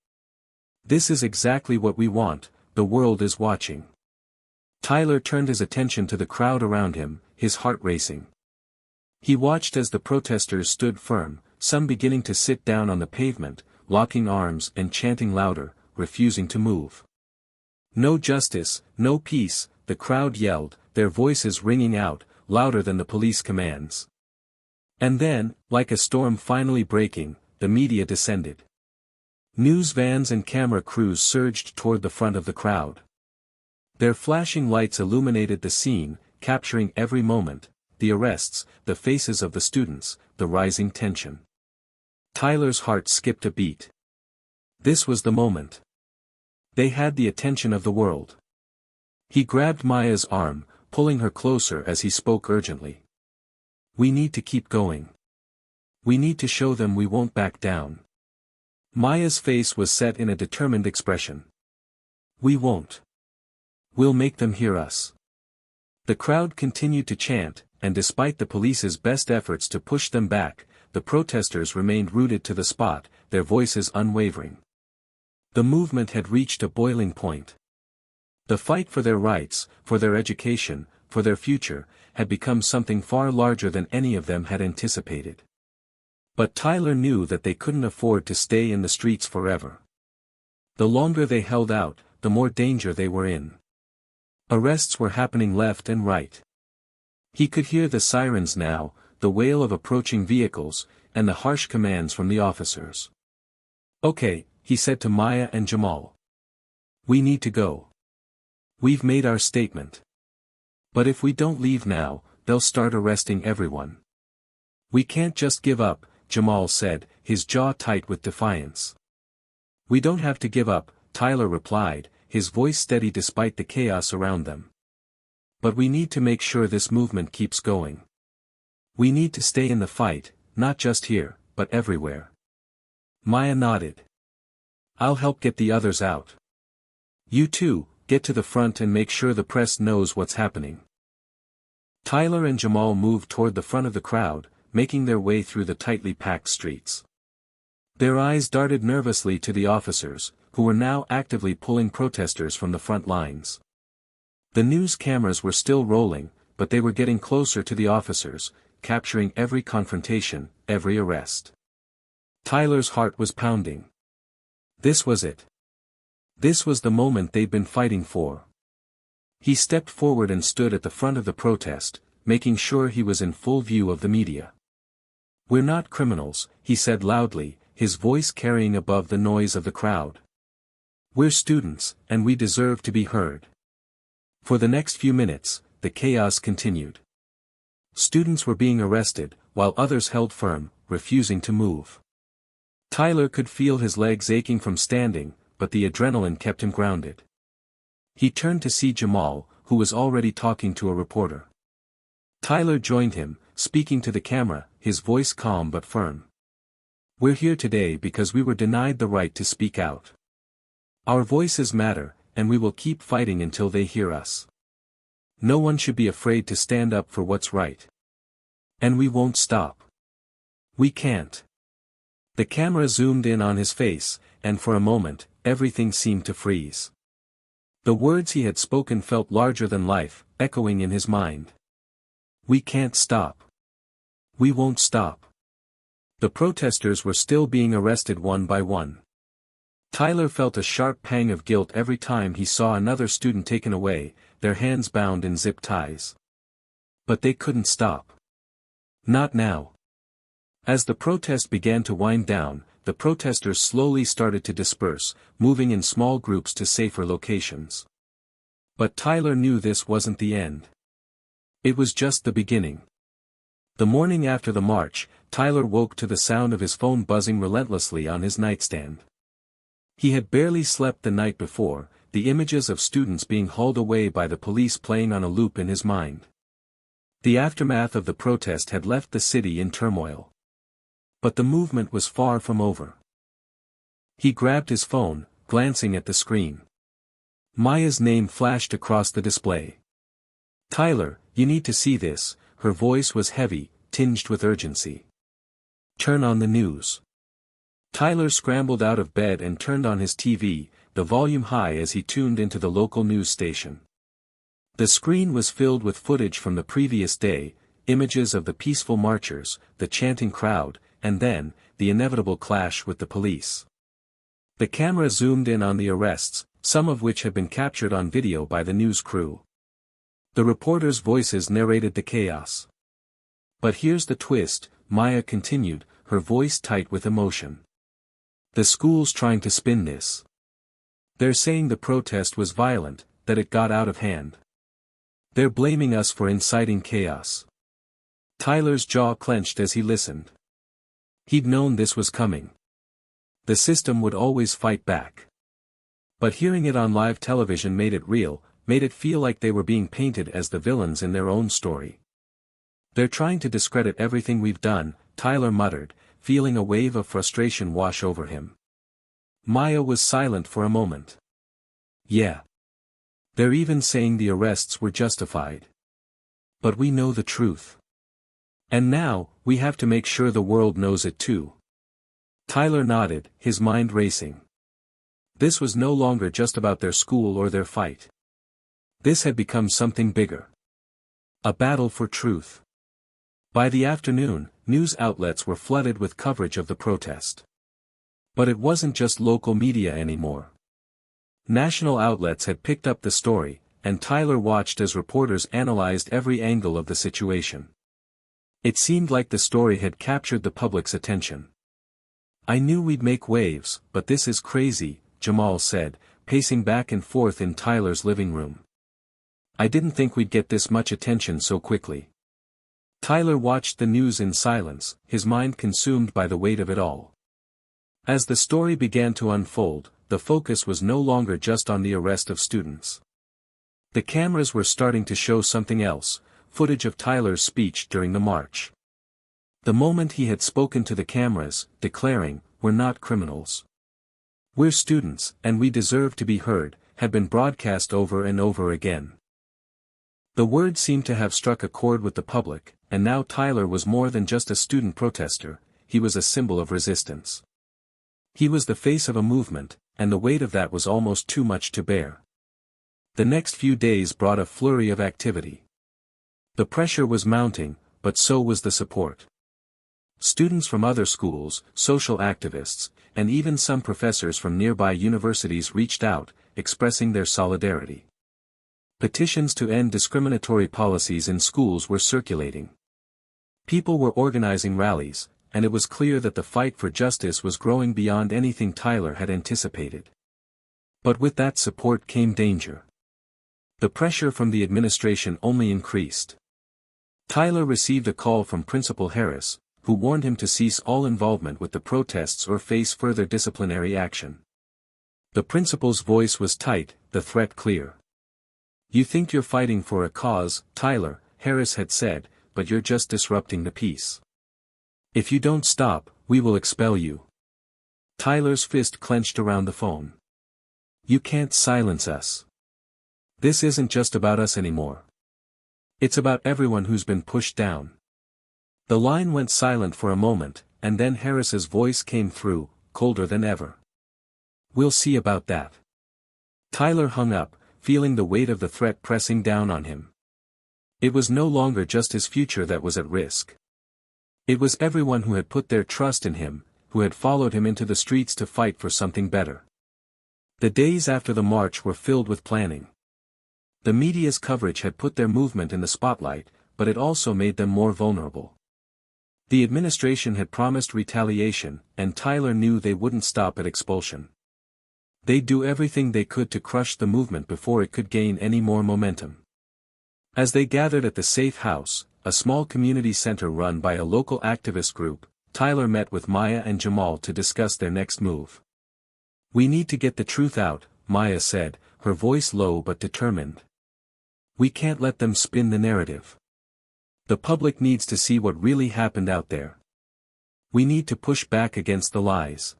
This is exactly what we want, the world is watching." Tyler turned his attention to the crowd around him, his heart racing. He watched as the protesters stood firm, some beginning to sit down on the pavement, locking arms and chanting louder, refusing to move. "No justice, no peace," the crowd yelled, their voices ringing out, louder than the police commands. And then, like a storm finally breaking, the media descended. News vans and camera crews surged toward the front of the crowd. Their flashing lights illuminated the scene, capturing every moment, the arrests, the faces of the students, the rising tension. Tyler's heart skipped a beat. This was the moment. They had the attention of the world. He grabbed Maya's arm, pulling her closer as he spoke urgently. "We need to keep going. We need to show them we won't back down." Maya's face was set in a determined expression. "We won't. We'll make them hear us." The crowd continued to chant, and despite the police's best efforts to push them back, the protesters remained rooted to the spot, their voices unwavering. The movement had reached a boiling point. The fight for their rights, for their education, for their future, had become something far larger than any of them had anticipated. But Tyler knew that they couldn't afford to stay in the streets forever. The longer they held out, the more danger they were in. Arrests were happening left and right. He could hear the sirens now, the wail of approaching vehicles, and the harsh commands from the officers. "Okay," he said to Maya and Jamal. "We need to go. We've made our statement. But if we don't leave now, they'll start arresting everyone." "We can't just give up," Jamal said, his jaw tight with defiance. "We don't have to give up," Tyler replied, his voice steady despite the chaos around them. "But we need to make sure this movement keeps going. We need to stay in the fight, not just here, but everywhere." Maya nodded. "I'll help get the others out. You two, get to the front and make sure the press knows what's happening." Tyler and Jamal moved toward the front of the crowd, making their way through the tightly packed streets. Their eyes darted nervously to the officers, who were now actively pulling protesters from the front lines. The news cameras were still rolling, but they were getting closer to the officers, capturing every confrontation, every arrest. Tyler's heart was pounding. This was it. This was the moment they'd been fighting for. He stepped forward and stood at the front of the protest, making sure he was in full view of the media. "We're not criminals," he said loudly, his voice carrying above the noise of the crowd. "We're students, and we deserve to be heard." For the next few minutes, the chaos continued. Students were being arrested, while others held firm, refusing to move. Tyler could feel his legs aching from standing, but the adrenaline kept him grounded. He turned to see Jamal, who was already talking to a reporter. Tyler joined him, speaking to the camera, his voice calm but firm. "We're here today because we were denied the right to speak out. Our voices matter, and we will keep fighting until they hear us. No one should be afraid to stand up for what's right. And we won't stop. We can't." The camera zoomed in on his face, and for a moment, everything seemed to freeze. The words he had spoken felt larger than life, echoing in his mind. "We can't stop. We won't stop." The protesters were still being arrested one by one. Tyler felt a sharp pang of guilt every time he saw another student taken away, their hands bound in zip ties. But they couldn't stop. Not now. As the protest began to wind down, the protesters slowly started to disperse, moving in small groups to safer locations. But Tyler knew this wasn't the end. It was just the beginning. The morning after the march, Tyler woke to the sound of his phone buzzing relentlessly on his nightstand. He had barely slept the night before, the images of students being hauled away by the police playing on a loop in his mind. The aftermath of the protest had left the city in turmoil. But the movement was far from over. He grabbed his phone, glancing at the screen. Maya's name flashed across the display. "Tyler, you need to see this," her voice was heavy, tinged with urgency. "Turn on the news." Tyler scrambled out of bed and turned on his TV, the volume high as he tuned into the local news station. The screen was filled with footage from the previous day, images of the peaceful marchers, the chanting crowd, and then, the inevitable clash with the police. The camera zoomed in on the arrests, some of which had been captured on video by the news crew. The reporters' voices narrated the chaos. "But here's the twist," Maya continued, her voice tight with emotion. "The school's trying to spin this. They're saying the protest was violent, that it got out of hand. They're blaming us for inciting chaos." Tyler's jaw clenched as he listened. He'd known this was coming. The system would always fight back. But hearing it on live television made it real, made it feel like they were being painted as the villains in their own story. "They're trying to discredit everything we've done," Tyler muttered, feeling a wave of frustration wash over him. Maya was silent for a moment. "Yeah. They're even saying the arrests were justified. But we know the truth. And now, we have to make sure the world knows it too." Tyler nodded, his mind racing. This was no longer just about their school or their fight. This had become something bigger. A battle for truth. By the afternoon, news outlets were flooded with coverage of the protest. But it wasn't just local media anymore. National outlets had picked up the story, and Tyler watched as reporters analyzed every angle of the situation. It seemed like the story had captured the public's attention. "I knew we'd make waves, but this is crazy," Jamal said, pacing back and forth in Tyler's living room. "I didn't think we'd get this much attention so quickly." Tyler watched the news in silence, his mind consumed by the weight of it all. As the story began to unfold, the focus was no longer just on the arrest of students. The cameras were starting to show something else, footage of Tyler's speech during the march. The moment he had spoken to the cameras, declaring, "We're not criminals. We're students, and we deserve to be heard," had been broadcast over and over again. The words seemed to have struck a chord with the public, and now Tyler was more than just a student protester, he was a symbol of resistance. He was the face of a movement, and the weight of that was almost too much to bear. The next few days brought a flurry of activity. The pressure was mounting, but so was the support. Students from other schools, social activists, and even some professors from nearby universities reached out, expressing their solidarity. Petitions to end discriminatory policies in schools were circulating. People were organizing rallies, and it was clear that the fight for justice was growing beyond anything Tyler had anticipated. But with that support came danger. The pressure from the administration only increased. Tyler received a call from Principal Harris, who warned him to cease all involvement with the protests or face further disciplinary action. The principal's voice was tight, the threat clear. "You think you're fighting for a cause, Tyler," Harris had said, "but you're just disrupting the peace. If you don't stop, we will expel you." Tyler's fist clenched around the phone. "You can't silence us. This isn't just about us anymore. It's about everyone who's been pushed down." The line went silent for a moment, and then Harris's voice came through, colder than ever. "We'll see about that." Tyler hung up, feeling the weight of the threat pressing down on him. It was no longer just his future that was at risk. It was everyone who had put their trust in him, who had followed him into the streets to fight for something better. The days after the march were filled with planning. The media's coverage had put their movement in the spotlight, but it also made them more vulnerable. The administration had promised retaliation, and Tyler knew they wouldn't stop at expulsion. They'd do everything they could to crush the movement before it could gain any more momentum. As they gathered at the Safe House, a small community center run by a local activist group, Tyler met with Maya and Jamal to discuss their next move. "We need to get the truth out," Maya said, her voice low but determined. "We can't let them spin the narrative. The public needs to see what really happened out there. We need to push back against the lies."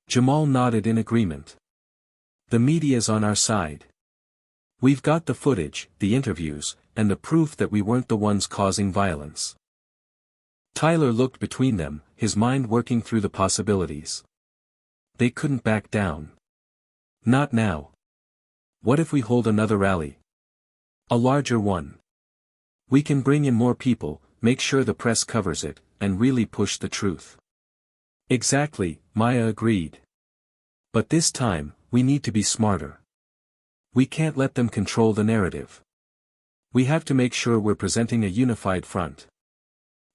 Jamal nodded in agreement. "The media's on our side. We've got the footage, the interviews, and the proof that we weren't the ones causing violence." Tyler looked between them, his mind working through the possibilities. They couldn't back down. Not now. What if we hold another rally? A larger one. We can bring in more people, make sure the press covers it, and really push the truth. "Exactly," Maya agreed. "But this time, we need to be smarter. We can't let them control the narrative. We have to make sure we're presenting a unified front."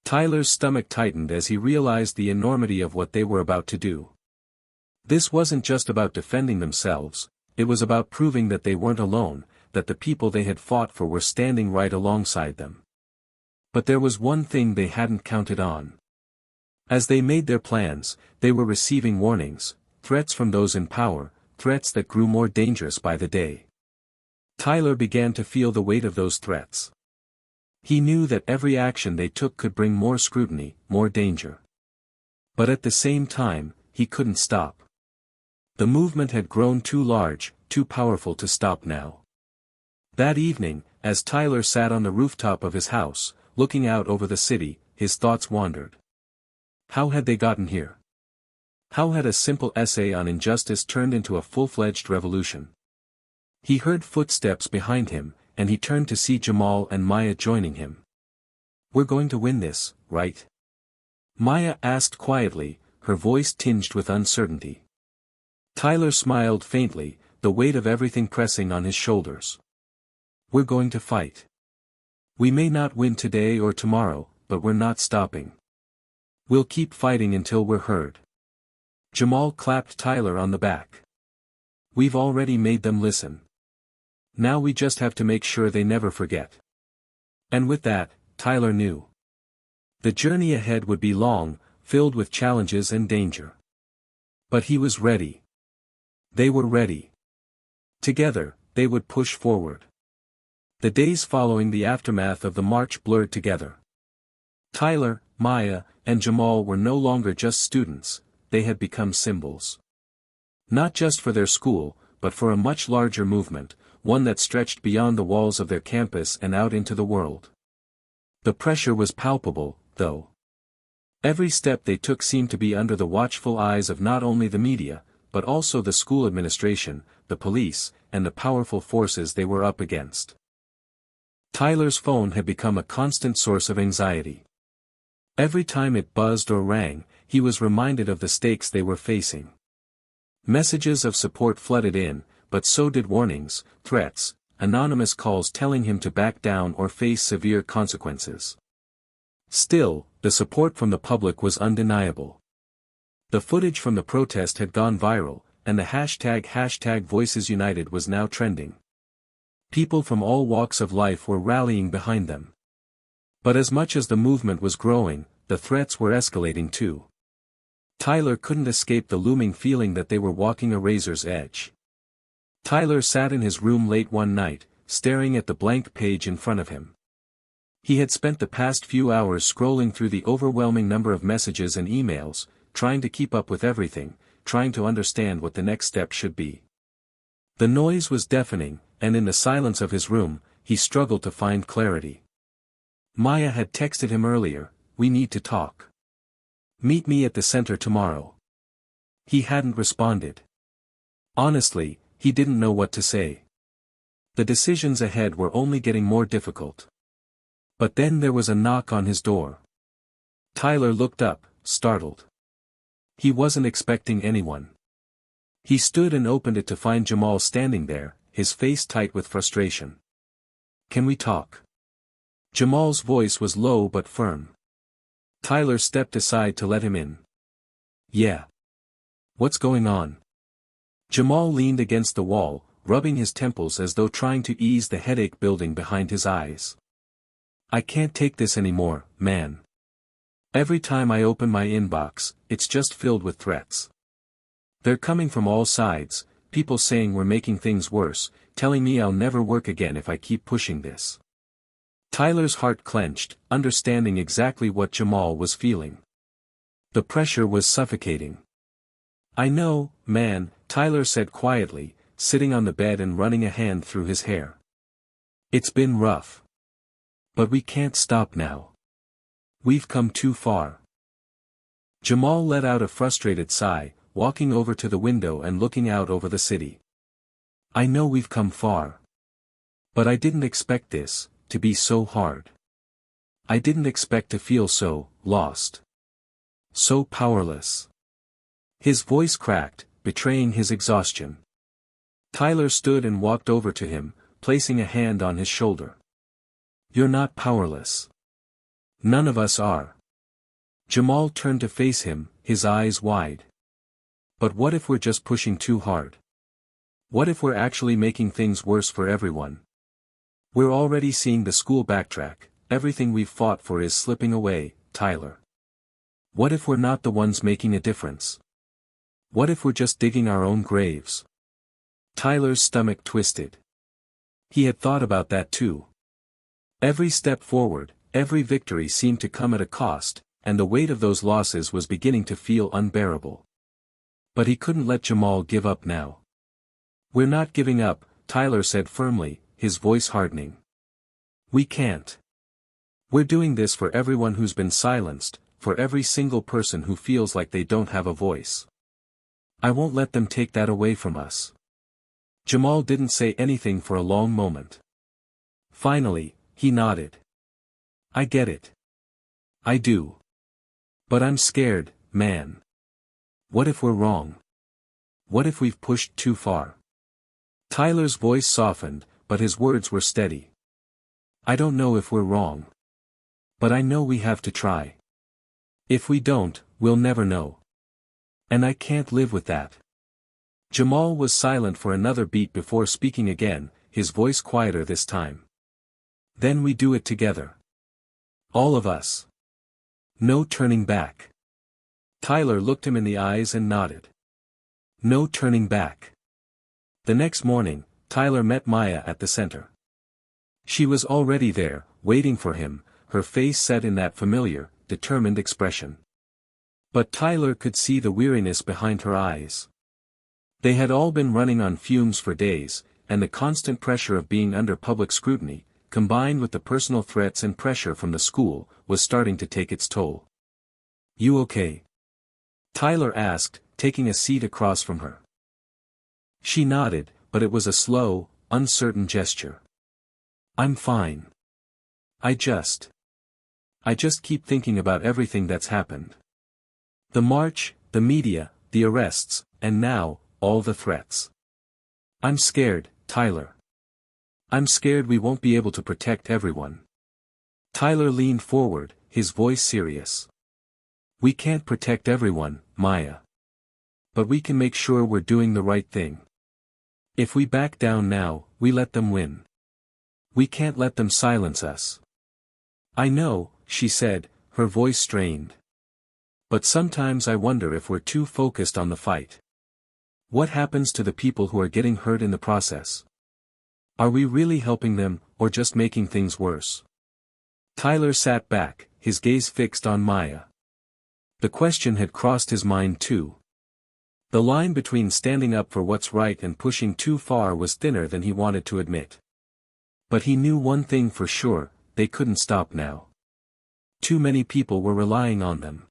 Tyler's stomach tightened as he realized the enormity of what they were about to do. This wasn't just about defending themselves, it was about proving that they weren't alone, that the people they had fought for were standing right alongside them. But there was one thing they hadn't counted on. As they made their plans, they were receiving warnings, threats from those in power, threats that grew more dangerous by the day. Tyler began to feel the weight of those threats. He knew that every action they took could bring more scrutiny, more danger. But at the same time, he couldn't stop. The movement had grown too large, too powerful to stop now. That evening, as Tyler sat on the rooftop of his house, looking out over the city, his thoughts wandered. How had they gotten here? How had a simple essay on injustice turned into a full-fledged revolution? He heard footsteps behind him, and he turned to see Jamal and Maya joining him. "We're going to win this, right?" Maya asked quietly, her voice tinged with uncertainty. Tyler smiled faintly, the weight of everything pressing on his shoulders. "We're going to fight. We may not win today or tomorrow, but we're not stopping. We'll keep fighting until we're heard." Jamal clapped Tyler on the back. "We've already made them listen. Now we just have to make sure they never forget." And with that, Tyler knew. The journey ahead would be long, filled with challenges and danger. But he was ready. They were ready. Together, they would push forward. The days following the aftermath of the march blurred together. Tyler, Maya, and Jamal were no longer just students, they had become symbols. Not just for their school, but for a much larger movement, one that stretched beyond the walls of their campus and out into the world. The pressure was palpable, though. Every step they took seemed to be under the watchful eyes of not only the media, but also the school administration, the police, and the powerful forces they were up against. Tyler's phone had become a constant source of anxiety. Every time it buzzed or rang, he was reminded of the stakes they were facing. Messages of support flooded in, but so did warnings, threats, anonymous calls telling him to back down or face severe consequences. Still, the support from the public was undeniable. The footage from the protest had gone viral, and the hashtag Voices United was now trending. People from all walks of life were rallying behind them. But as much as the movement was growing, the threats were escalating too. Tyler couldn't escape the looming feeling that they were walking a razor's edge. Tyler sat in his room late one night, staring at the blank page in front of him. He had spent the past few hours scrolling through the overwhelming number of messages and emails, trying to keep up with everything, trying to understand what the next step should be. The noise was deafening, and in the silence of his room, he struggled to find clarity. Maya had texted him earlier, "We need to talk. Meet me at the center tomorrow." He hadn't responded. Honestly, he didn't know what to say. The decisions ahead were only getting more difficult. But then there was a knock on his door. Tyler looked up, startled. He wasn't expecting anyone. He stood and opened it to find Jamal standing there, his face tight with frustration. "Can we talk?" Jamal's voice was low but firm. Tyler stepped aside to let him in. "Yeah. What's going on?" Jamal leaned against the wall, rubbing his temples as though trying to ease the headache building behind his eyes. "I can't take this anymore, man. Every time I open my inbox, it's just filled with threats. They're coming from all sides, people saying we're making things worse, telling me I'll never work again if I keep pushing this." Tyler's heart clenched, understanding exactly what Jamal was feeling. The pressure was suffocating. "I know, man," Tyler said quietly, sitting on the bed and running a hand through his hair. "It's been rough. But we can't stop now. We've come too far." Jamal let out a frustrated sigh, walking over to the window and looking out over the city. "I know we've come far. But I didn't expect this to be so hard. I didn't expect to feel so lost. So powerless." His voice cracked, betraying his exhaustion. Tyler stood and walked over to him, placing a hand on his shoulder. "You're not powerless. None of us are." Jamal turned to face him, his eyes wide. "But what if we're just pushing too hard? What if we're actually making things worse for everyone? We're already seeing the school backtrack, everything we've fought for is slipping away, Tyler. What if we're not the ones making a difference? What if we're just digging our own graves?" Tyler's stomach twisted. He had thought about that too. Every step forward, every victory seemed to come at a cost, and the weight of those losses was beginning to feel unbearable. But he couldn't let Jamal give up now. "We're not giving up," Tyler said firmly, his voice hardening. "We can't. We're doing this for everyone who's been silenced, for every single person who feels like they don't have a voice. I won't let them take that away from us." Jamal didn't say anything for a long moment. Finally, he nodded. "I get it. I do. But I'm scared, man. What if we're wrong? What if we've pushed too far?" Tyler's voice softened, but his words were steady. "I don't know if we're wrong. But I know we have to try. If we don't, we'll never know. And I can't live with that." Jamal was silent for another beat before speaking again, his voice quieter this time. "Then we do it together. All of us. No turning back." Tyler looked him in the eyes and nodded. No turning back. The next morning, Tyler met Maya at the center. She was already there, waiting for him, her face set in that familiar, determined expression. But Tyler could see the weariness behind her eyes. They had all been running on fumes for days, and the constant pressure of being under public scrutiny, combined with the personal threats and pressure from the school, was starting to take its toll. "You okay?" Tyler asked, taking a seat across from her. She nodded, but it was a slow, uncertain gesture. I'm fine. I just keep thinking about everything that's happened. The march, the media, the arrests, and now, all the threats. I'm scared, Tyler. I'm scared we won't be able to protect everyone. Tyler leaned forward, his voice serious. We can't protect everyone, Maya. But we can make sure we're doing the right thing. If we back down now, we let them win. We can't let them silence us. I know, she said, her voice strained. But sometimes I wonder if we're too focused on the fight. What happens to the people who are getting hurt in the process? Are we really helping them, or just making things worse? Tyler sat back, his gaze fixed on Maya. The question had crossed his mind too. The line between standing up for what's right and pushing too far was thinner than he wanted to admit. But he knew one thing for sure, they couldn't stop now. Too many people were relying on them.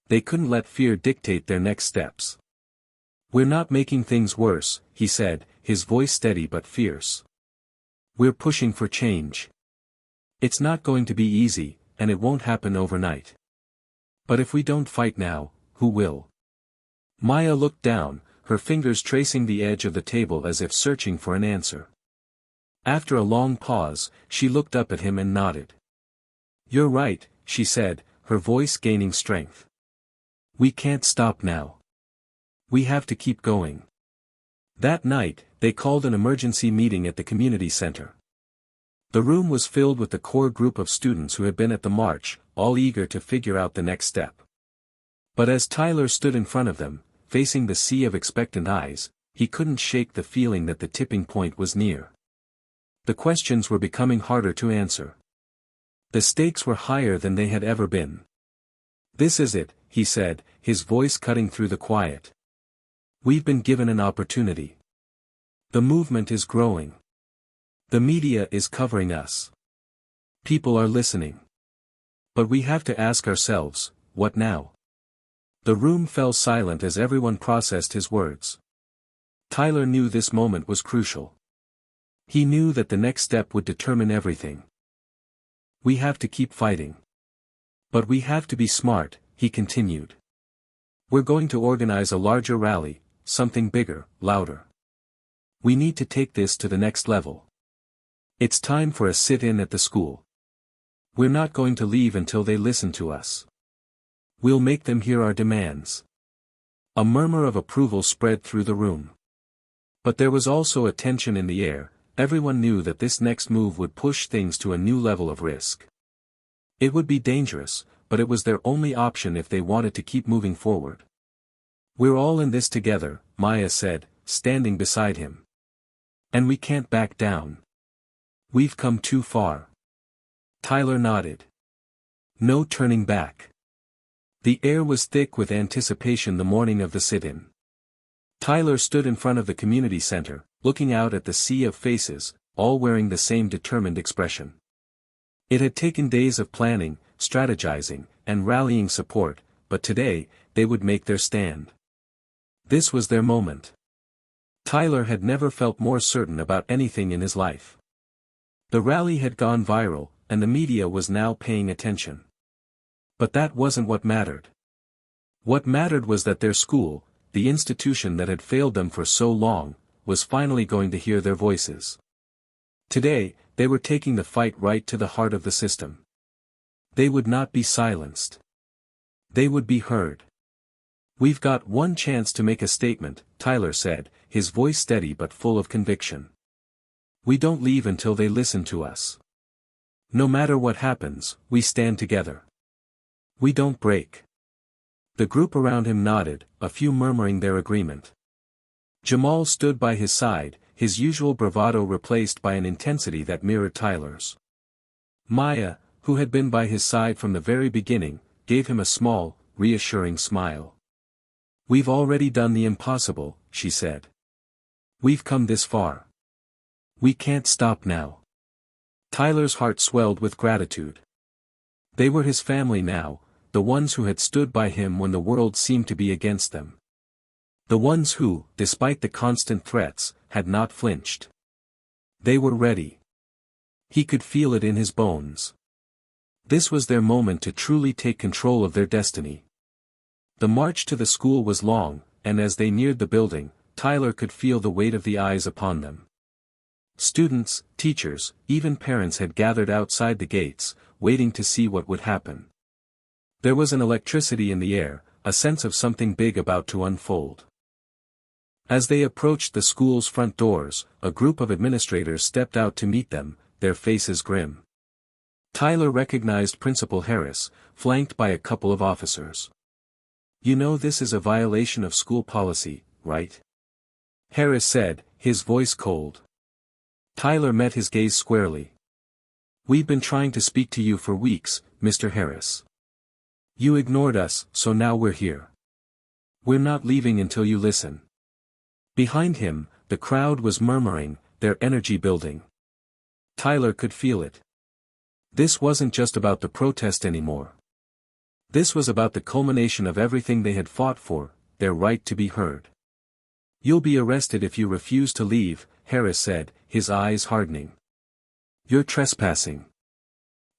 They couldn't let fear dictate their next steps. We're not making things worse, he said, his voice steady but fierce. We're pushing for change. It's not going to be easy, and it won't happen overnight. But if we don't fight now, who will? Maya looked down, her fingers tracing the edge of the table as if searching for an answer. After a long pause, she looked up at him and nodded. You're right, she said, her voice gaining strength. We can't stop now. We have to keep going. That night, they called an emergency meeting at the community center. The room was filled with the core group of students who had been at the march, all eager to figure out the next step. But as Tyler stood in front of them, facing the sea of expectant eyes, he couldn't shake the feeling that the tipping point was near. The questions were becoming harder to answer. The stakes were higher than they had ever been. This is it, he said, his voice cutting through the quiet. We've been given an opportunity. The movement is growing. The media is covering us. People are listening. But we have to ask ourselves, what now? The room fell silent as everyone processed his words. Tyler knew this moment was crucial. He knew that the next step would determine everything. We have to keep fighting. But we have to be smart, he continued. We're going to organize a larger rally, something bigger, louder. We need to take this to the next level. It's time for a sit-in at the school. We're not going to leave until they listen to us. We'll make them hear our demands. A murmur of approval spread through the room. But there was also a tension in the air. Everyone knew that this next move would push things to a new level of risk. It would be dangerous, but it was their only option if they wanted to keep moving forward. We're all in this together, Maya said, standing beside him. And we can't back down. We've come too far. Tyler nodded. No turning back. The air was thick with anticipation the morning of the sit-in. Tyler stood in front of the community center, looking out at the sea of faces, all wearing the same determined expression. It had taken days of planning, strategizing, and rallying support, but today, they would make their stand. This was their moment. Tyler had never felt more certain about anything in his life. The rally had gone viral, and the media was now paying attention. But that wasn't what mattered. What mattered was that their school, the institution that had failed them for so long, was finally going to hear their voices. Today, they were taking the fight right to the heart of the system. They would not be silenced. They would be heard. We've got one chance to make a statement, Tyler said, his voice steady but full of conviction. We don't leave until they listen to us. No matter what happens, we stand together. We don't break. The group around him nodded, a few murmuring their agreement. Jamal stood by his side, his usual bravado replaced by an intensity that mirrored Tyler's. Maya, who had been by his side from the very beginning, gave him a small, reassuring smile. We've already done the impossible, she said. We've come this far. We can't stop now. Tyler's heart swelled with gratitude. They were his family now, the ones who had stood by him when the world seemed to be against them. The ones who, despite the constant threats, had not flinched. They were ready. He could feel it in his bones. This was their moment to truly take control of their destiny. The march to the school was long, and as they neared the building, Tyler could feel the weight of the eyes upon them. Students, teachers, even parents had gathered outside the gates, waiting to see what would happen. There was an electricity in the air, a sense of something big about to unfold. As they approached the school's front doors, a group of administrators stepped out to meet them, their faces grim. Tyler recognized Principal Harris, flanked by a couple of officers. "You know this is a violation of school policy, right?" Harris said, his voice cold. Tyler met his gaze squarely. "We've been trying to speak to you for weeks, Mr. Harris. You ignored us, so now we're here. We're not leaving until you listen." Behind him, the crowd was murmuring, their energy building. Tyler could feel it. This wasn't just about the protest anymore. This was about the culmination of everything they had fought for, their right to be heard. "You'll be arrested if you refuse to leave," Harris said, his eyes hardening. "You're trespassing."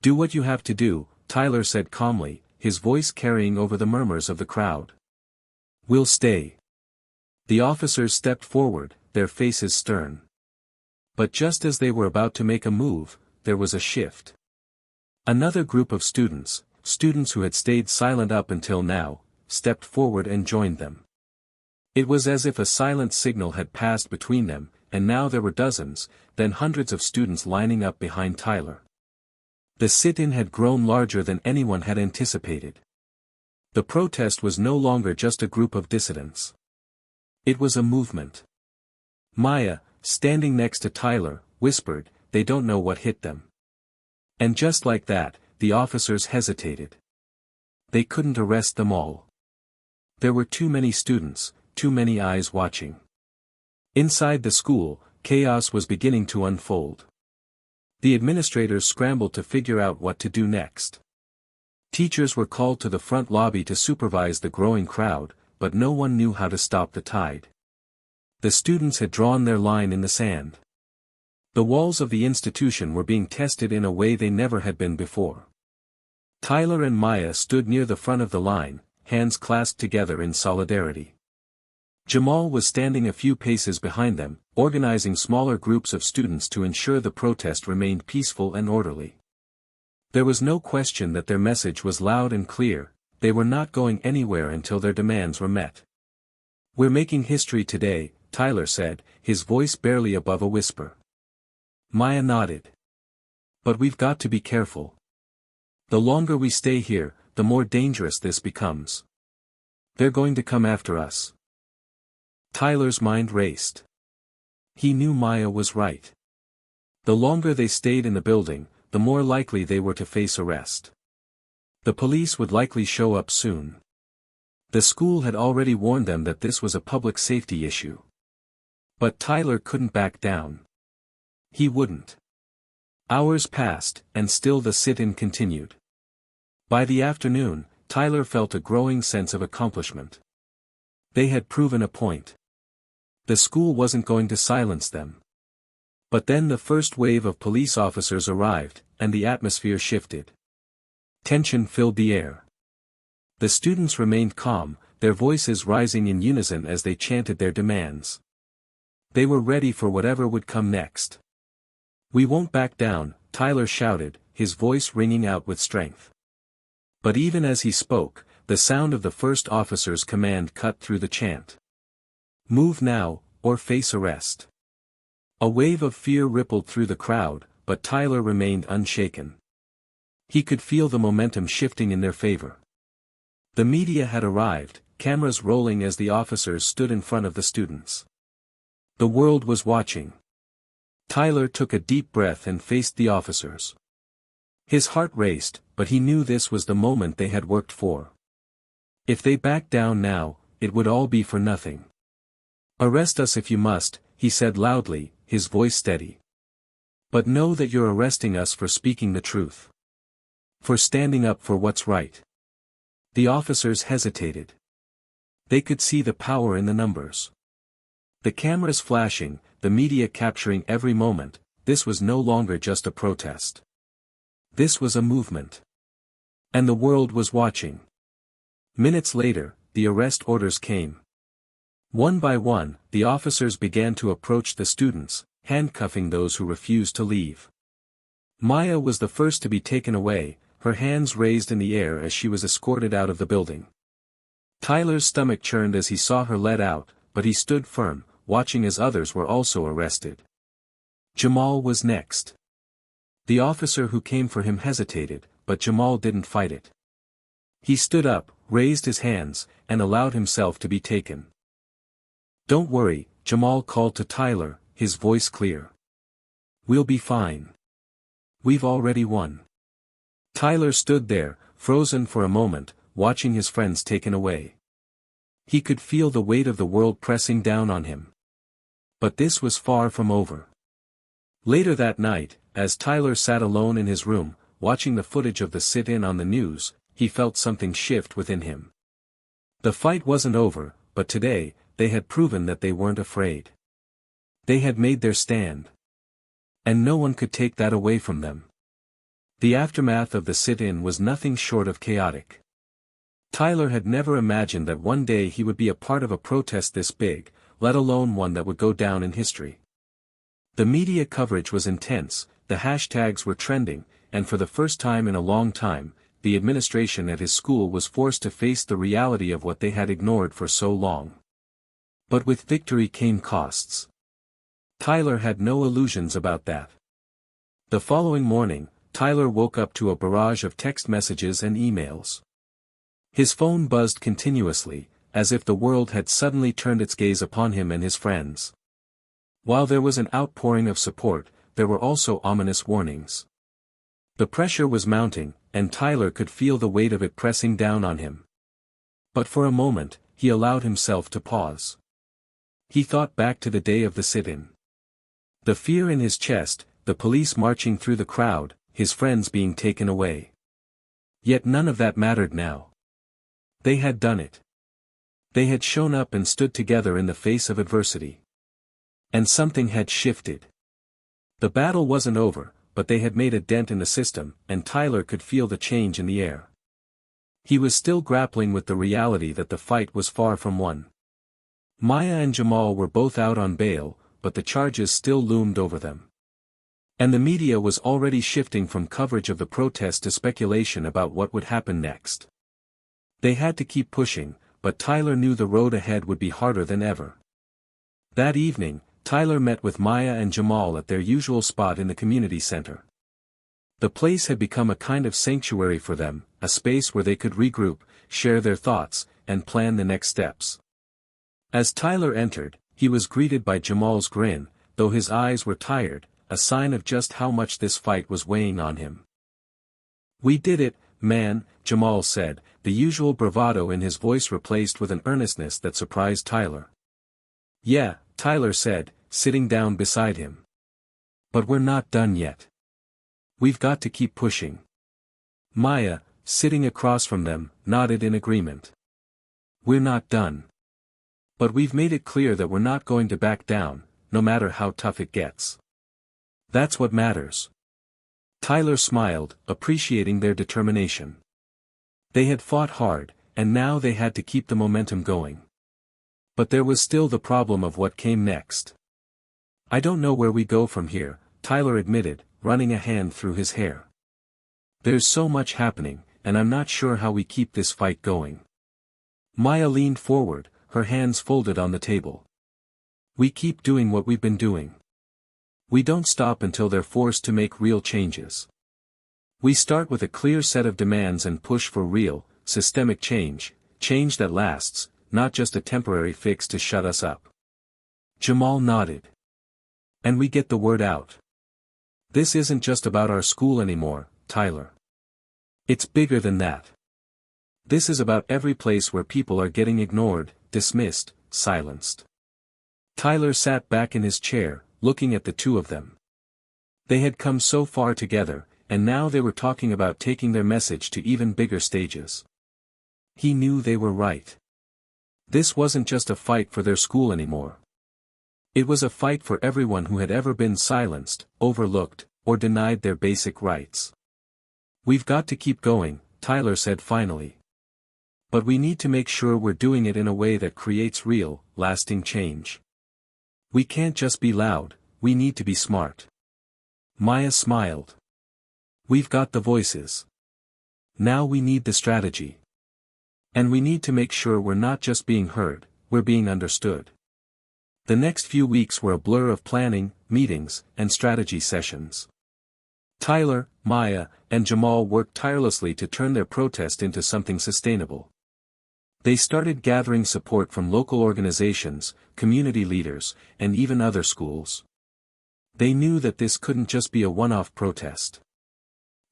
"Do what you have to do," Tyler said calmly, his voice carrying over the murmurs of the crowd. "We'll stay." The officers stepped forward, their faces stern. But just as they were about to make a move, there was a shift. Another group of students who had stayed silent up until now, stepped forward and joined them. It was as if a silent signal had passed between them, and now there were dozens, then hundreds of students lining up behind Tyler. The sit-in had grown larger than anyone had anticipated. The protest was no longer just a group of dissidents. It was a movement. Maya, standing next to Tyler, whispered, "They don't know what hit them." And just like that, the officers hesitated. They couldn't arrest them all. There were too many students, too many eyes watching. Inside the school, chaos was beginning to unfold. The administrators scrambled to figure out what to do next. Teachers were called to the front lobby to supervise the growing crowd, but no one knew how to stop the tide. The students had drawn their line in the sand. The walls of the institution were being tested in a way they never had been before. Tyler and Maya stood near the front of the line, hands clasped together in solidarity. Jamal was standing a few paces behind them, organizing smaller groups of students to ensure the protest remained peaceful and orderly. There was no question that their message was loud and clear: they were not going anywhere until their demands were met. "We're making history today," Tyler said, his voice barely above a whisper. Maya nodded. "But we've got to be careful. The longer we stay here, the more dangerous this becomes. They're going to come after us." Tyler's mind raced. He knew Maya was right. The longer they stayed in the building, the more likely they were to face arrest. The police would likely show up soon. The school had already warned them that this was a public safety issue. But Tyler couldn't back down. He wouldn't. Hours passed, and still the sit-in continued. By the afternoon, Tyler felt a growing sense of accomplishment. They had proven a point. The school wasn't going to silence them. But then the first wave of police officers arrived, and the atmosphere shifted. Tension filled the air. The students remained calm, their voices rising in unison as they chanted their demands. They were ready for whatever would come next. "We won't back down," Tyler shouted, his voice ringing out with strength. But even as he spoke, the sound of the first officer's command cut through the chant. "Move now, or face arrest." A wave of fear rippled through the crowd, but Tyler remained unshaken. He could feel the momentum shifting in their favor. The media had arrived, cameras rolling as the officers stood in front of the students. The world was watching. Tyler took a deep breath and faced the officers. His heart raced, but he knew this was the moment they had worked for. If they backed down now, it would all be for nothing. "Arrest us if you must," he said loudly, his voice steady. "But know that you're arresting us for speaking the truth. For standing up for what's right." The officers hesitated. They could see the power in the numbers. The cameras flashing, the media capturing every moment. This was no longer just a protest. This was a movement. And the world was watching. Minutes later, the arrest orders came. One by one, the officers began to approach the students, handcuffing those who refused to leave. Maya was the first to be taken away, her hands raised in the air as she was escorted out of the building. Tyler's stomach churned as he saw her let out, but he stood firm, watching as others were also arrested. Jamal was next. The officer who came for him hesitated, but Jamal didn't fight it. He stood up, raised his hands, and allowed himself to be taken. "Don't worry," Jamal called to Tyler, his voice clear. "We'll be fine. We've already won." Tyler stood there, frozen for a moment, watching his friends taken away. He could feel the weight of the world pressing down on him. But this was far from over. Later that night, as Tyler sat alone in his room, watching the footage of the sit-in on the news, he felt something shift within him. The fight wasn't over, but today, they had proven that they weren't afraid. They had made their stand. And no one could take that away from them. The aftermath of the sit-in was nothing short of chaotic. Tyler had never imagined that one day he would be a part of a protest this big, let alone one that would go down in history. The media coverage was intense, the hashtags were trending, and for the first time in a long time, the administration at his school was forced to face the reality of what they had ignored for so long. But with victory came costs. Tyler had no illusions about that. The following morning, Tyler woke up to a barrage of text messages and emails. His phone buzzed continuously, as if the world had suddenly turned its gaze upon him and his friends. While there was an outpouring of support, there were also ominous warnings. The pressure was mounting, and Tyler could feel the weight of it pressing down on him. But for a moment, he allowed himself to pause. He thought back to the day of the sit-in. The fear in his chest, the police marching through the crowd, his friends being taken away. Yet none of that mattered now. They had done it. They had shown up and stood together in the face of adversity. And something had shifted. The battle wasn't over, but they had made a dent in the system, and Tyler could feel the change in the air. He was still grappling with the reality that the fight was far from won. Maya and Jamal were both out on bail, but the charges still loomed over them. And the media was already shifting from coverage of the protest to speculation about what would happen next. They had to keep pushing, but Tyler knew the road ahead would be harder than ever. That evening, Tyler met with Maya and Jamal at their usual spot in the community center. The place had become a kind of sanctuary for them, a space where they could regroup, share their thoughts, and plan the next steps. As Tyler entered, he was greeted by Jamal's grin, though his eyes were tired, a sign of just how much this fight was weighing on him. "We did it, man," Jamal said, the usual bravado in his voice replaced with an earnestness that surprised Tyler. "Yeah," Tyler said, sitting down beside him. "But we're not done yet. We've got to keep pushing." Maya, sitting across from them, nodded in agreement. "We're not done. But we've made it clear that we're not going to back down, no matter how tough it gets. That's what matters." Tyler smiled, appreciating their determination. They had fought hard, and now they had to keep the momentum going. But there was still the problem of what came next. "I don't know where we go from here," Tyler admitted, running a hand through his hair. "There's so much happening, and I'm not sure how we keep this fight going." Maya leaned forward, her hands folded on the table. "We keep doing what we've been doing. We don't stop until they're forced to make real changes. We start with a clear set of demands and push for real, systemic change, change that lasts, not just a temporary fix to shut us up." Jamal nodded. "And we get the word out. This isn't just about our school anymore, Tyler. It's bigger than that. This is about every place where people are getting ignored, dismissed, silenced." Tyler sat back in his chair, looking at the two of them. They had come so far together, and now they were talking about taking their message to even bigger stages. He knew they were right. This wasn't just a fight for their school anymore. It was a fight for everyone who had ever been silenced, overlooked, or denied their basic rights. "We've got to keep going," Tyler said finally. "But we need to make sure we're doing it in a way that creates real, lasting change. We can't just be loud, we need to be smart." Maya smiled. "We've got the voices. Now we need the strategy. And we need to make sure we're not just being heard, we're being understood." The next few weeks were a blur of planning, meetings, and strategy sessions. Tyler, Maya, and Jamal worked tirelessly to turn their protest into something sustainable. They started gathering support from local organizations, community leaders, and even other schools. They knew that this couldn't just be a one-off protest.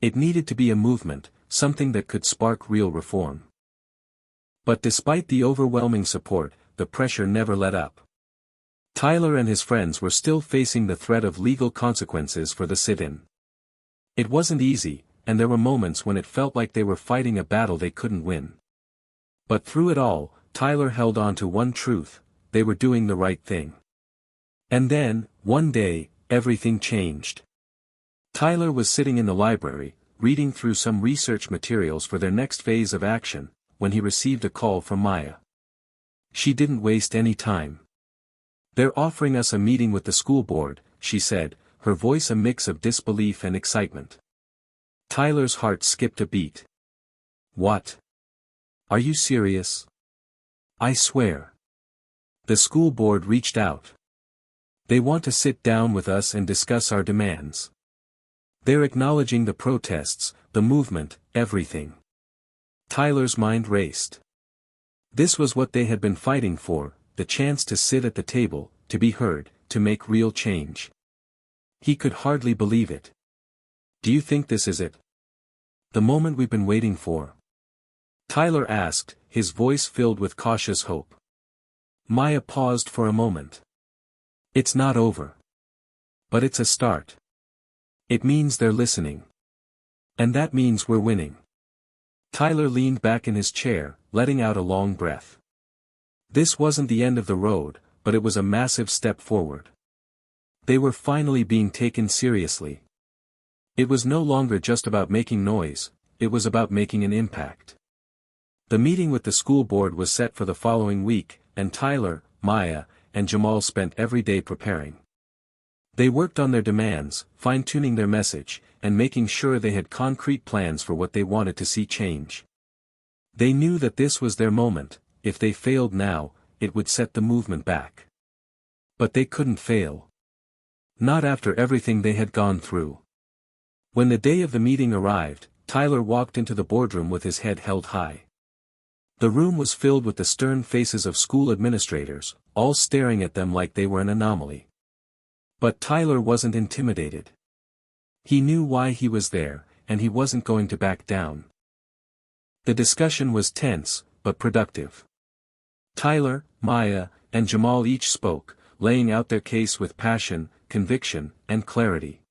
It needed to be a movement, something that could spark real reform. But despite the overwhelming support, the pressure never let up. Tyler and his friends were still facing the threat of legal consequences for the sit-in. It wasn't easy, and there were moments when it felt like they were fighting a battle they couldn't win. But through it all, Tyler held on to one truth: they were doing the right thing. And then, one day, everything changed. Tyler was sitting in the library, reading through some research materials for their next phase of action, when he received a call from Maya. She didn't waste any time. "They're offering us a meeting with the school board," she said, her voice a mix of disbelief and excitement. Tyler's heart skipped a beat. "What? Are you serious?" "I swear. The school board reached out. They want to sit down with us and discuss our demands. They're acknowledging the protests, the movement, everything." Tyler's mind raced. This was what they had been fighting for, the chance to sit at the table, to be heard, to make real change. He could hardly believe it. "Do you think this is it? The moment we've been waiting for?" Tyler asked, his voice filled with cautious hope. Maya paused for a moment. "It's not over. But it's a start. It means they're listening. And that means we're winning." Tyler leaned back in his chair, letting out a long breath. This wasn't the end of the road, but it was a massive step forward. They were finally being taken seriously. It was no longer just about making noise, it was about making an impact. The meeting with the school board was set for the following week, and Tyler, Maya, and Jamal spent every day preparing. They worked on their demands, fine-tuning their message, and making sure they had concrete plans for what they wanted to see change. They knew that this was their moment. If they failed now, it would set the movement back. But they couldn't fail. Not after everything they had gone through. When the day of the meeting arrived, Tyler walked into the boardroom with his head held high. The room was filled with the stern faces of school administrators, all staring at them like they were an anomaly. But Tyler wasn't intimidated. He knew why he was there, and he wasn't going to back down. The discussion was tense, but productive. Tyler, Maya, and Jamal each spoke, laying out their case with passion, conviction, and clarity.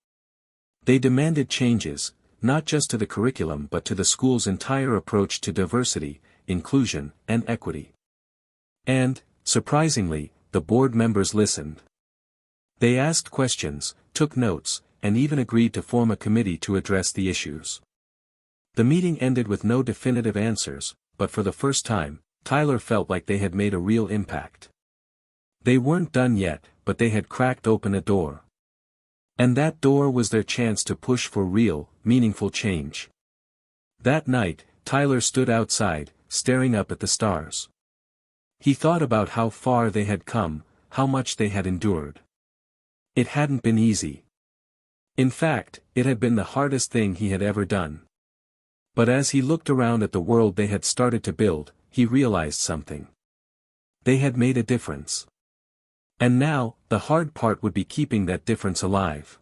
They demanded changes, not just to the curriculum but to the school's entire approach to diversity, inclusion, and equity. And, surprisingly, the board members listened. They asked questions, took notes, and even agreed to form a committee to address the issues. The meeting ended with no definitive answers, but for the first time, Tyler felt like they had made a real impact. They weren't done yet, but they had cracked open a door. And that door was their chance to push for real, meaningful change. That night, Tyler stood outside, staring up at the stars. He thought about how far they had come, how much they had endured. It hadn't been easy. In fact, it had been the hardest thing he had ever done. But as he looked around at the world they had started to build, he realized something. They had made a difference. And now, the hard part would be keeping that difference alive.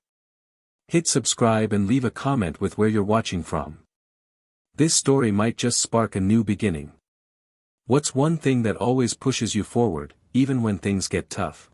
Hit subscribe and leave a comment with where you're watching from. This story might just spark a new beginning. What's one thing that always pushes you forward, even when things get tough?